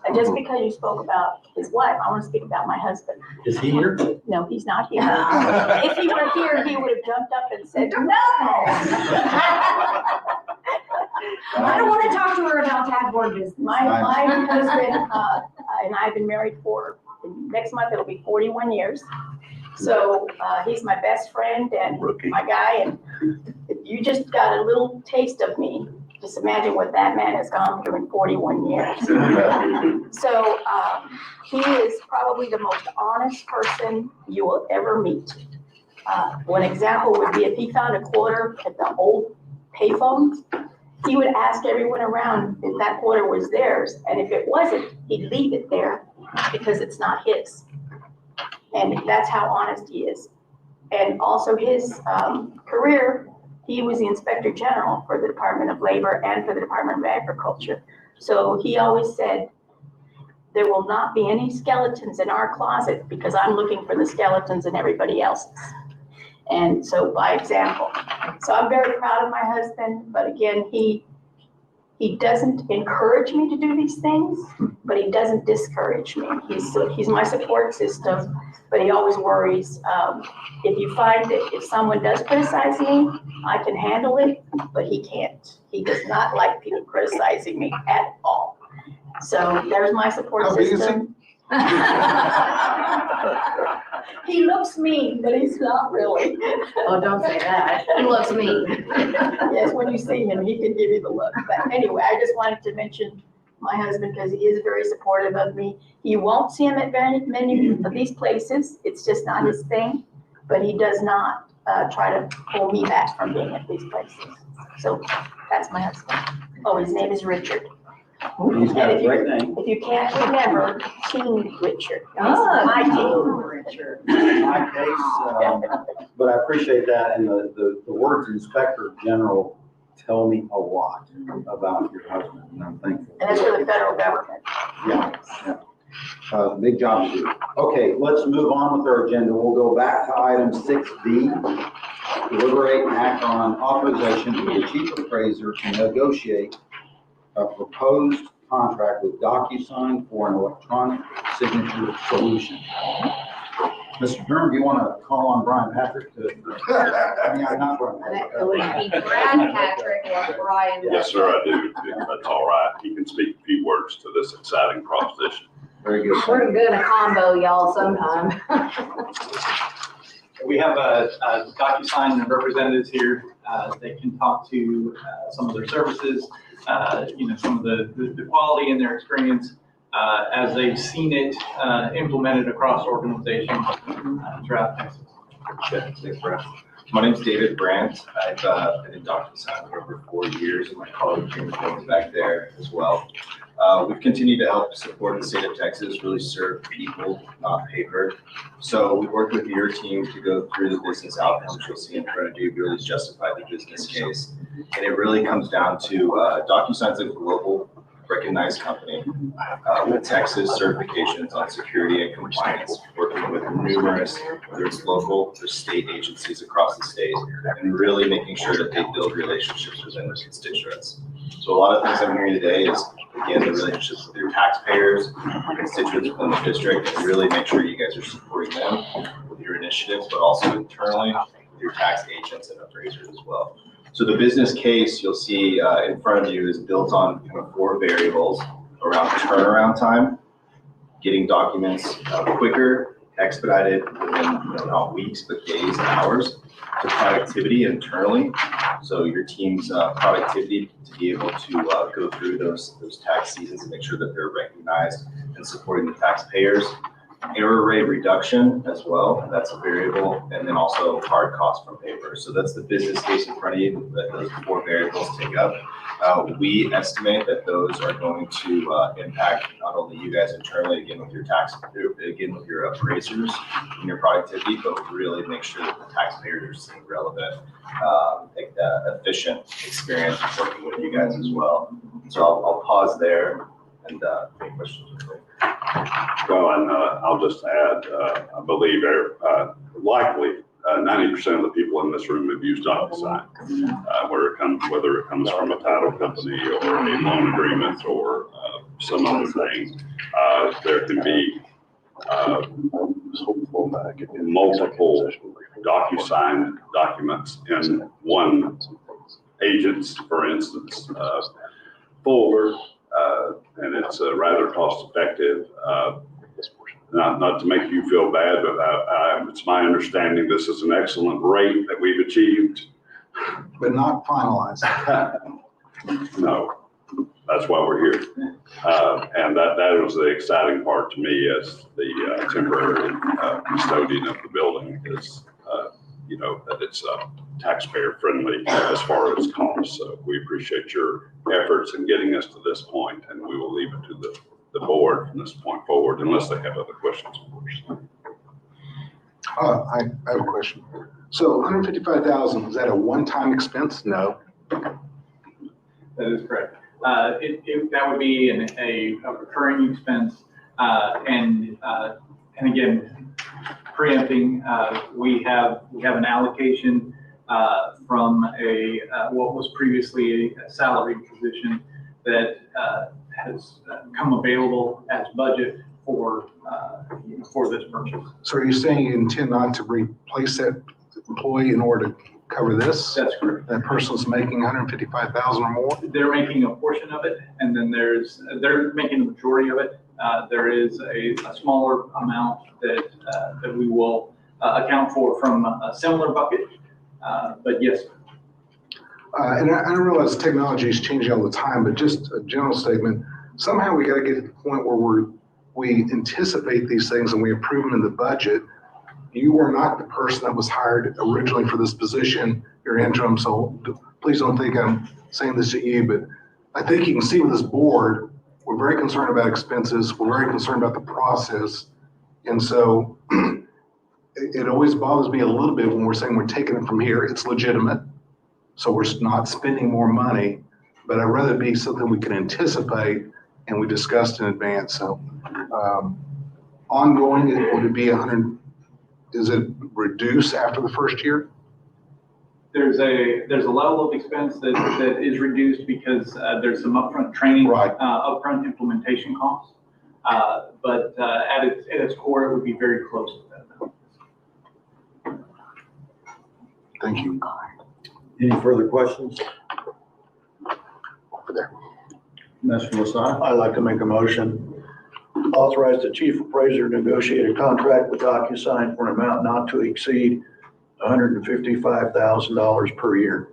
And just because you spoke about his wife, I want to speak about my husband. Is he here? No, he's not here. If he were here, he would have jumped up and said, no. I don't want to talk to her about TAD board business. My husband, and I've been married for, next month it'll be 41 years. So he's my best friend and my guy, and if you just got a little taste of me, just imagine what that man has gone through in 41 years. So he is probably the most honest person you will ever meet. One example would be if he found a quarter at the old payphones, he would ask everyone around if that quarter was theirs, and if it wasn't, he'd leave it there because it's not his. And that's how honest he is. And also his career, he was the Inspector General for the Department of Labor and for the Department of Agriculture. So he always said, there will not be any skeletons in our closet because I'm looking for the skeletons in everybody else's. And so by example, so I'm very proud of my husband, but again, he doesn't encourage me to do these things, but he doesn't discourage me. He's my support system, but he always worries. If you find that if someone does criticize me, I can handle it, but he can't. He does not like people criticizing me at all. So there's my support system. He looks mean, but he's not really. Oh, don't say that. He looks mean. Yes, when you see him, he can give you the look. But anyway, I just wanted to mention my husband because he is very supportive of me. You won't see him at very many of these places. It's just not his thing. But he does not try to pull me back from being at these places. So that's my husband. Oh, his name is Richard. He's got a great name. If you can't remember, King Richard. My Richard. In my case, but I appreciate that, and the words Inspector General tell me a lot about your husband, and I'm thankful. And it's for the federal government. Yeah. Big job to do. Okay, let's move on with our agenda. We'll go back to item 6B. Deliberate and act on authorization for the chief appraiser to negotiate a proposed contract with DocuSign for an electronic signature solution. Mr. Durham, do you want to call on Brian Patrick to? I mean, not Brian Patrick. It would be Brad Patrick or Brian. Yes, sir, I do. That's all right. He can speak a few words to this exciting proposition. Very good. We're doing a combo, y'all, sometime. We have DocuSign representatives here. They can talk to some of their services, some of the quality in their experience as they've seen it implemented across organizations throughout Texas. Thanks, Brad. My name's David Brandt. I've been in DocuSign for over 4 years, and my colleague Jim is back there as well. We've continued to help support the state of Texas, really serve people, not paper. So we worked with your team to go through the business outcomes you'll see in front of you, really justify the business case. And it really comes down to DocuSign's a global recognized company with Texas certifications on security and compliance, working with numerous, whether it's local or state agencies across the state, and really making sure that they build relationships within their constituents. So a lot of things I'm hearing today is, again, the relationships with your taxpayers, constituents within the district, and really make sure you guys are supporting them with your initiatives, but also internally with your tax agents and appraisers as well. So the business case you'll see in front of you is built on kind of 4 variables around turnaround time, getting documents quicker, expedited within not weeks, but days and hours, to productivity internally. So your team's productivity to be able to go through those tax seasons and make sure that they're recognized and supporting the taxpayers. Error rate reduction as well, that's a variable, and then also hard cost from paper. So that's the business case in front of you that those 4 variables take up. We estimate that those are going to impact not only you guys internally, again with your with your appraisers and your productivity, but really make sure that the taxpayers are seeing relevant, efficient experience working with you guys as well. So I'll pause there and take questions. Well, and I'll just add, I believe likely 90% of the people in this room have used DocuSign, whether it comes from a title company or a loan agreement or some other thing. There can be multiple DocuSign documents in one agent's, for instance, folder. And it's rather cost effective. Not to make you feel bad, but it's my understanding this is an excellent rate that we've achieved. But not finalized. No, that's why we're here. And that was the exciting part to me as the temporary custodian of the building is, that it's taxpayer friendly as far as costs. So we appreciate your efforts in getting us to this point, and we will leave it to the board from this point forward, unless they have other questions, of course. I have a question. So 155,000, is that a one-time expense? No. That is correct. That would be a recurring expense, and again, preempting, we have an allocation from what was previously a salary position that has come available as budget for this purchase. So are you saying you intend not to replace that employee in order to cover this? That's correct. That person's making 155,000 or more? They're making a portion of it, and then they're making the majority of it. There is a smaller amount that we will account for from a similar bucket, but yes. And I realize technology is changing all the time, but just a general statement, somehow we got to get to the point where we anticipate these things and we approve them in the budget. You were not the person that was hired originally for this position, you're interim, so please don't think I'm saying this to you, but I think you can see with this board, we're very concerned about expenses. We're very concerned about the process. And so it always bothers me a little bit when we're saying we're taking it from here. It's legitimate. So we're not spending more money, but I'd rather it be something we can anticipate and we discussed in advance. So ongoing, would it be 100? Is it reduced after the first year? There's a level of expense that is reduced because there's some upfront training, Right. Upfront implementation costs. But at its core, it would be very close to that. Thank you. Any further questions? Over there. Mr. Lasada? I'd like to make a motion. Authorize the chief appraiser to negotiate a contract with DocuSign for an amount not to exceed $155,000 per year.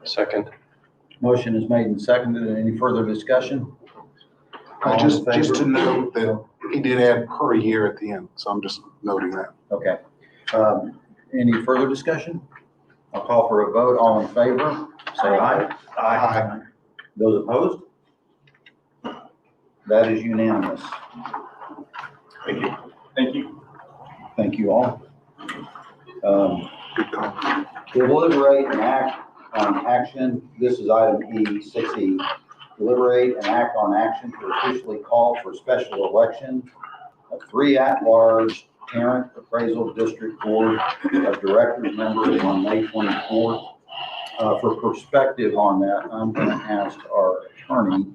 Second. Motion is made and seconded. Any further discussion? Just to note that he did add per year at the end, so I'm just noting that. Okay. Any further discussion? I'll call for a vote. All in favor, say aye. Aye. Those opposed? That is unanimous. Thank you. Thank you. Thank you all. Deliberate and act on action. This is item E, 6E. Deliberate and act on action to officially call for special election of 3 at-large Tarrant Appraisal District Board of Directors members on May 24th. For perspective on that, I'm going to ask our attorney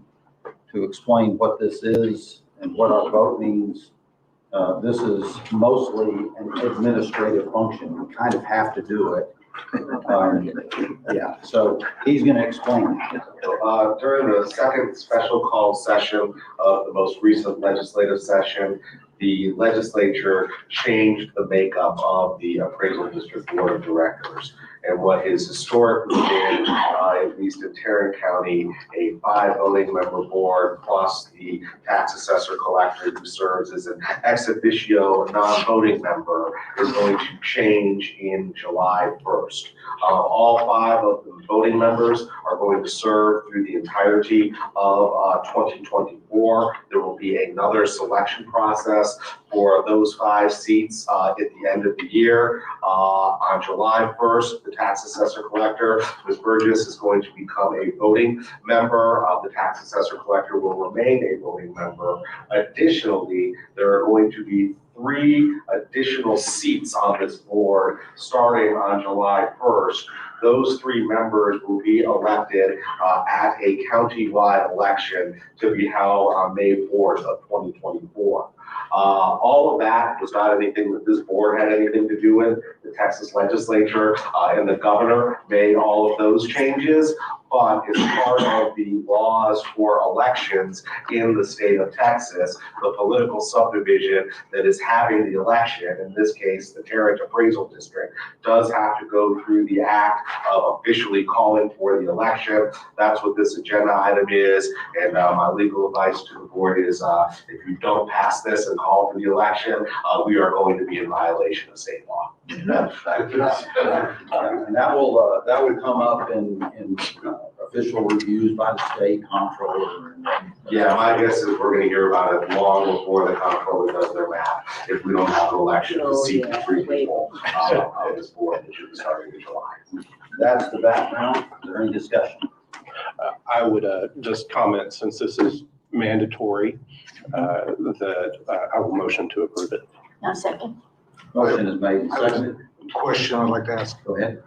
to explain what this is and what our vote means. This is mostly an administrative function. We kind of have to do it. Yeah, so he's going to explain. During the second special call session of the most recent legislative session, the legislature changed the makeup of the Appraisal District Board of Directors. And what has historically been, at least in Tarrant County, a 5 voting member board plus the tax assessor collector who serves as an ex officio non-voting member is going to change in July 1st. All 5 of the voting members are going to serve through the entirety of 2024. There will be another selection process for those 5 seats at the end of the year. On July 1st, the tax assessor collector, Ms. Burgess, is going to become a voting member. The tax assessor collector will remain a voting member. Additionally, there are going to be 3 additional seats on this board starting on July 1st. Those 3 members will be elected at a county-wide election to be held on May 4th of 2024. All of that was not anything that this board had anything to do with. The Texas legislature and the governor made all of those changes, but as part of the laws for elections in the state of Texas, the political subdivision that is having the election, in this case, the Tarrant Appraisal District, does have to go through the act of officially calling for the election. That's what this agenda item is, and my legal advice to the board is if you don't pass this and call for the election, we are going to be in violation of state law. And that would come up in official reviews by the state comptroller. Yeah, my guess is we're gonna hear about it long before the comptroller does their math. If we don't have an election to seat the 3 people on this board, it should be starting in July. That's the background. Is there any discussion? I would just comment, since this is mandatory, that I will motion to approve it. Now second. Motion is made and seconded. Question I'd like to ask. Go ahead.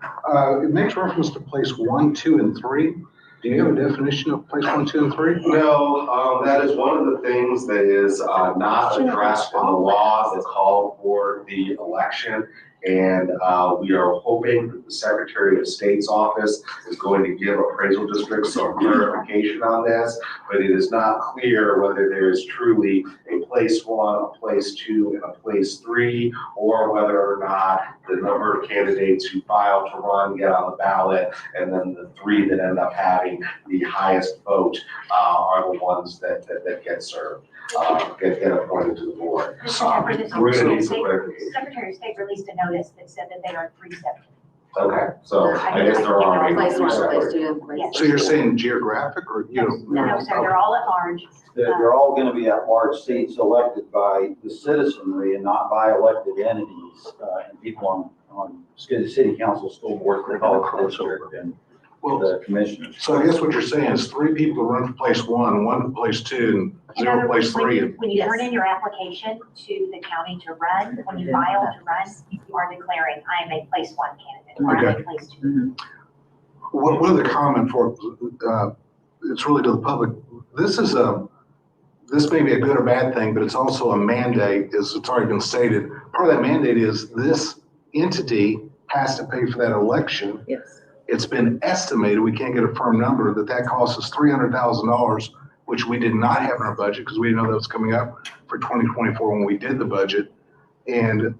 It makes reference to place 1, 2, and 3. Do you have a definition of place 1, 2, and 3? No, that is one of the things that is not addressed in the law that called for the election. And we are hoping that the Secretary of State's office is going to give appraisal districts some clarification on this, but it is not clear whether there is truly a place 1, a place 2, and a place 3, or whether or not the number of candidates who file to run get on the ballot, and then the 3 that end up having the highest vote are the ones that get served. Get appointed to the board. Mr. Shepherd, We're gonna need some clarification. Secretary of State released a notice that said that they are 3 separate. Okay, so I guess they're all. Place one, separate. place two, and place So you're saying geographic or, you know? No, sir, they're all at large. They're all gonna be at large seats elected by the citizenry and not by elected entities, and people on city council, school board, they call it the district and the commissioners. So I guess what you're saying is 3 people to run for place 1, 1 for place 2, and In 0 other for place words, when 3. you, when you turn in your application to the county to run, when you file to run, you are declaring, I am a place one candidate, or I'm a place two. One other comment for, it's really to the public. This may be a good or bad thing, but it's also a mandate, as it's already been stated. Part of that mandate is this entity has to pay for that election. Yes. It's been estimated, we can't get a firm number, that costs us $300,000, which we did not have in our budget because we didn't know that was coming up for 2024 when we did the budget. And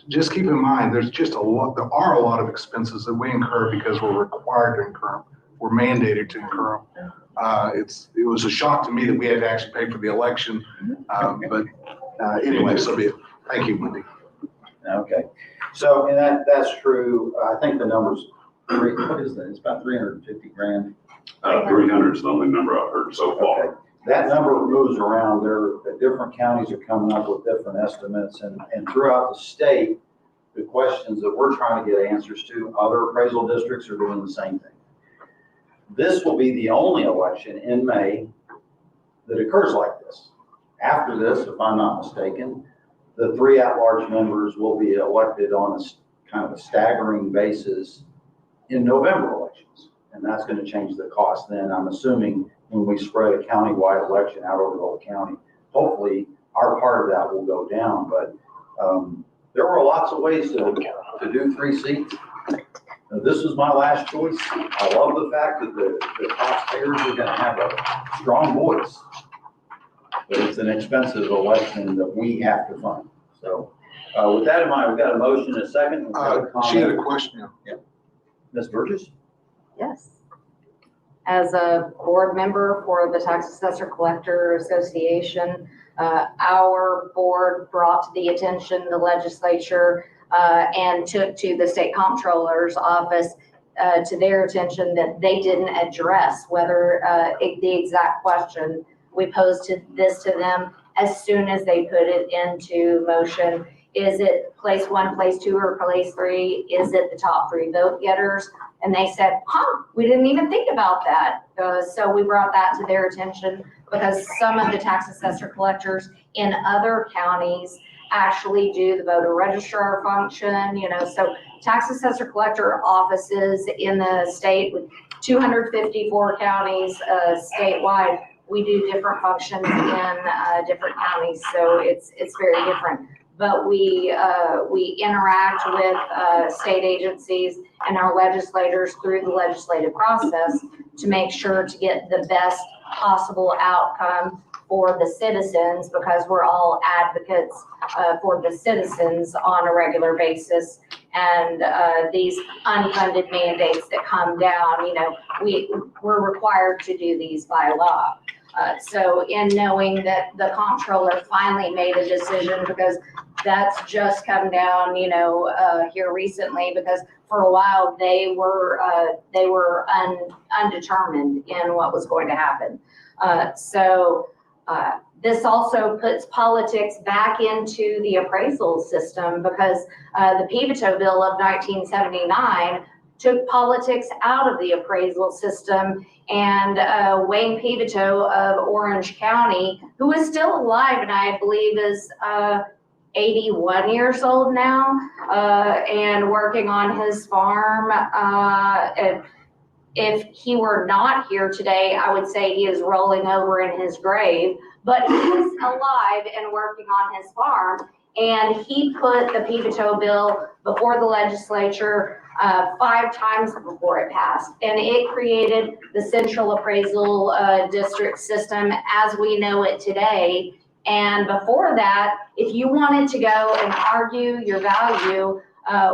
just keep in mind, there are a lot of expenses that we incur because we're required to incur them. We're mandated to incur them. It was a shock to me that we had to actually pay for the election. But anyway, so be it. Thank you, Wendy. Okay, so, and that's true. I think the number's, what is that? It's about 350 grand. 300 is the only number I've heard so far. Okay. That number moves around. Different counties are coming up with different estimates, and throughout the state, the questions that we're trying to get answers to, other appraisal districts are doing the same thing. This will be the only election in May that occurs like this. After this, if I'm not mistaken, the 3 at-large members will be elected on a kind of a staggering basis in November elections. And that's going to change the cost then, I'm assuming, when we spread a countywide election out over the whole county. Hopefully, our part of that will go down, but there were lots of ways to do 3 seats. Now, this was my last choice. I love the fact that the taxpayers are going to have a strong voice. But it's an expensive election that we have to fund. So with that in mind, we've got a motion and a second. We've got a comment. She had a question. Yeah. Ms. Burgess? Yes. As a board member for the Tax Assessor Collector Association, our board brought to the attention the legislature and took to the state comptroller's office to their attention that they didn't address whether the exact question. We posed this to them as soon as they put it into motion. Is it place 1, place 2, or place 3? Is it the top 3 vote getters? And they said, we didn't even think about that. So we brought that to their attention because some of the tax assessor collectors in other counties actually do the voter registrar function, so tax assessor collector offices in the state with 254 counties statewide, we do different functions in different counties, so it's very different. But we interact with state agencies and our legislators through the legislative process to make sure to get the best possible outcome for the citizens, because we're all advocates for the citizens on a regular basis. And these unfunded mandates that come down, we're required to do these by law. So in knowing that the comptroller finally made a decision, because that's just come down, here recently, because for a while they were undetermined in what was going to happen. This also puts politics back into the appraisal system, because the Pivot Bill of 1979 took politics out of the appraisal system, and Wayne Pivito of Orange County, who is still alive and I believe is 81 years old now, and working on his farm. If he were not here today, I would say he is rolling over in his grave, but he is alive and working on his farm. And he put the Pivot Bill before the legislature 5 times before it passed. And it created the central appraisal district system as we know it today. And before that, if you wanted to go and argue your value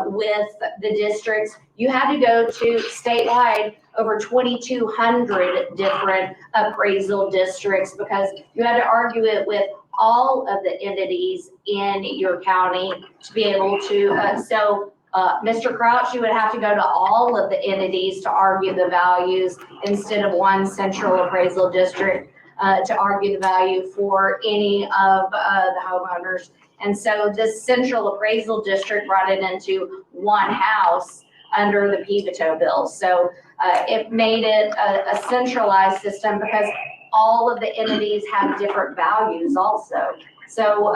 with the districts, you had to go to statewide over 2,200 different appraisal districts, because you had to argue it with all of the entities in your county to be able to, so Mr. Crouch, you would have to go to all of the entities to argue the values instead of one central appraisal district to argue the value for any of the homeowners. And so this central appraisal district brought it into one house under the Pivot bill. So it made it a centralized system because all of the entities have different values also. So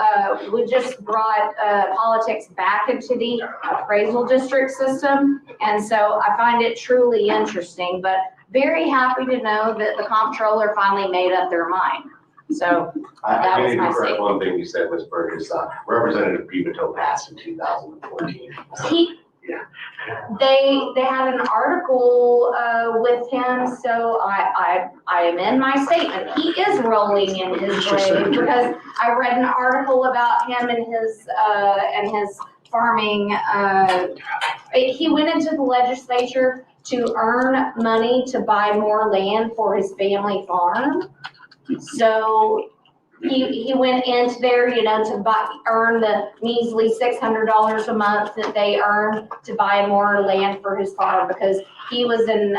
we just brought politics back into the appraisal district system. And so I find it truly interesting, but very happy to know that the comptroller finally made up their mind. So that was my statement. One thing you said, Ms. Burgess, Representative Pivot passed in 2014. They had an article with him, so I am in my statement. He is rolling in his grave because I read an article about him and his farming. He went into the legislature to earn money to buy more land for his family farm. So he went into there, to earn the measly $600 a month that they earn to buy more land for his farm because he was in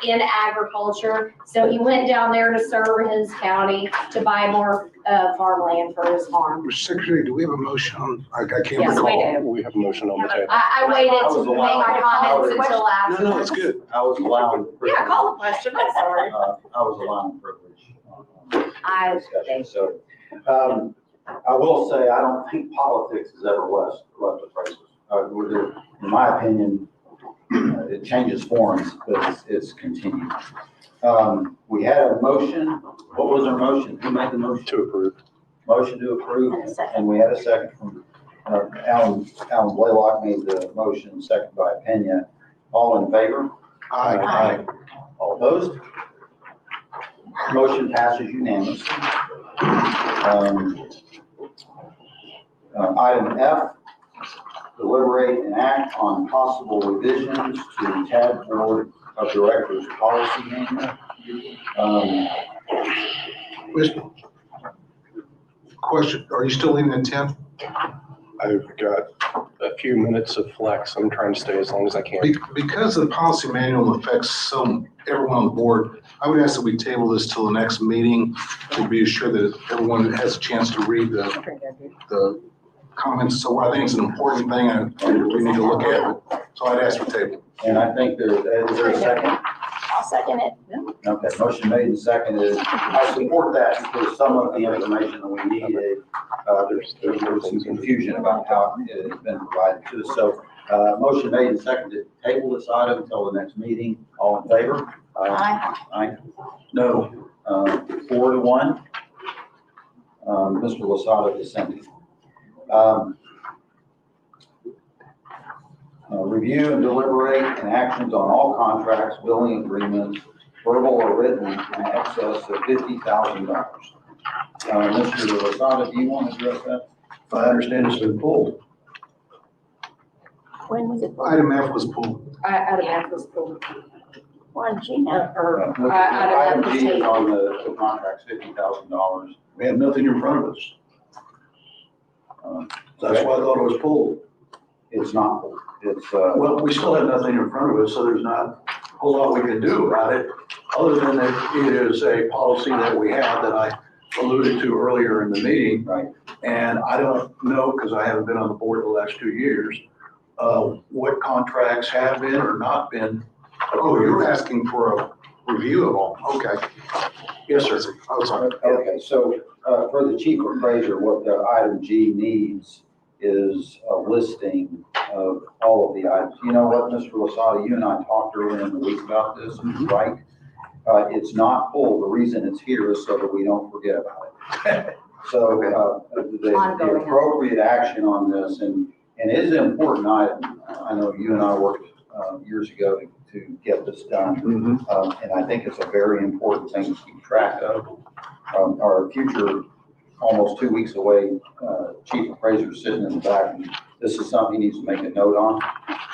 agriculture. So he went down there to serve his county to buy more farmland for his farm. Mr. Secretary, do we have a motion on, I can't Yes, we recall. do. We have a motion on the table. I waited to make my comments until after. No, it's good. I was allowed. Yeah, call the question, I'm sorry. I was allowed privilege. I, Discussion. So, I will say, I don't think politics has ever left appraisals. In my opinion, it changes forms, but it's continued. We had a motion. What was our motion? Who made the motion? To approve. Motion to approve, and we had a second from, Alan Blaylock made the motion, second by Pena. All in favor? Aye. All opposed? Motion passes unanimously. Item F, deliberate and act on possible revisions to the TAD Board of Directors Policy Manual. Question, are you still leaving the 10th? I've got a few minutes of flex. I'm trying to stay as long as I can. Because the policy manual affects everyone on the board, I would ask that we table this till the next meeting to be sure that everyone has a chance to read the comments. So I think it's an important thing and we need to look at it. So I'd ask for table. And I think is there a second? I'll second it. Okay, motion made and seconded. I support that because some of the information that we needed, there's some confusion about how it has been provided to us. So, motion made and seconded, table this item until the next meeting. All in favor? Aye. Aye. No. 4-1. Mr. Losada dissenting. Review and deliberate and actions on all contracts, billing agreements, verbal or written, in excess of $50,000. Mr. Losada, do you want to address that? If I understand, it's been pulled. When was it? Item F was pulled. Item F was pulled. One, Gina. Item G is on the contracts, $50,000. We have nothing in front of us. That's why I thought it was pulled. It's not pulled. It's, Well, we still have nothing in front of us, so there's not a whole lot we can do about it, other than that it is a policy that we have that I alluded to earlier in the meeting. Right. And I don't know, because I haven't been on the board the last 2 years, what contracts have been or not been. Oh, you're asking for a review of all. Okay. Yes, sir. Oh, sorry. okay, so for the chief appraiser, what the item G needs is a listing of all of the items. You know what, Mr. Losada, you and I talked earlier in the week about this, right? It's not pulled. The reason it's here is so that we don't forget about it. So the appropriate action on this, and it is an important item. I know you and I worked years ago to get this done. And I think it's a very important thing to keep track of. Our future, almost 2 weeks away, chief appraiser sitting in the back. And this is something he needs to make a note on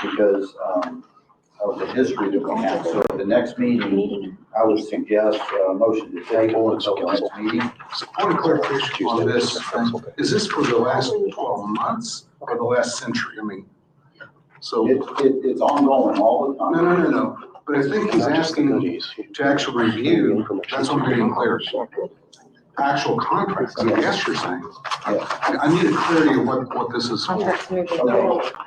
because of the history that we have. So at the next meeting, I would suggest a motion to table until the next meeting. So point of clarification on this, is this for the last 12 months or the last century? I mean, So, It's ongoing all the time. no. But I think he's asking to actually review, that's what I'm getting clear. Actual contracts, I guess you're saying. I need a clarity of what this is for. Okay,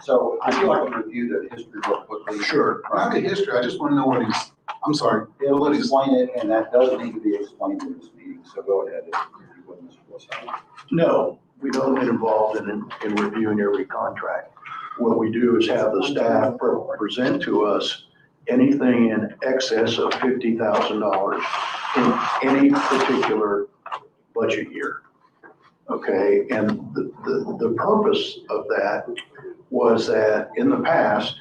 so I'd like to review the history real quickly. Sure, not the history, I just want to know what he's, I'm sorry. It'll explain it, and that does need to be explained in this meeting, so go ahead. if you would, Mr. Wilson. No, we don't get involved in reviewing every contract. What we do is have the staff present to us anything in excess of $50,000 in any particular budget year. Okay, and the purpose of that was that in the past,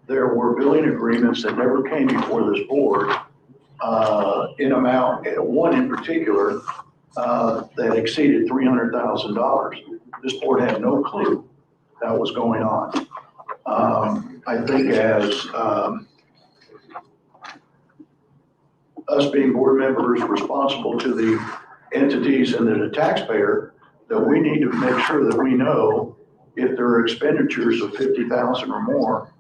there were billing agreements that never came before this board in amount, one in particular, that exceeded $300,000. This board had no clue that was going on. I think as us being board members responsible to the entities and the taxpayer, that we need to make sure that we know if there are expenditures of 50,000 or more,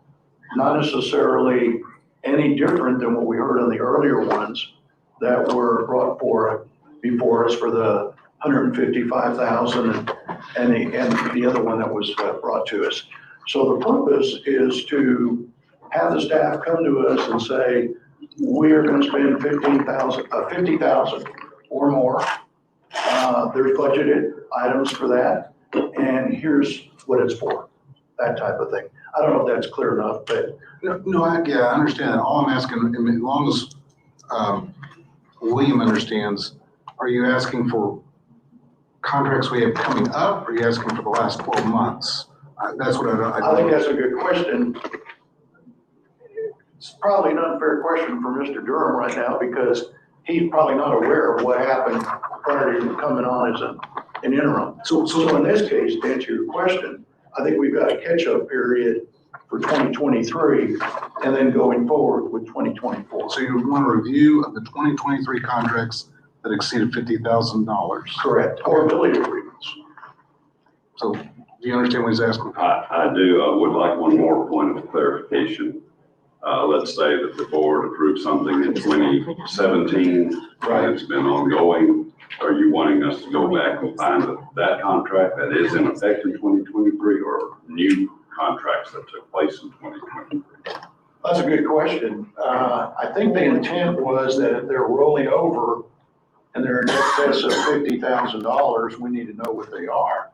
not necessarily any different than what we heard on the earlier ones that were brought before us for the 155,000 and the other one that was brought to us. So the purpose is to have the staff come to us and say, we are going to spend 50,000 or more. There's budgeted items for that, and here's what it's for, that type of thing. I don't know if that's clear enough, but. No, I understand that. All I'm asking, as long as William understands, are you asking for contracts we have coming up, or are you asking for the last 12 months? That's what I think that's a good question. It's probably an unfair question for Mr. Durham right now because he's probably not aware of what happened prior to him coming on as an interim. So in this case, to answer your question, I think we've got a catch-up period for 2023 and then going forward with 2024. So you want a review of the 2023 contracts that exceeded $50,000? Correct, or billing agreements. So do you understand what he's asking? I do. I would like one more point of clarification. Let's say that the board approved something in 2017, and it's been ongoing. Are you wanting us to go back and find that contract that is in effect in 2023 or new contracts that took place in 2023? That's a good question. I think the intent was that if they're rolling over and they're in excess of $50,000, we need to know what they are.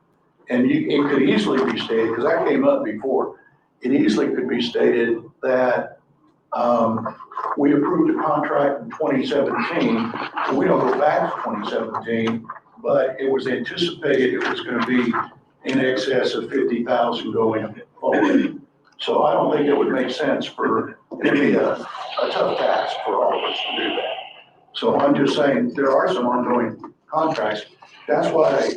And it could easily be stated, because that came up before, it easily could be stated that we approved a contract in 2017. We don't go back to 2017, but it was anticipated it was going to be in excess of 50,000 going forward. So I don't think it would make sense for, it'd be a tough task for all of us to do that. So I'm just saying, there are some ongoing contracts. That's why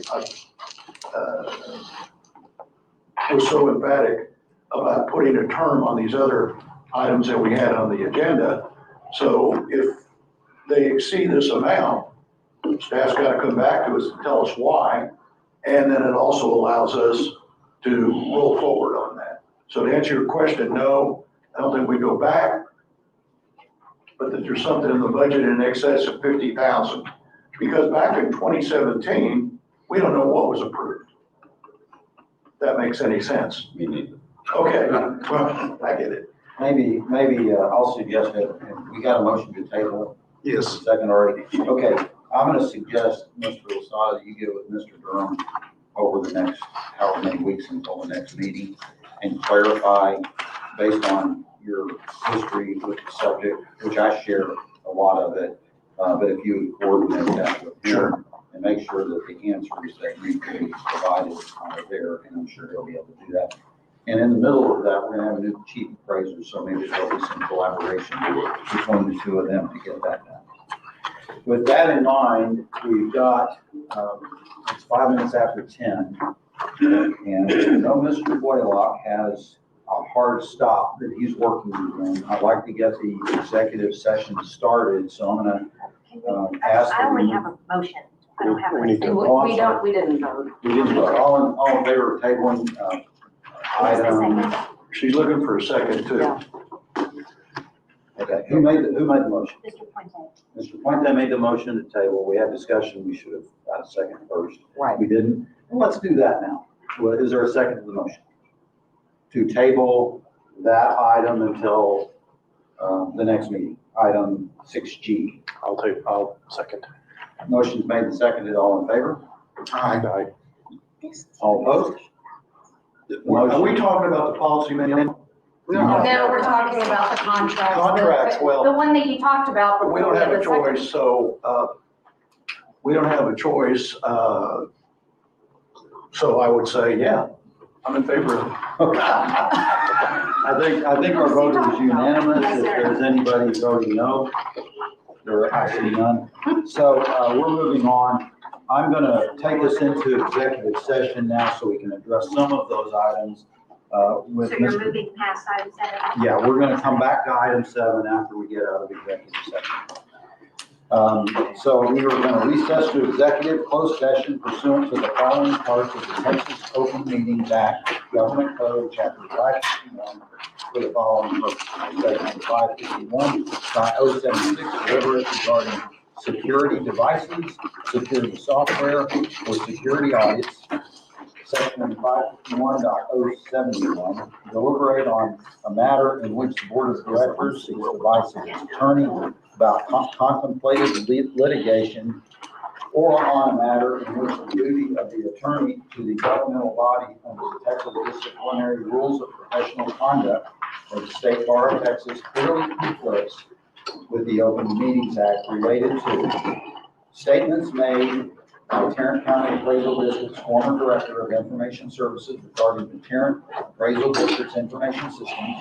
I was so emphatic about putting a term on these other items that we had on the agenda. So if they exceed this amount, staff's got to come back to us and tell us why. And then it also allows us to roll forward on that. So to answer your question, no, I don't think we go back, but that there's something in the budget in excess of 50,000. Because back in 2017, we don't know what was approved. If that makes any sense. Me neither. Okay, well, I get it. Maybe I'll suggest that we got a motion to table. Yes. Second already. Okay, I'm going to suggest, Mr. Lasada, you get with Mr. Durham over the next however many weeks until the next meeting and clarify based on your history with the subject, which I share a lot of it, but if you would coordinate that with him and make sure that the answers that you provided are there, and I'm sure he'll be able to do that. And in the middle of that, we're going to have a new chief appraiser, so maybe there'll be some collaboration between the two of them to get that done. With that in mind, we've got, it's 5 minutes after 10, and I know Mr. Boylock has a hard stop that he's working on. I'd like to get the executive session started, so I'm going to ask. I only have a motion. I don't have a. We didn't vote. We didn't vote. All in favor of tabling, item She's looking for a second too. Yeah. Okay, who made the motion? Mr. Puente. Mr. Puente made the motion to table. We had discussion. We should have got a second first. Right. We didn't. Well, let's do that now. Well, is there a second to the motion? To table that item until, the next meeting, item 6G. I'll second. Motion's made and seconded. All in favor? Aye. All opposed? Are we talking about the policy manual? No, we're talking about the contracts. Contracts, well- The one that you talked about. But we don't have a the second- choice, so, we don't have a choice, so I would say, yeah, I'm in favor of it. I think our vote is unanimous. If there's anybody voting no, there are actually none. So, we're moving on. I'm gonna take us into executive session now so we can address some of those items, with So you're Mr. moving past item 7? Yeah, we're gonna come back to item 7 after we get out of executive session. So we are gonna recess to executive closed session pursuant to the following parts of the Texas Open Meetings Act, Government Code, Chapter 551, for the following purposes. Section 551.076, deliberate regarding security devices, security software, or security audits. Section 551.071, deliberate on a matter in which the Board of Directors seeks advice of its attorney about contemplated litigation, or on a matter in which the duty of the attorney to the governmental body under the Texas Disciplinary Rules of Professional Conduct of the State Bar of Texas clearly conflicts with the Open Meetings Act related to statements made by Tarrant County Appraisal District's former Director of Information Services regarding the Tarrant Appraisal District's information systems.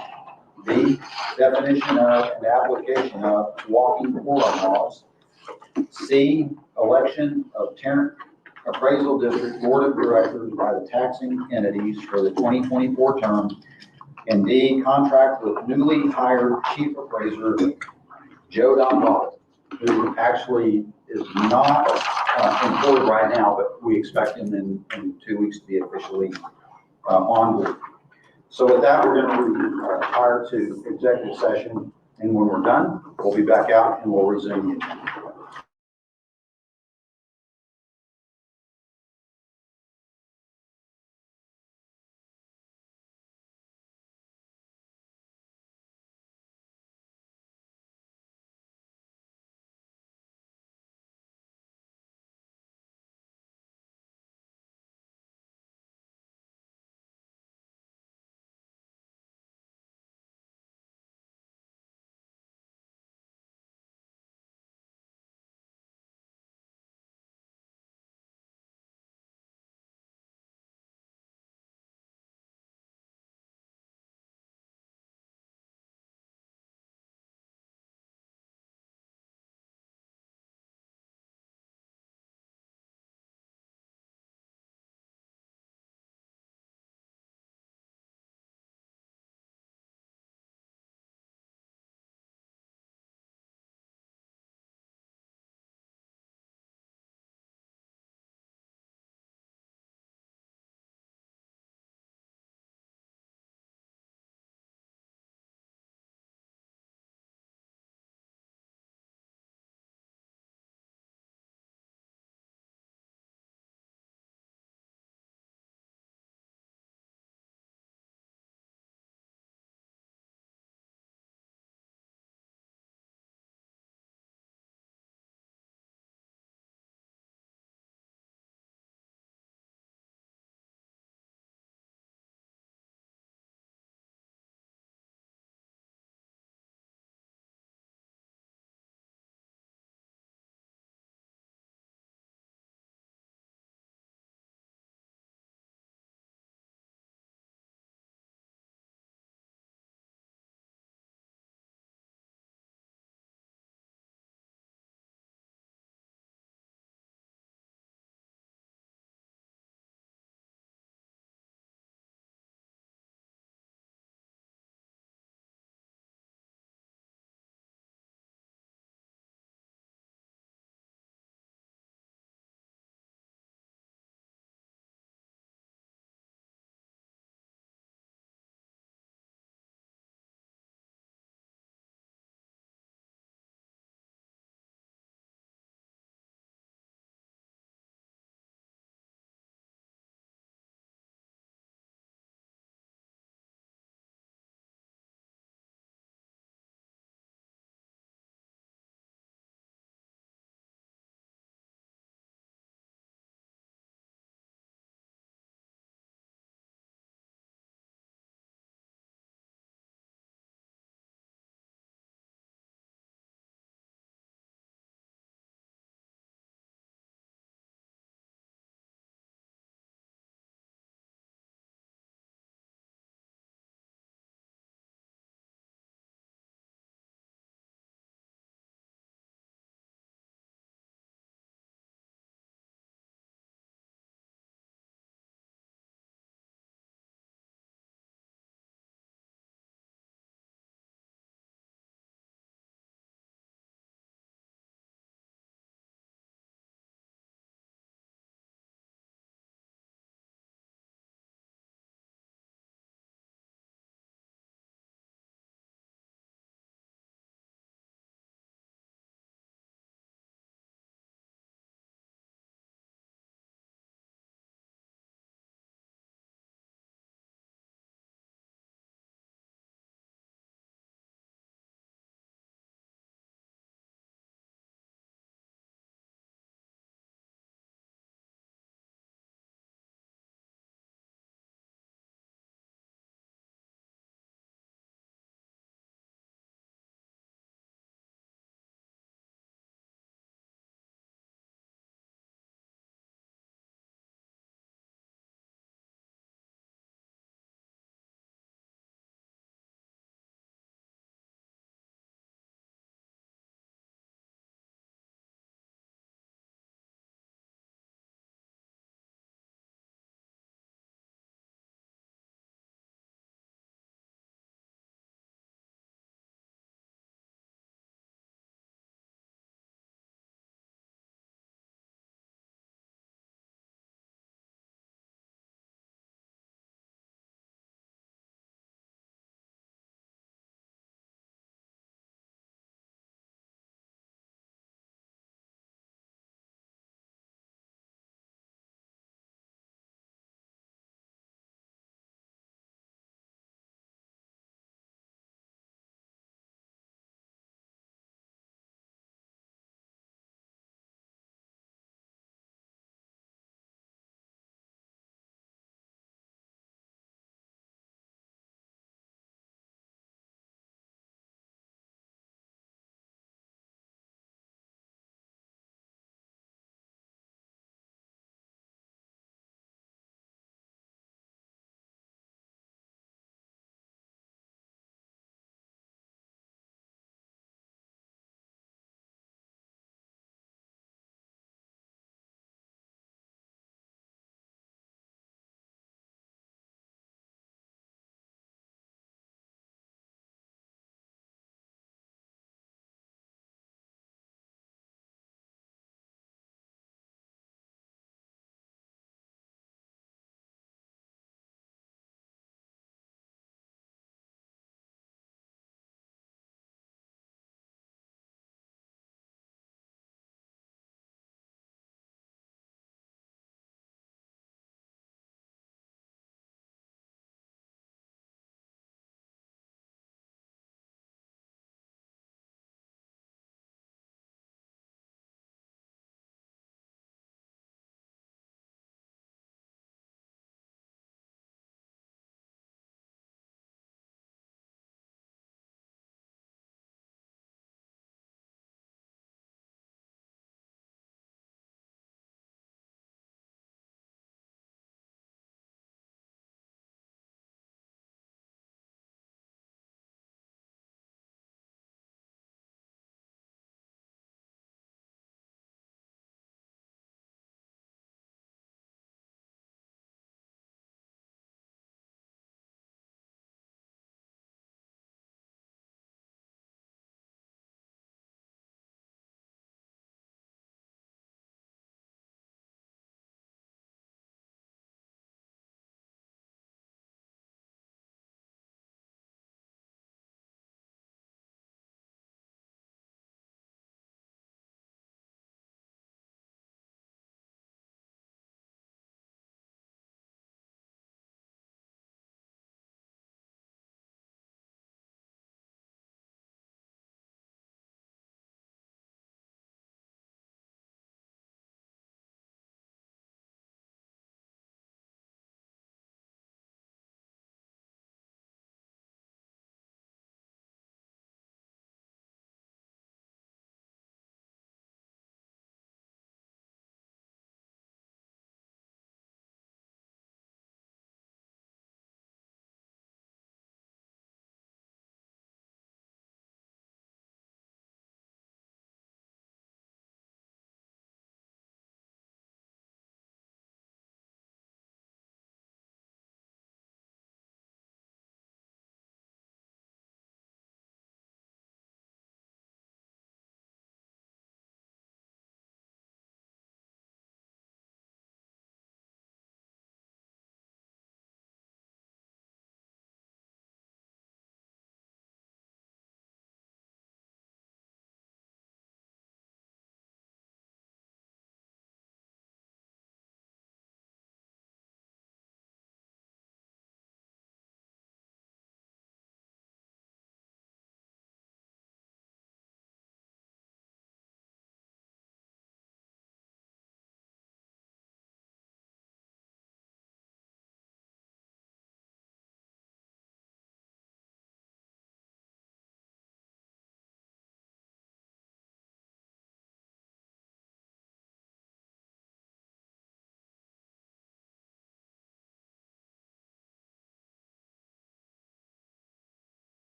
B, definition of and application of walking quorum laws. C, election of Tarrant Appraisal District Board of Directors by the taxing entities for the 2024 term. And D, contract with newly hired Chief Appraiser Joe Donball, who actually is not employed right now, but we expect him in 2 weeks to be officially on board. So with that, we're going to retire to executive session, and when we're done, we'll be back out and we'll resume.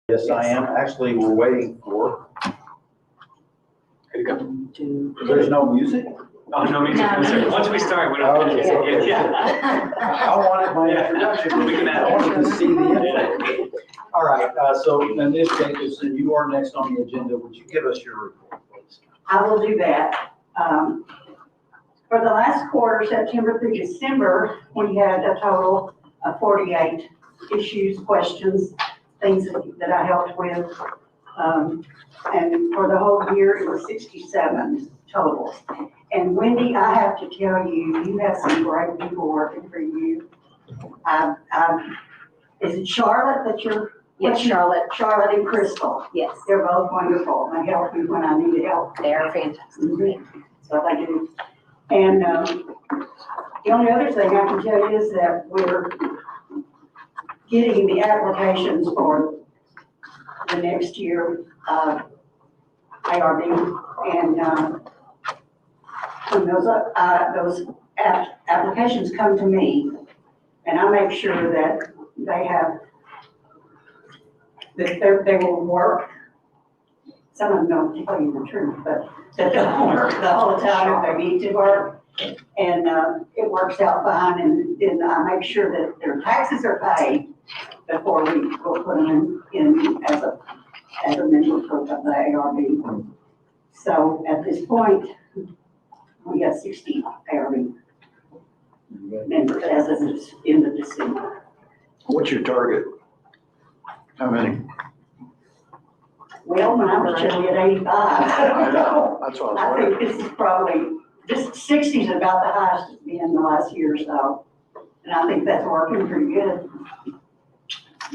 Yes, I am. Actually, we're waiting for, there's no music? Oh, no music, no, sir. Once we start, we don't. Okay. Yeah. I wanted my introduction. We can add I wanted to see the Yeah. info. All right, so in this case, and you are next on the agenda, would you give us your report, please? I will do that. For the last quarter, September through December, we had a total of 48 issues, questions, things that I helped with. And for the whole year, it was 67 total. And Wendy, I have to tell you, you have some great people working for you. Is it Charlotte that you're? Yes, Charlotte. Charlotte and Crystal. Yes, They're both wonderful. They help me when I need help. they are fantastic. So they do. And the only other thing I can tell you is that we're getting the applications for the next year ARB. And when those applications come to me, and I make sure that they have, that they will work. Some of them don't tell you the truth, but that they'll work the whole time if they need to work. And it works out fine, and then I make sure that their taxes are paid before we will put them in as a member of the ARB. So at this point, we have 60 ARB members as of this end of December. What's your target? How many? Well, when I was checking at 85, I don't know. That's what I was I wondering. think this is probably, this 60 is about the highest it's been in the last year or so. And I think that's working pretty good.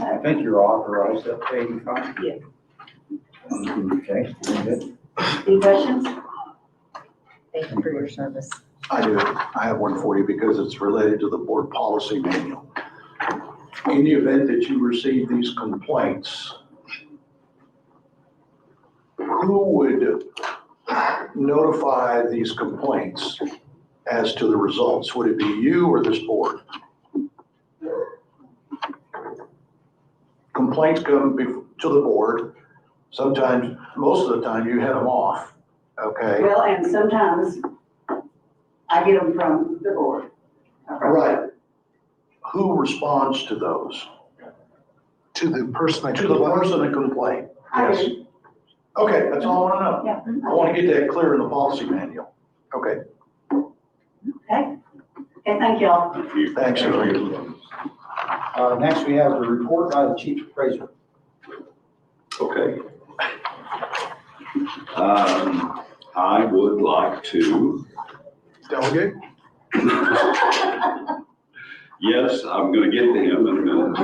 I think you're authorized up to 85. Yeah. Okay, very good. Any questions? Thank you for your service. I do. I have 140 because it's related to the board policy manual. In the event that you receive these complaints, who would notify these complaints as to the results? Would it be you or this board? Complaints come to the board. Sometimes, most of the time, you head them off, okay? Well, and sometimes I get them from the board. Right. Who responds to those? To the person To the person that complained? I Yes. do. Okay, that's all I want to know. Yeah. I want to get that clear in the policy manual. Okay, Okay. Okay, thank y'all. thanks. Next, we have the report by the chief appraiser. Okay. I would like to, Delegate? yes, I'm gonna get to him in a minute.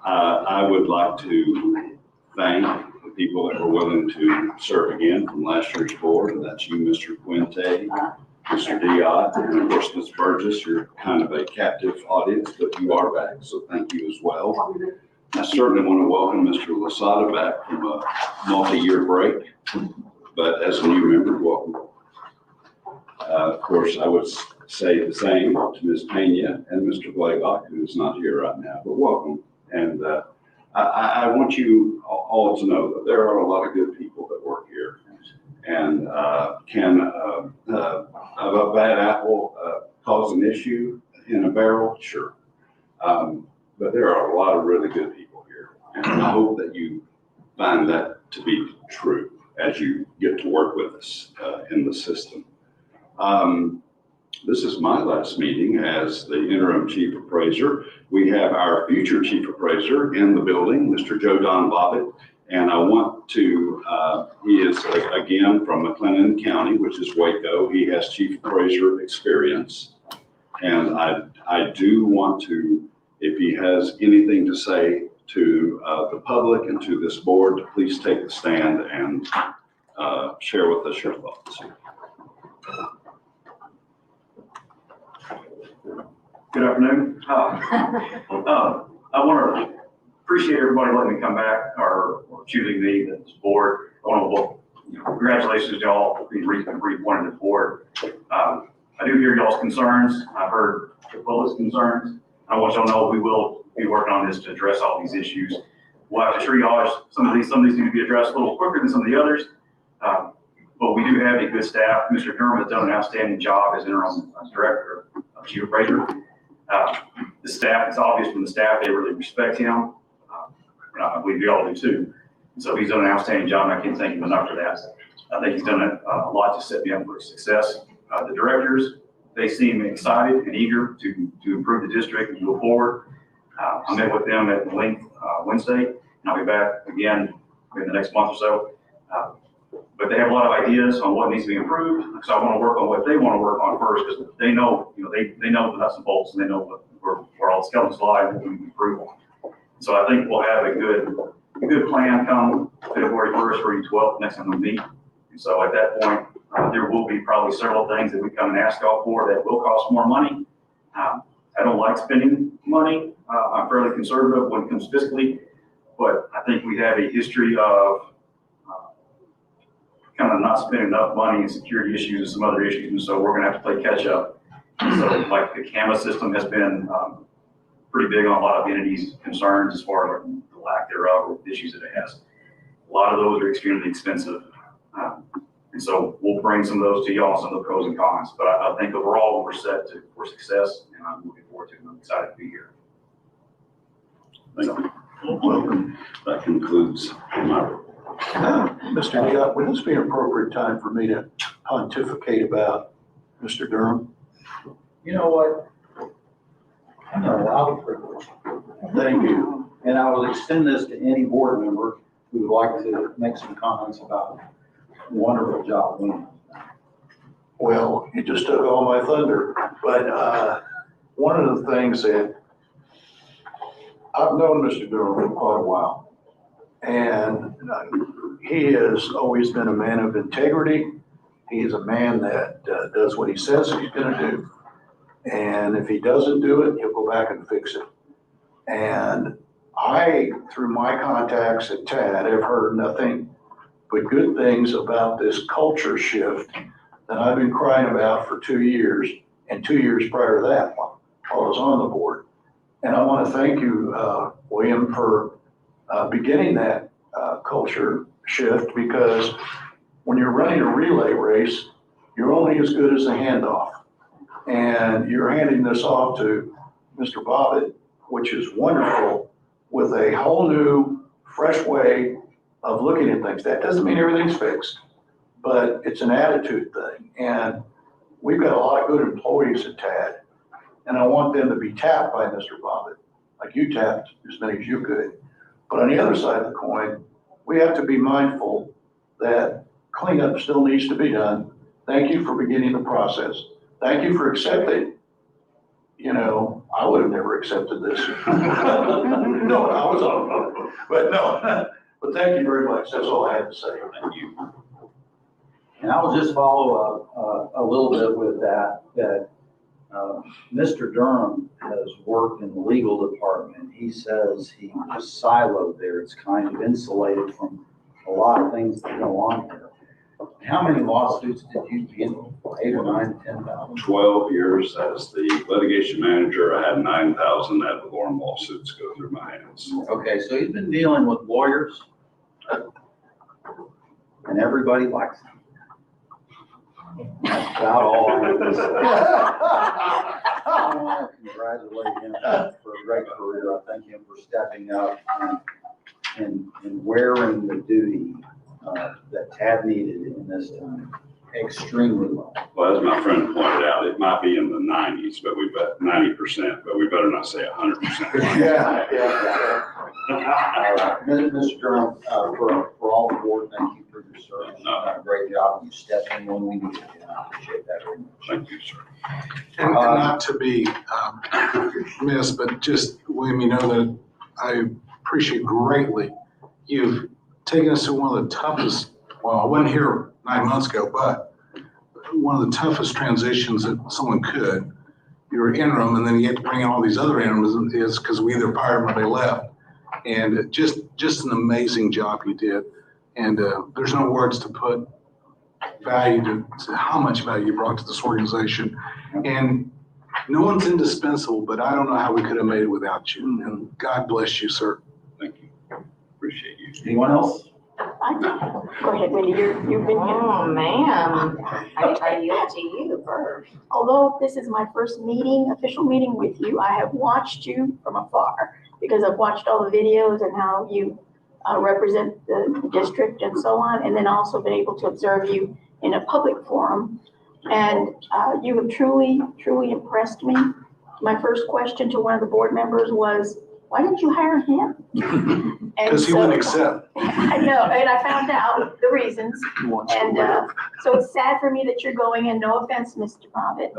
I would like to thank the people that were willing to serve again from last year's board, and that's you, Mr. Quinte, Mr. Diot, and of course, Ms. Burgess. You're kind of a captive audience, but you are back, so thank you as well. I certainly want to welcome Mr. Lasada back from a multi-year break, but as a new member, welcome. Of course, I would say the same to Ms. Pena and Mr. Blaylock, who's not here right now, but welcome. And I want you all to know that there are a lot of good people that work here. And can a bad apple cause an issue in a barrel? Sure. But there are a lot of really good people here. And I hope that you find that to be true as you get to work with us in the system. This is my last meeting as the interim chief appraiser. We have our future chief appraiser in the building, Mr. Joe Don Bobbitt. And I want to, he is again from McLennan County, which is Waco. He has chief appraiser experience. And I do want to, if he has anything to say to the public and to this board, to please take the stand and share with us your thoughts. Good afternoon. I want to appreciate everybody letting me come back or choosing me, this board. I want to, congratulations to y'all being reappointed to the board. I do hear y'all's concerns. I've heard the public's concerns. I want y'all to know we will be working on this to address all these issues. we'll have to triage some of these need to be addressed a little quicker than some of the others. But we do have a good staff. Mr. Durham has done an outstanding job as interim director of Chief Appraiser. The staff, it's obvious from the staff, they really respect him. And I believe you all do too. And so he's done an outstanding job, and I can't thank him enough for that. I think he's done a lot to set me up for success. The directors, they seem excited and eager to improve the district and move forward. I met with them at length Wednesday, and I'll be back again in the next month or so. But they have a lot of ideas on what needs to be improved, so I want to work on what they want to work on first, because they know, they know the nuts and bolts, and they know where all the skeletons lie and what we can improve on. So I think we'll have a good plan come February 1st or 12th, next time we meet. And so at that point, there will be probably several things that we come and ask y'all for that will cost more money. I don't like spending money. I'm fairly conservative when it comes fiscally, but I think we have a history of kind of not spending enough money in security issues and some other issues, and so we're going to have to play catch up. So like the CAMA system has been pretty big on a lot of entities' concerns as far as the lack thereof or issues that it has. A lot of those are extremely expensive. And so we'll bring some of those to y'all, some of the pros and cons. But I think overall we're set for success, and I'm looking forward to it. I'm excited to be here. Thank you. Welcome. That concludes my report. Mr. Diop, would this be an appropriate time for me to pontificate about Mr. Durham? You know what? I'm a lot of privilege. Thank you. And I will extend this to any board member who would like to make some comments about the wonderful job. Well, you just took all my thunder, but one of the things that I've known Mr. Durham for quite a while, and he has always been a man of integrity. He is a man that does what he says he's going to do. And if he doesn't do it, he'll go back and fix it. And I, through my contacts at TAD, have heard nothing but good things about this culture shift that I've been crying about for 2 years, and 2 years prior to that while I was on the board. And I want to thank you, William, for beginning that culture shift, because when you're running a relay race, you're only as good as the handoff. And you're handing this off to Mr. Bobbitt, which is wonderful, with a whole new, fresh way of looking at things. That doesn't mean everything's fixed, but it's an attitude thing. And we've got a lot of good employees at TAD, and I want them to be tapped by Mr. Bobbitt, like you tapped as many as you could. But on the other side of the coin, we have to be mindful that cleanup still needs to be done. Thank you for beginning the process. Thank you for accepting. You know, I would have never accepted this. No, I was on, but no. But thank you very much. That's all I had to say. Thank you. And I'll just follow up a little bit with that Mr. Durham has worked in the legal department. He says he was siloed there. It's kind of insulated from a lot of things that go on there. How many lawsuits did you handle? 8 or 9, 10,000? 12 years as the litigation manager. I had 9,000 ad valorem lawsuits go through my hands. Okay, so he's been dealing with lawyers, and everybody likes him. That's about all I have to say. I want to congratulate him for a great career. I thank him for stepping up and wearing the duty that TAD needed in this time extremely well. Well, as my friend pointed out, it might be in the 90s, but we bet 90%, but we better not say 100%. Yeah. All right, Mr. Durham, for all the board, thank you for your service. You've done a great job. You stepped in when we needed you, and I appreciate that very much. Thank you, sir. And not to be missed, but just letting you know that I appreciate greatly you've taken us to one of the toughest, well, I wasn't here 9 months ago, but one of the toughest transitions that someone could. You were interim, and then you had to bring in all these other interims, is because we either fired them or they left. And just an amazing job you did. And there's no words to put value to how much value you brought to this organization. And no one's indispensable, but I don't know how we could have made it without you. And God bless you, sir. Thank you. Appreciate you. Anyone else? Go ahead, Wendy, you've been here. Oh, ma'am, I yield to you first. Although this is my first meeting, official meeting with you, I have watched you from afar because I've watched all the videos and how you represent the district and so on, and then also been able to observe you in a public forum. And you have truly, truly impressed me. My first question to one of the board members was, why didn't you hire him? Because he wouldn't accept. I know, and I found out the reasons. And so it's sad for me that you're going, and no offense, Mr. Bobbitt.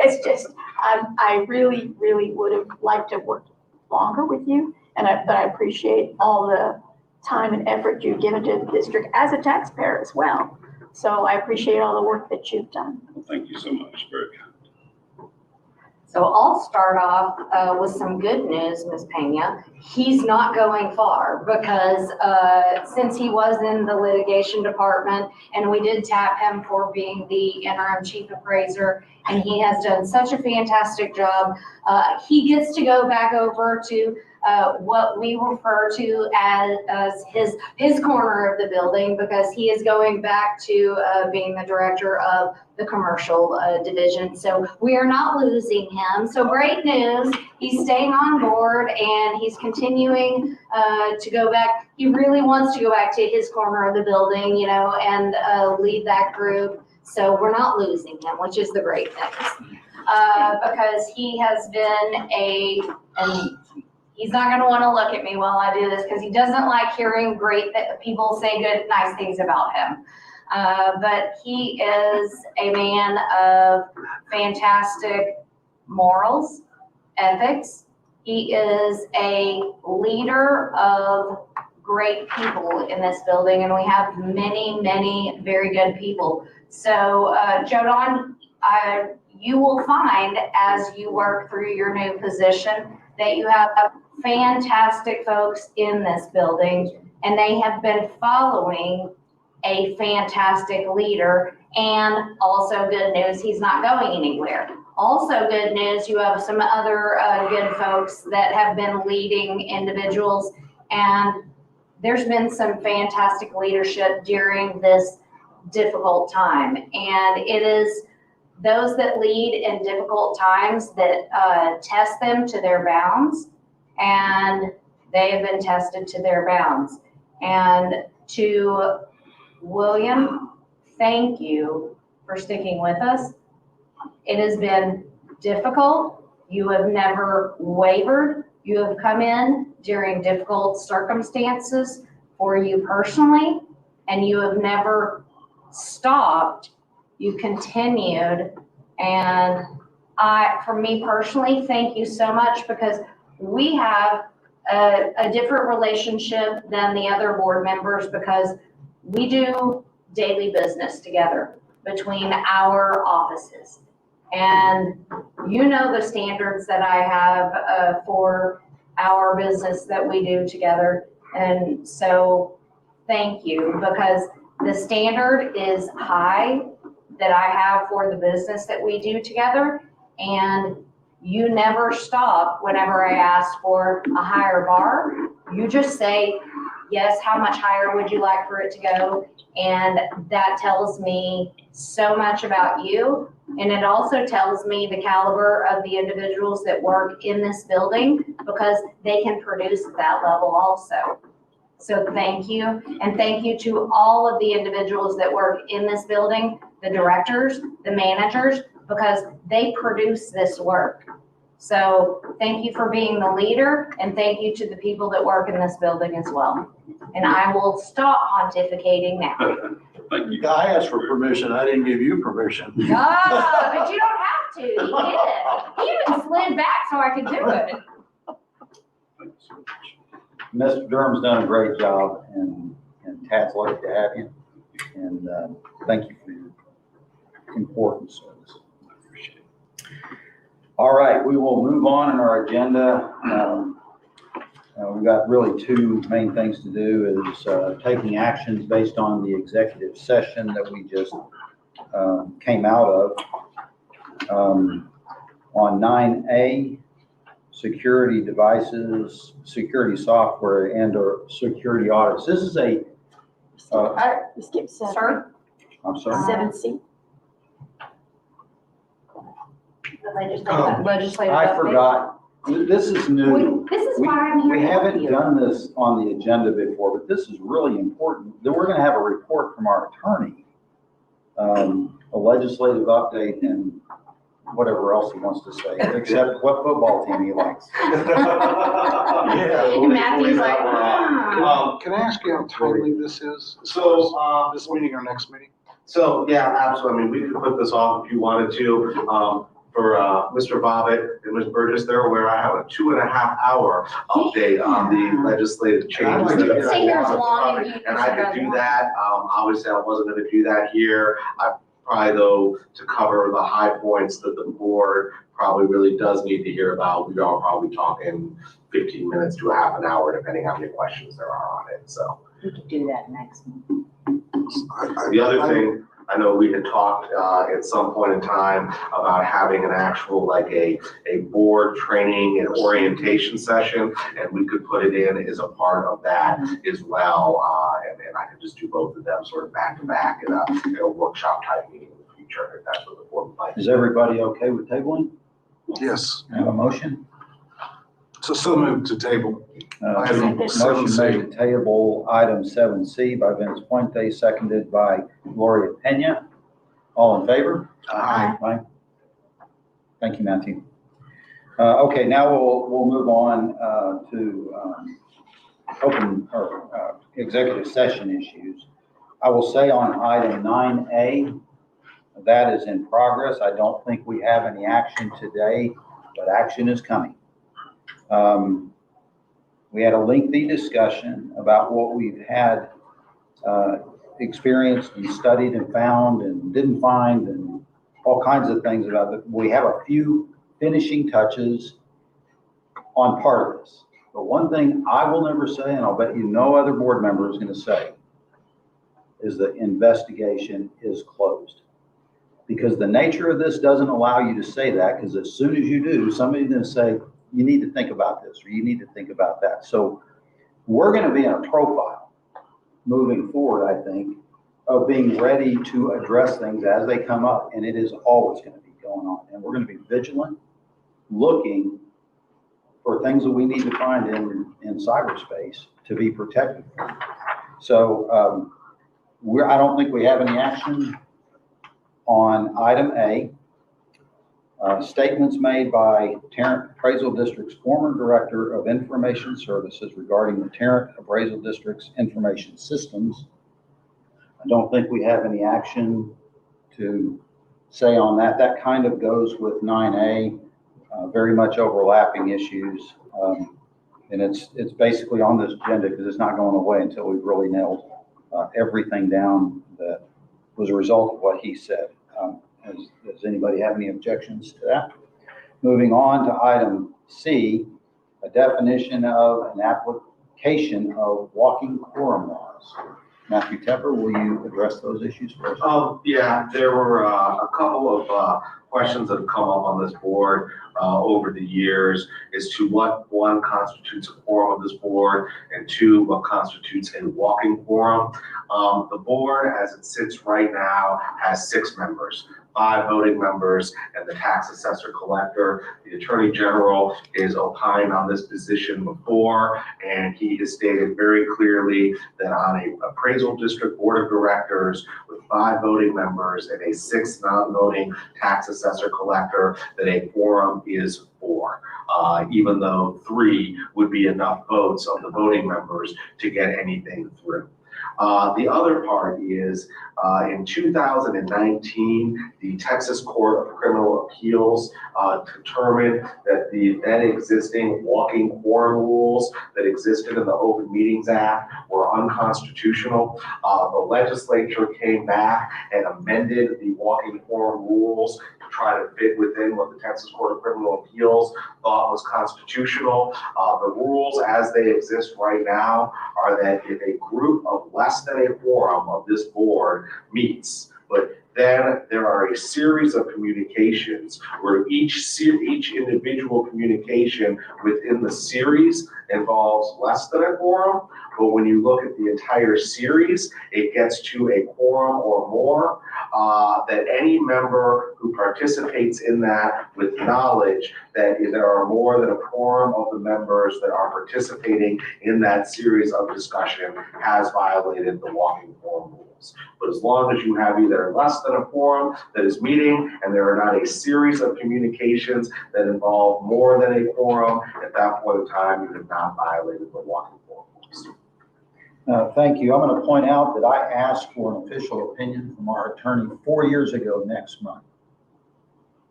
It's just, I really, really would have liked to have worked longer with you. But I appreciate all the time and effort you've given to the district as a taxpayer as well. So I appreciate all the work that you've done. Well, thank you so much. Very kind. So I'll start off with some good news, Ms. Pena. He's not going far because since he was in the litigation department and we did tap him for being the interim chief appraiser, and he has done such a fantastic job, he gets to go back over to what we refer to as his corner of the building, because he is going back to being the director of the commercial division. So we are not losing him. So great news. He's staying on board and he's continuing to go back. He really wants to go back to his corner of the building, you know, and lead that group. So we're not losing him, which is the great thing. Because he has been and he's not going to want to look at me while I do this because he doesn't like hearing people say good, nice things about him. But he is a man of fantastic morals, ethics. He is a leader of great people in this building, and we have many, many very good people. So, Jodan, you will find as you work through your new position that you have fantastic folks in this building, and they have been following a fantastic leader. And also good news, he's not going anywhere. Also good news, you have some other good folks that have been leading individuals, and there's been some fantastic leadership during this difficult time. And it is those that lead in difficult times that test them to their bounds, and they have been tested to their bounds. And to William, thank you for sticking with us. It has been difficult. You have never wavered. You have come in during difficult circumstances for you personally, and you have never stopped. You continued. And for me personally, thank you so much, because we have a different relationship than the other board members, because we do daily business together between our offices. And you know the standards that I have for our business that we do together. And so thank you, because the standard is high that I have for the business that we do together. And you never stop whenever I ask for a higher bar. You just say, yes, how much higher would you like for it to go? And that tells me so much about you. And it also tells me the caliber of the individuals that work in this building, because they can produce at that level also. So thank you. And thank you to all of the individuals that work in this building, the directors, the managers, because they produce this work. So thank you for being the leader, and thank you to the people that work in this building as well. And I will stop pontificating now. Thank you. I asked for permission. I didn't give you permission. Oh, but you don't have to. You did. He even slid back so I could do it. Thank you so much. Mr. Durham's done a great job, and Tad's lucky to have you. And thank you for your important service. I appreciate it. All right, we will move on in our agenda. We've got really two main things to do, is taking actions based on the executive session that we just came out of. On 9A, security devices, security software, and/or security audits. This is a, We skipped seven. Sir? I'm sorry. 7C. The legislative. Legislative I update. forgot. This is new. This is why I'm here We to help haven't you. done this on the agenda before, but this is really important. Then we're going to have a report from our attorney, a legislative update, and whatever else he wants to say, except what football team he likes. And Matthew's like, Can I ask you how timely this is? So, This meeting or next meeting? So, yeah, absolutely. I mean, we could put this off if you wanted to. For Mr. Bobbitt and Ms. Burgess, they're aware I have a 2.5-hour update on the legislative changes. You can stay here as long as you And I could do that. Obviously, I wasn't gonna do that here. I probably, though, to cover the high points that the board probably really does need to hear about, we are probably talking 15 minutes to a half an hour, depending how many questions there are on it, so. We could do that next month. The other thing, I know we had talked at some point in time about having an actual, like a board training and orientation session, and we could put it in as a part of that as well. And I could just do both of them sort of back to back in a workshop type meeting in the future, if that's what the board would like. Is everybody okay with tabling? Yes. Have a motion? So moved to table. Item Motion 7C. made to table item 7C by Vince Puente, seconded by Gloria Pena. All in favor? Aye. Aye. Thank you, Matthew. Okay, now we'll move on to open or executive session issues. I will say on item 9A, that is in progress. I don't think we have any action today, but action is coming. We had a lengthy discussion about what we've had experienced and studied and found and didn't find and all kinds of things about it. We have a few finishing touches on part of this. But one thing I will never say, and I'll bet you no other board member is going to say, is the investigation is closed. Because the nature of this doesn't allow you to say that, because as soon as you do, somebody's going to say, you need to think about this, or you need to think about that. So we're going to be in a profile moving forward, I think, of being ready to address things as they come up. And it is always going to be going on. And we're going to be vigilant, looking for things that we need to find in cyberspace to be protected from. So I don't think we have any action on item A. Statements made by Tarrant Appraisal District's former Director of Information Services regarding the Tarrant Appraisal District's information systems. I don't think we have any action to say on that. That kind of goes with 9A, very much overlapping issues. And it's basically on this agenda because it's not going away until we've really nailed everything down that was a result of what he said. Does anybody have any objections to that? Moving on to item C, a definition of an application of walking quorum laws. Matthew Tepper, will you address those issues first? Yeah, there were a couple of questions that have come up on this board over the years as to what, one, constitutes a quorum of this board, and two, what constitutes a walking quorum. The board, as it sits right now, has 6 members. 5 voting members and the tax assessor collector. The attorney general is opined on this position before, and he has stated very clearly that on an appraisal district board of directors with 5 voting members and a 6th non-voting tax assessor collector, that a quorum is 4, even though 3 would be enough votes of the voting members to get anything through. The other part is in 2019, the Texas Court of Criminal Appeals determined that the then existing walking quorum rules that existed in the Open Meetings Act were unconstitutional. The legislature came back and amended the walking quorum rules to try to fit within what the Texas Court of Criminal Appeals thought was constitutional. The rules as they exist right now are that if a group of less than a quorum of this board meets, but then there are a series of communications where each individual communication within the series involves less than a quorum. But when you look at the entire series, it gets to a quorum or more, that any member who participates in that with knowledge that if there are more than a quorum of the members that are participating in that series of discussion has violated the walking forum rules. But as long as you have either less than a quorum that is meeting and there are not a series of communications that involve more than a quorum, at that point in time, you have not violated the walking forum rules. Thank you. I'm going to point out that I asked for an official opinion from our attorney 4 years ago next month.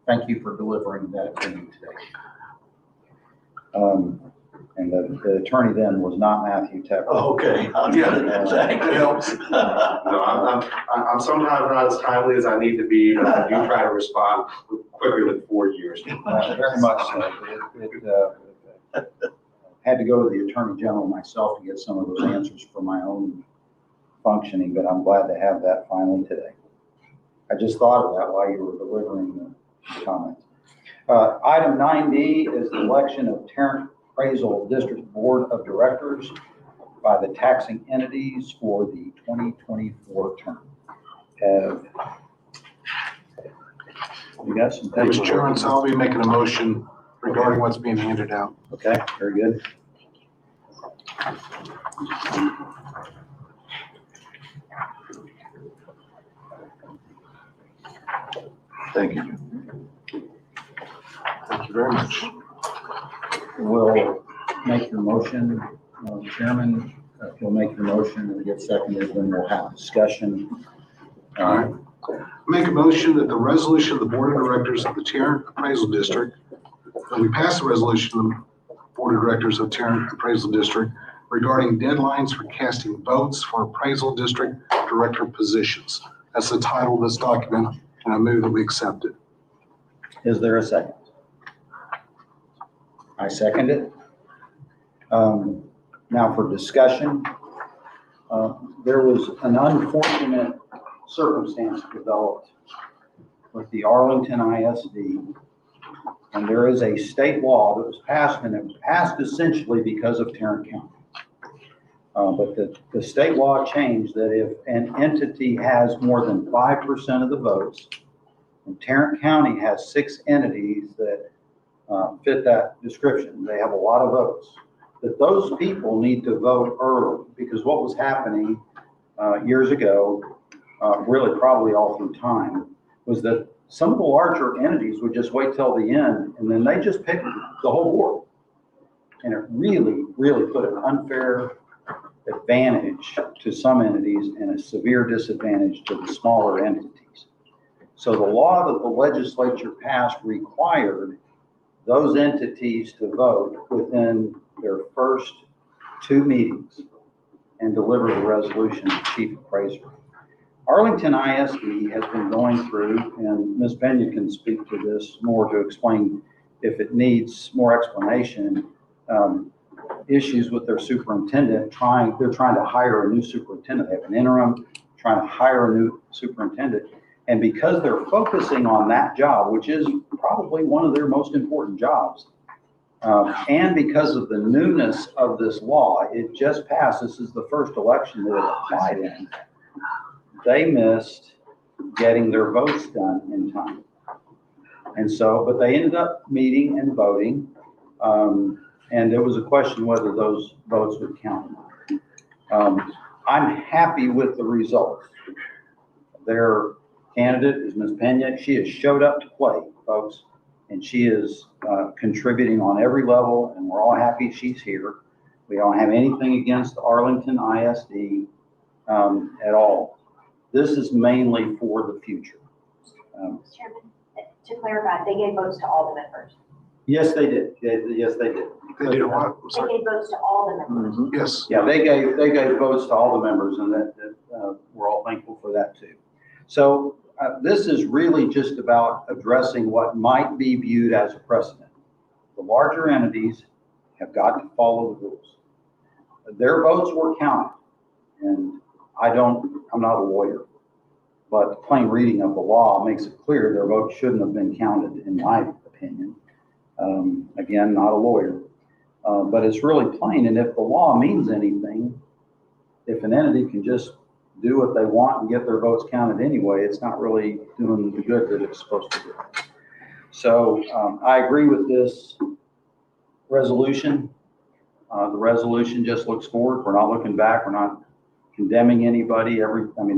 Thank you for delivering that opinion today. And the attorney then was not Matthew Tepper. Okay, I'll get it. That helps. No, I'm sometimes not as timely as I need to be, but I do try to respond quicker than 4 years. Very much so. It had to go to the Attorney General myself to get some of those answers for my own functioning, but I'm glad to have that finally today. I just thought of that while you were delivering the comments. Item 9D is the election of Tarrant Appraisal District Board of Directors by the taxing entities for the 2024 term. We got some. Mr. Chairman, so I'll be making a motion regarding what's being handed out. Okay, very good. Thank you. Thank you very much. We'll make your motion, Chairman. If you'll make your motion and get seconded, then we'll have discussion. All right. Make a motion that the resolution of the Board of Directors of the Tarrant Appraisal District, that we pass the resolution of the Board of Directors of Tarrant Appraisal District regarding deadlines for casting votes for appraisal district director positions. That's the title of this document, and I move that we accept it. Is there a second? I second it. Now for discussion, there was an unfortunate circumstance developed with the Arlington ISD, and there is a state law that was passed, and it was passed essentially because of Tarrant County. But the state law changed that if an entity has more than 5% of the votes, and Tarrant County has 6 entities that fit that description, they have a lot of votes, that those people need to vote early, because what was happening years ago, really probably all through time, was that some of the larger entities would just wait till the end, and then they just picked the whole board. And it really, really put an unfair advantage to some entities and a severe disadvantage to the smaller entities. So the law that the legislature passed required those entities to vote within their first 2 meetings and deliver the resolution to chief appraiser. Arlington ISD has been going through, and Ms. Pena can speak to this more to explain if it needs more explanation, issues with their superintendent. They're trying to hire a new superintendent. They have an interim, trying to hire a new superintendent. And because they're focusing on that job, which is probably one of their most important jobs, and because of the newness of this law, it just passed. This is the first election that it applied in. They missed getting their votes done in time. And so, but they ended up meeting and voting. And there was a question whether those votes would count. I'm happy with the results. Their candidate is Ms. Pena. She has showed up to play, folks, and she is contributing on every level, and we're all happy she's here. We don't have anything against Arlington ISD at all. This is mainly for the future. Mr. Chairman, to clarify, they gave votes to all the members. Yes, they did. Yes, they did. They did what? They gave votes to all the members. Mm-hmm. Yes. Yeah, they gave votes to all the members, and that we're all thankful for that too. So this is really just about addressing what might be viewed as a precedent. The larger entities have got to follow the rules. Their votes were counted, and I'm not a lawyer, But the plain reading of the law makes it clear their vote shouldn't have been counted, in my opinion. Again, not a lawyer. But it's really plain, and if the law means anything, if an entity can just do what they want and get their votes counted anyway, it's not really doing the good that it's supposed to do. So I agree with this resolution. The resolution just looks forward. We're not looking back. We're not condemning anybody.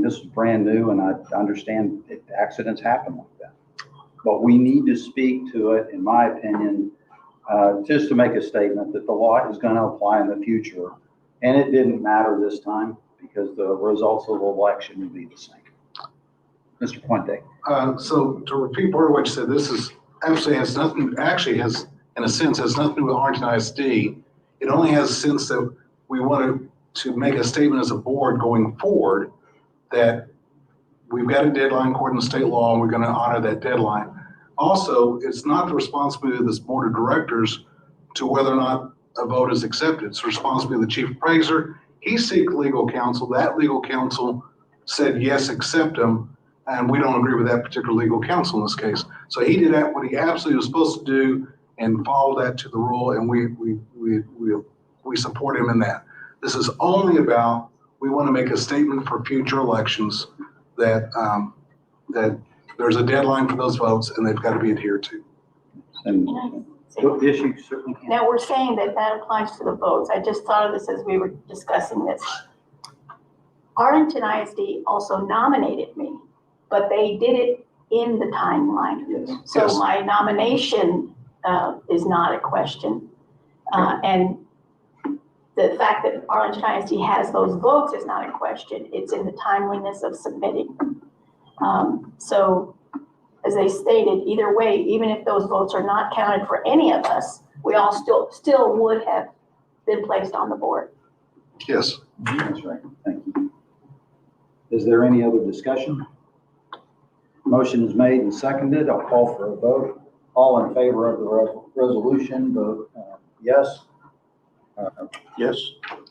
This is brand new, and I understand accidents happen like that. But we need to speak to it, in my opinion, just to make a statement that the law is going to apply in the future. And it didn't matter this time because the results of the election would be the same. Mr. Puente. So to repeat part of what you said, this is absolutely has nothing, actually has, in a sense, has nothing to do with Arlington ISD. It only has a sense that we want to make a statement as a board going forward that we've got a deadline according to state law, and we're going to honor that deadline. Also, it's not the responsibility of this board of directors to whether or not a vote is accepted. It's the responsibility of the chief appraiser. He seeked legal counsel. That legal counsel said, yes, accept them. And we don't agree with that particular legal counsel in this case. So he did what he absolutely was supposed to do and followed that to the rule, and we support him in that. This is only about, we want to make a statement for future elections that there's a deadline for those votes and they've got to be adhered to. And issue certainly can. Now, we're saying that applies to the votes. I just thought of this as we were discussing this. Arlington ISD also nominated me, but they did it in the timeline. So Yes. my nomination is not a question. And the fact that Arlington ISD has those votes is not in question. It's in the timeliness of submitting. So as they stated, either way, even if those votes are not counted for any of us, we all still would have been placed on the board. Yes. That's right. Thank you. Is there any other discussion? Motion is made and seconded. I'll call for a vote. All in favor of the resolution, vote yes. Yes.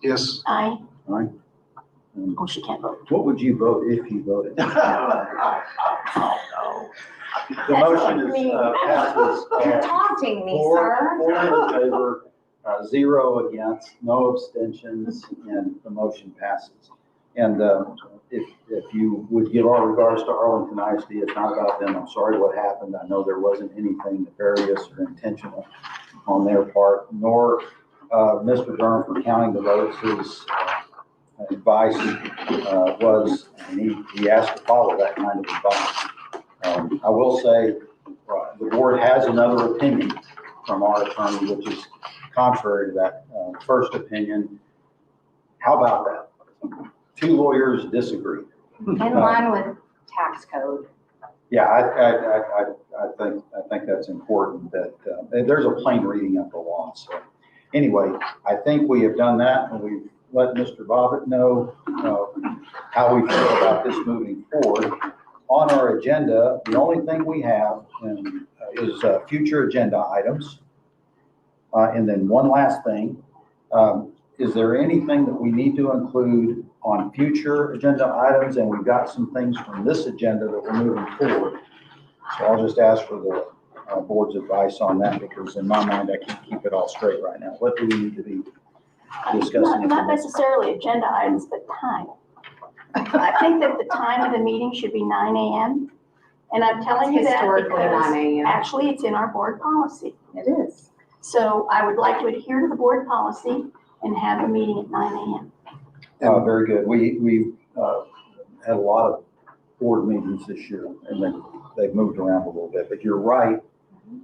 Yes. Aye. All right. Oh, she can't vote. What would you vote if you voted? The motion is passes. You're taunting me, Four sir. in favor, 0 against, no abstentions, and the motion passes. And if you would give our regards to Arlington ISD, it's not about them. I'm sorry what happened. I know there wasn't anything nefarious or intentional on their part, nor Mr. Durham for counting the votes. His advice was, and he asked to follow that kind of advice. I will say the board has another opinion from our attorney, which is contrary to that first opinion. How about that? Two lawyers disagree. In line with tax code. Yeah, I think that's important that there's a plain reading of the law. So anyway, I think we have done that, and we've let Mr. Bobbitt know how we feel about this moving forward. On our agenda, the only thing we have is future agenda items. And then one last thing, is there anything that we need to include on future agenda items? And we've got some things from this agenda that we're moving forward. So I'll just ask for the board's advice on that, because in my mind, I can't keep it all straight right now. What do we need to be discussing? Not necessarily agenda items, but time. I think that the time of the meeting should be 9 a.m. And I'm telling you that Historically, because 9 a.m. actually it's in our board policy. It is. So I would like to adhere to the board policy and have a meeting at 9 a.m. Very good. We had a lot of board meetings this year, and they've moved around a little bit, but you're right.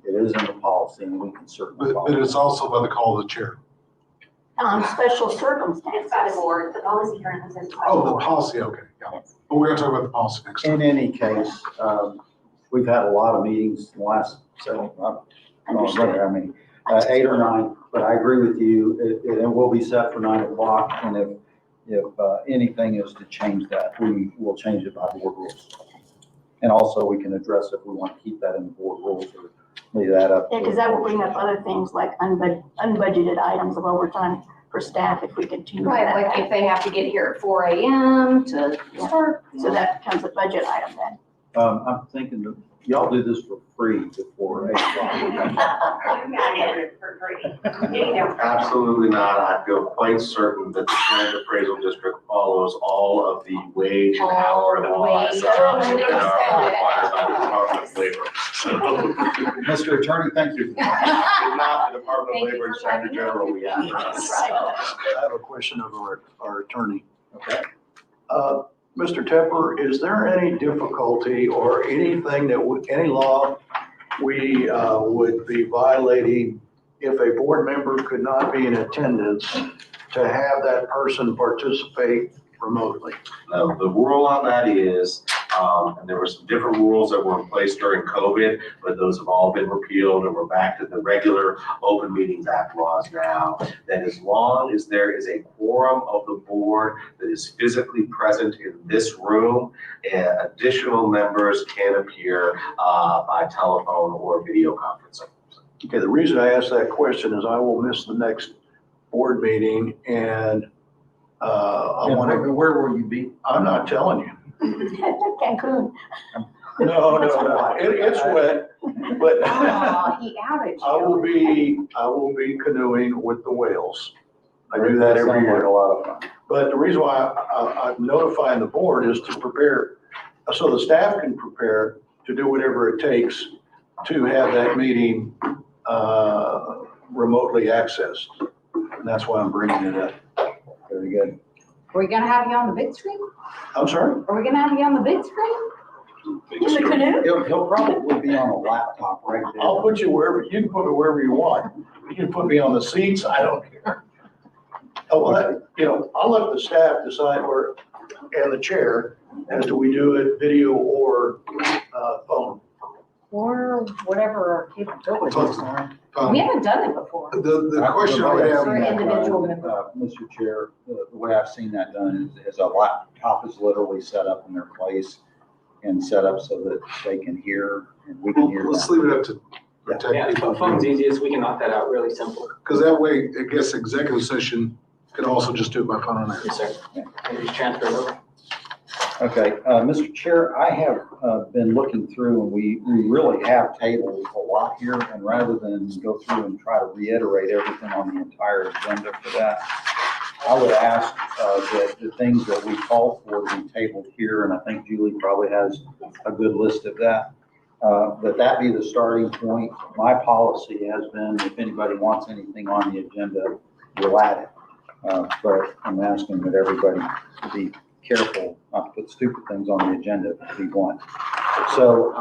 It is in the policy, and we can certainly follow. But it's also by the call of the chair. Special circumstances. It's by the board, the policy currently says. by Oh, the board. policy, okay. Yeah. But we're going to talk about the policy next time. In any case, we've had a lot of meetings in the last several, I mean, 8 or 9, but I agree with you. It will be set for 9 o'clock, and if anything is to change that, we will change it by board rules. And also, we can address if we want to keep that in the board rules or leave that up. Yeah, because that will bring up other things like unbudgeted items of overtime for staff if we continue Right, that. like if they have to get here at 4 AM to start. So that becomes a budget item then. I'm thinking that y'all do this for free before 8 o'clock. Absolutely not. I feel quite certain that the Grand Appraisal District follows all of the wage and hour laws that are required by the Department of Labor. Mr. Attorney, thank you. If not, the Department of Labor Inspector General, we have. I have a question of our attorney. Okay. Mr. Tepper, is there any difficulty or anything that would, any law we would be violating if a board member could not be in attendance to have that person participate remotely? Now, the rule on that is, and there were some different rules that were in place during COVID, but those have all been repealed and we're back to the regular Open Meetings Act laws now, that as long as there is a quorum of the board that is physically present in this room, additional members can appear by telephone or video conferencing. Okay, the reason I ask that question is I will miss the next board meeting and I want to. Where will you be? I'm not telling you. Cancun. No, it's wet, but Oh, he outed I will be canoeing with the whales. I do that every Sounds like year. a lot of fun. But the reason why I'm notifying the board is to prepare, so the staff can prepare to do whatever it takes to have that meeting remotely accessed. And that's why I'm bringing it up. Very good. Are we gonna have you on the big screen? I'm sorry? Are we gonna have you on the big screen? In the canoe? He'll probably be on a laptop right there. I'll put you wherever, you can put me wherever you want. You can put me on the seats, I don't care. Oh, well, I'll let the staff decide where, and the chair, as to we do it video or phone. Or whatever our capabilities are. Um, We haven't done it before. The question I would have. For individual members. Mr. Chair, the way I've seen that done is a laptop is literally set up in their place and set up so that they can hear and we can hear Let's them. leave it up to protect Yeah, people. phone's easiest, we can knock that out really simple. Because that way, I guess executive session could also just do it by phone on there. Yes, sir. And just transfer it over. Okay, Mr. Chair, I have been looking through and we really have tabled a lot here. And rather than go through and try to reiterate everything on the entire agenda for that, I would ask that the things that we called for to be tabled here, and I think Julie probably has a good list of that, that be the starting point. My policy has been, if anybody wants anything on the agenda, we'll add it. But I'm asking that everybody be careful not to put stupid things on the agenda if we want. So,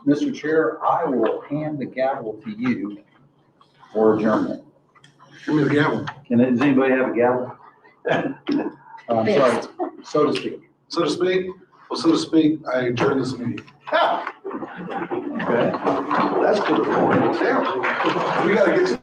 Mr. Chair, I will hand the gavel to you for adjournment. Give me the gavel. Does anybody have a gavel? I'm sorry, so to speak. So to speak, well, so to speak, I adjourn this meeting. Okay. That's to the point. We gotta get to